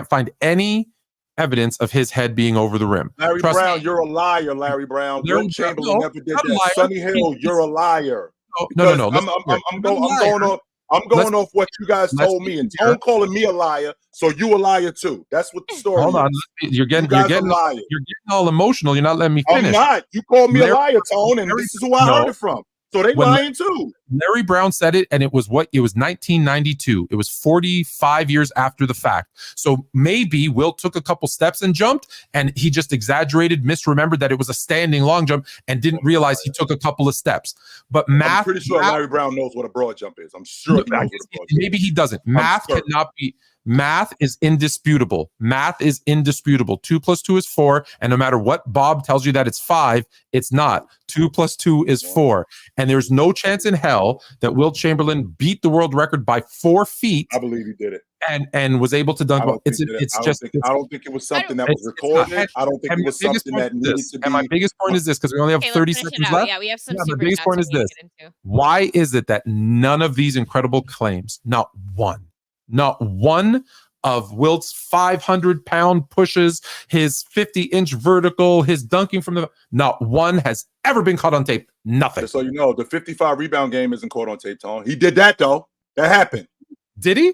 find any evidence of his head being over the rim. Larry Brown, you're a liar, Larry Brown. Wilt Chamberlain never did that. Sonny Hill, you're a liar. No. I'm going off what you guys told me, and Tone calling me a liar, so you a liar too. That's what the story. Hold on, you're getting all emotional. You're not letting me finish. I'm not. You called me a liar, Tone, and this is who I heard it from. So they lying too. Larry Brown said it, and it was 1992. It was 45 years after the fact. So maybe Wilt took a couple steps and jumped, and he just exaggerated, misremembered that it was a standing long jump, and didn't realize he took a couple of steps. But math, I'm pretty sure Larry Brown knows what a broad jump is. I'm sure he knows what a broad jump maybe he doesn't. Math cannot be. Math is indisputable. Math is indisputable. 2 + 2 is 4. And no matter what Bob tells you that it's 5, it's not. 2 + 2 is 4. And there's no chance in hell that Wilt Chamberlain beat the world record by 4 feet. I believe he did it. And was able to dunk. I don't think it was something that was recorded. I don't think it was something that needed to be. And my biggest point is this, because we only have 30 seconds left. Yeah, we have some. My biggest point is this. Why is it that none of these incredible claims, not one of Wilt's 500-pound pushes, his 50-inch vertical, his dunking from not one has ever been caught on tape. Nothing. Just so you know, the 55 rebound game isn't caught on tape, Tone. He did that though. That happened. Did he?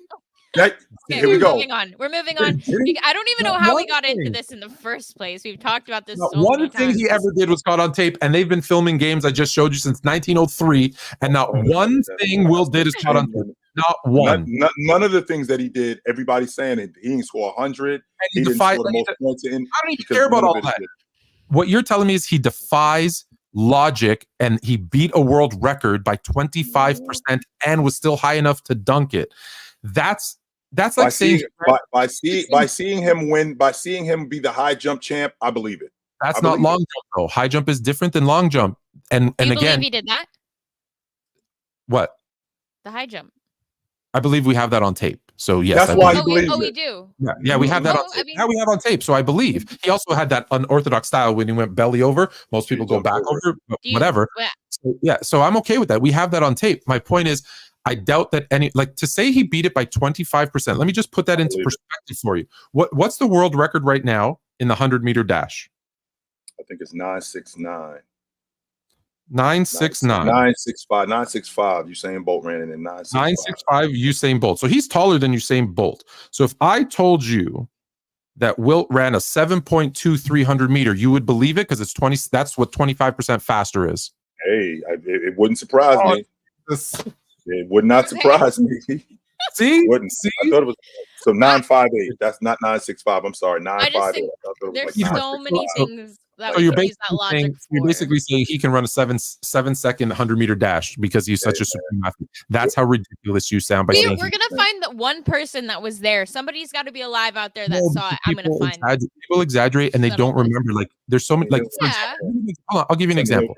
Here we go. We're moving on. I don't even know how we got into this in the first place. We've talked about this. One thing he ever did was caught on tape, and they've been filming games I just showed you since 1903, and not one thing Wilt did is caught on tape. Not one. None of the things that he did, everybody's saying it. He didn't score 100. He didn't score the most points in. I don't even care about all that. What you're telling me is he defies logic, and he beat a world record by 25% and was still high enough to dunk it. That's That's By like saying seeing him win, by seeing him be the high jump champ, I believe it. that's not long jump though. High jump is different than long jump. And Do you again, believe he did that? what? The high jump. I believe we have that on tape. So yes, That's I why believe. he believes we it. do. Yeah, we have that on Oh, tape. I mean- we have on tape. So I believe he also had that unorthodox style when he went belly over. Most people go back over, but whatever. So I'm okay with that. We have that on tape. My point is, I doubt that to say he beat it by 25%. Let me just put that into perspective for you. What's the world record right now in the 100-meter dash? I think it's 969. 969. 965. 965. Usain Bolt ran it in 965. 965 Usain Bolt. So he's taller than Usain Bolt. So if I told you that Wilt ran a 7.2 300-meter, you would believe it because it's 20. That's what 25% faster is. Hey, it wouldn't surprise me. It would not surprise me. See? Wouldn't. See? I thought it was so 958. That's not 965. I'm sorry, 958. There's so many things that So we you're can use that logic for. basically saying he can run a 7-second 100-meter dash because he's such a supreme athlete. That's how ridiculous you sound by saying we're gonna find the one person that was there. Somebody's got to be alive out there that saw it. I'm gonna find people exaggerate and they don't remember. Like there's so many. Like hold on, I'll give you an example.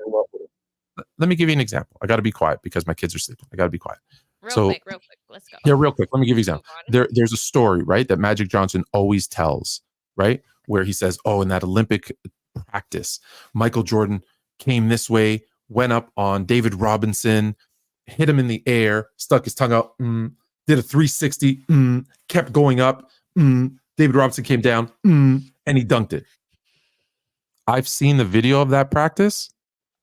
Let me give you an example. I got to be quiet because my kids are sleeping. I got to be quiet. Real quick. Let's go. Yeah, real quick. Let me give you an example. There's a story, right, that Magic Johnson always tells, right, where he says, "Oh, in that Olympic practice, Michael Jordan came this way, went up on David Robinson, hit him in the air, stuck his tongue out, did a 360, kept going up, David Robinson came down, and he dunked it." I've seen the video of that practice.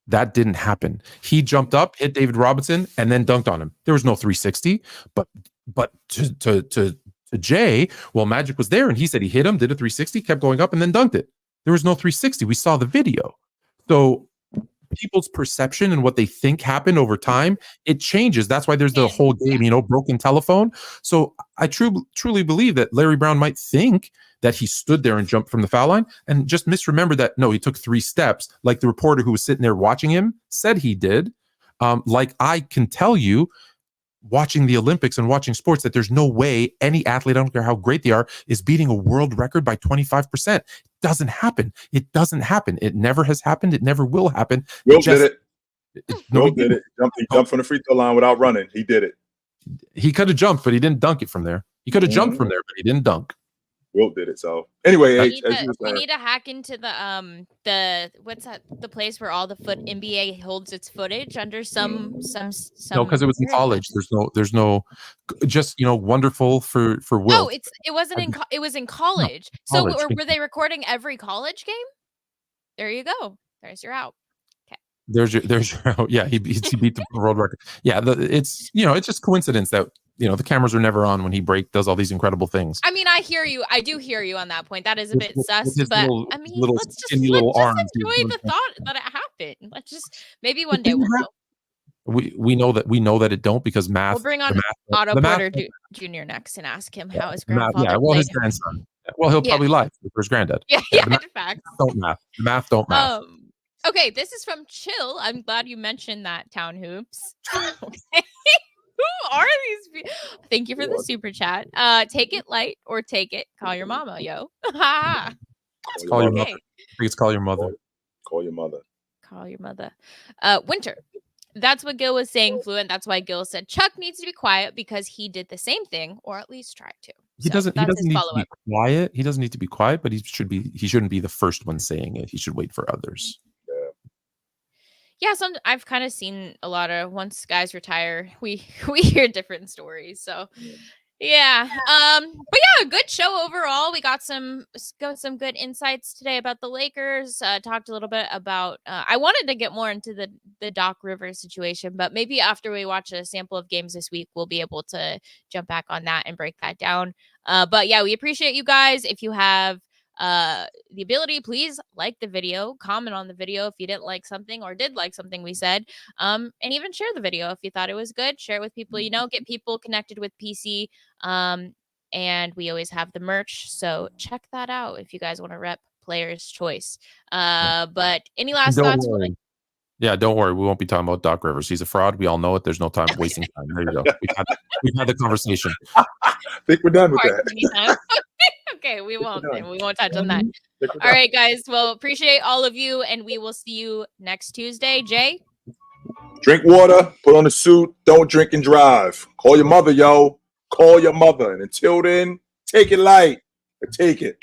That didn't happen. He jumped up, hit David Robinson, and then dunked on him. There was no 360, but to Jay, well, Magic was there, and he said he hit him, did a 360, kept going up, and then dunked it. There was no 360. We saw the video. So people's perception and what they think happened over time, it changes. That's why there's the whole game, broken telephone. So I truly believe that Larry Brown might think that he stood there and jumped from the foul line and just misremember that, no, he took 3 steps, like the reporter who was sitting there watching him said he did. Like I can tell you, watching the Olympics and watching sports, that there's no way any athlete, I don't care how great they are, is beating a world record by 25%. It doesn't happen. It doesn't happen. It never has happened. It never will happen. Wilt did it. Wilt did it. He jumped from the free throw line without running. He did it. He could have jumped, but he didn't dunk it from there. He could have jumped from there, but he didn't dunk. Wilt did it. So anyway, we need to hack into the what's that, the place where all the NBA holds its footage under some no, because it was in college. There's no just wonderful for Wilt. No, it was in college. So were they recording every college game? There you go. There's your out. Okay. There's your out. Yeah, he beat the world record. Yeah, it's just coincidence that the cameras are never on when he does all these incredible things. I mean, I hear you. I do hear you on that point. That is a bit sus, but I mean, let's just enjoy the thought that it happened. Let's just maybe one day we'll know. We know that it don't, because math. We'll bring on Otto Porter Jr. next and ask him how his grandfather. His grandson. Well, he'll probably lie for his granddad. Yeah, in fact. Math don't math. Okay, this is from Chill. I'm glad you mentioned that, Town Hoops. Okay. Who are these people? Thank you for the super chat. Take it light or take it. Call your mama, yo. Call your mother. Please call your mother. Call your mother. Call your mother. Winter. That's what Gil was saying, Fluent. That's why Gil said Chuck needs to be quiet, because he did the same thing, or at least tried to. He doesn't need to be quiet. He doesn't need to be quiet, but he shouldn't be the first one saying it. He should wait for others. Yeah, I've kind of seen a lot of, once guys retire, we hear different stories. So yeah. But yeah, good show overall. We got some good insights today about the Lakers. Talked a little bit about I wanted to get more into the Doc Rivers situation, but maybe after we watch a sample of games this week, we'll be able to jump back on that and break that down. But yeah, we appreciate you guys. If you have the ability, please like the video, comment on the video if you didn't like something or did like something we said, and even share the video if you thought it was good. Share it with people get people connected with PC, and we always have the merch, so check that out if you guys want to rep Player's Choice. But any last thoughts? Yeah, don't worry. We won't be talking about Doc Rivers. He's a fraud. We all know it. There's no time wasting time. There you go. We've had the conversation. I think we're done with Far too that. many times. Okay, we won't touch on that. Think we're All done. right, guys. Well, appreciate all of you, and we will see you next Tuesday. Jay? Drink water, put on a suit, don't drink and drive. Call your mother, yo. Call your mother. And until then, take it light, but take it.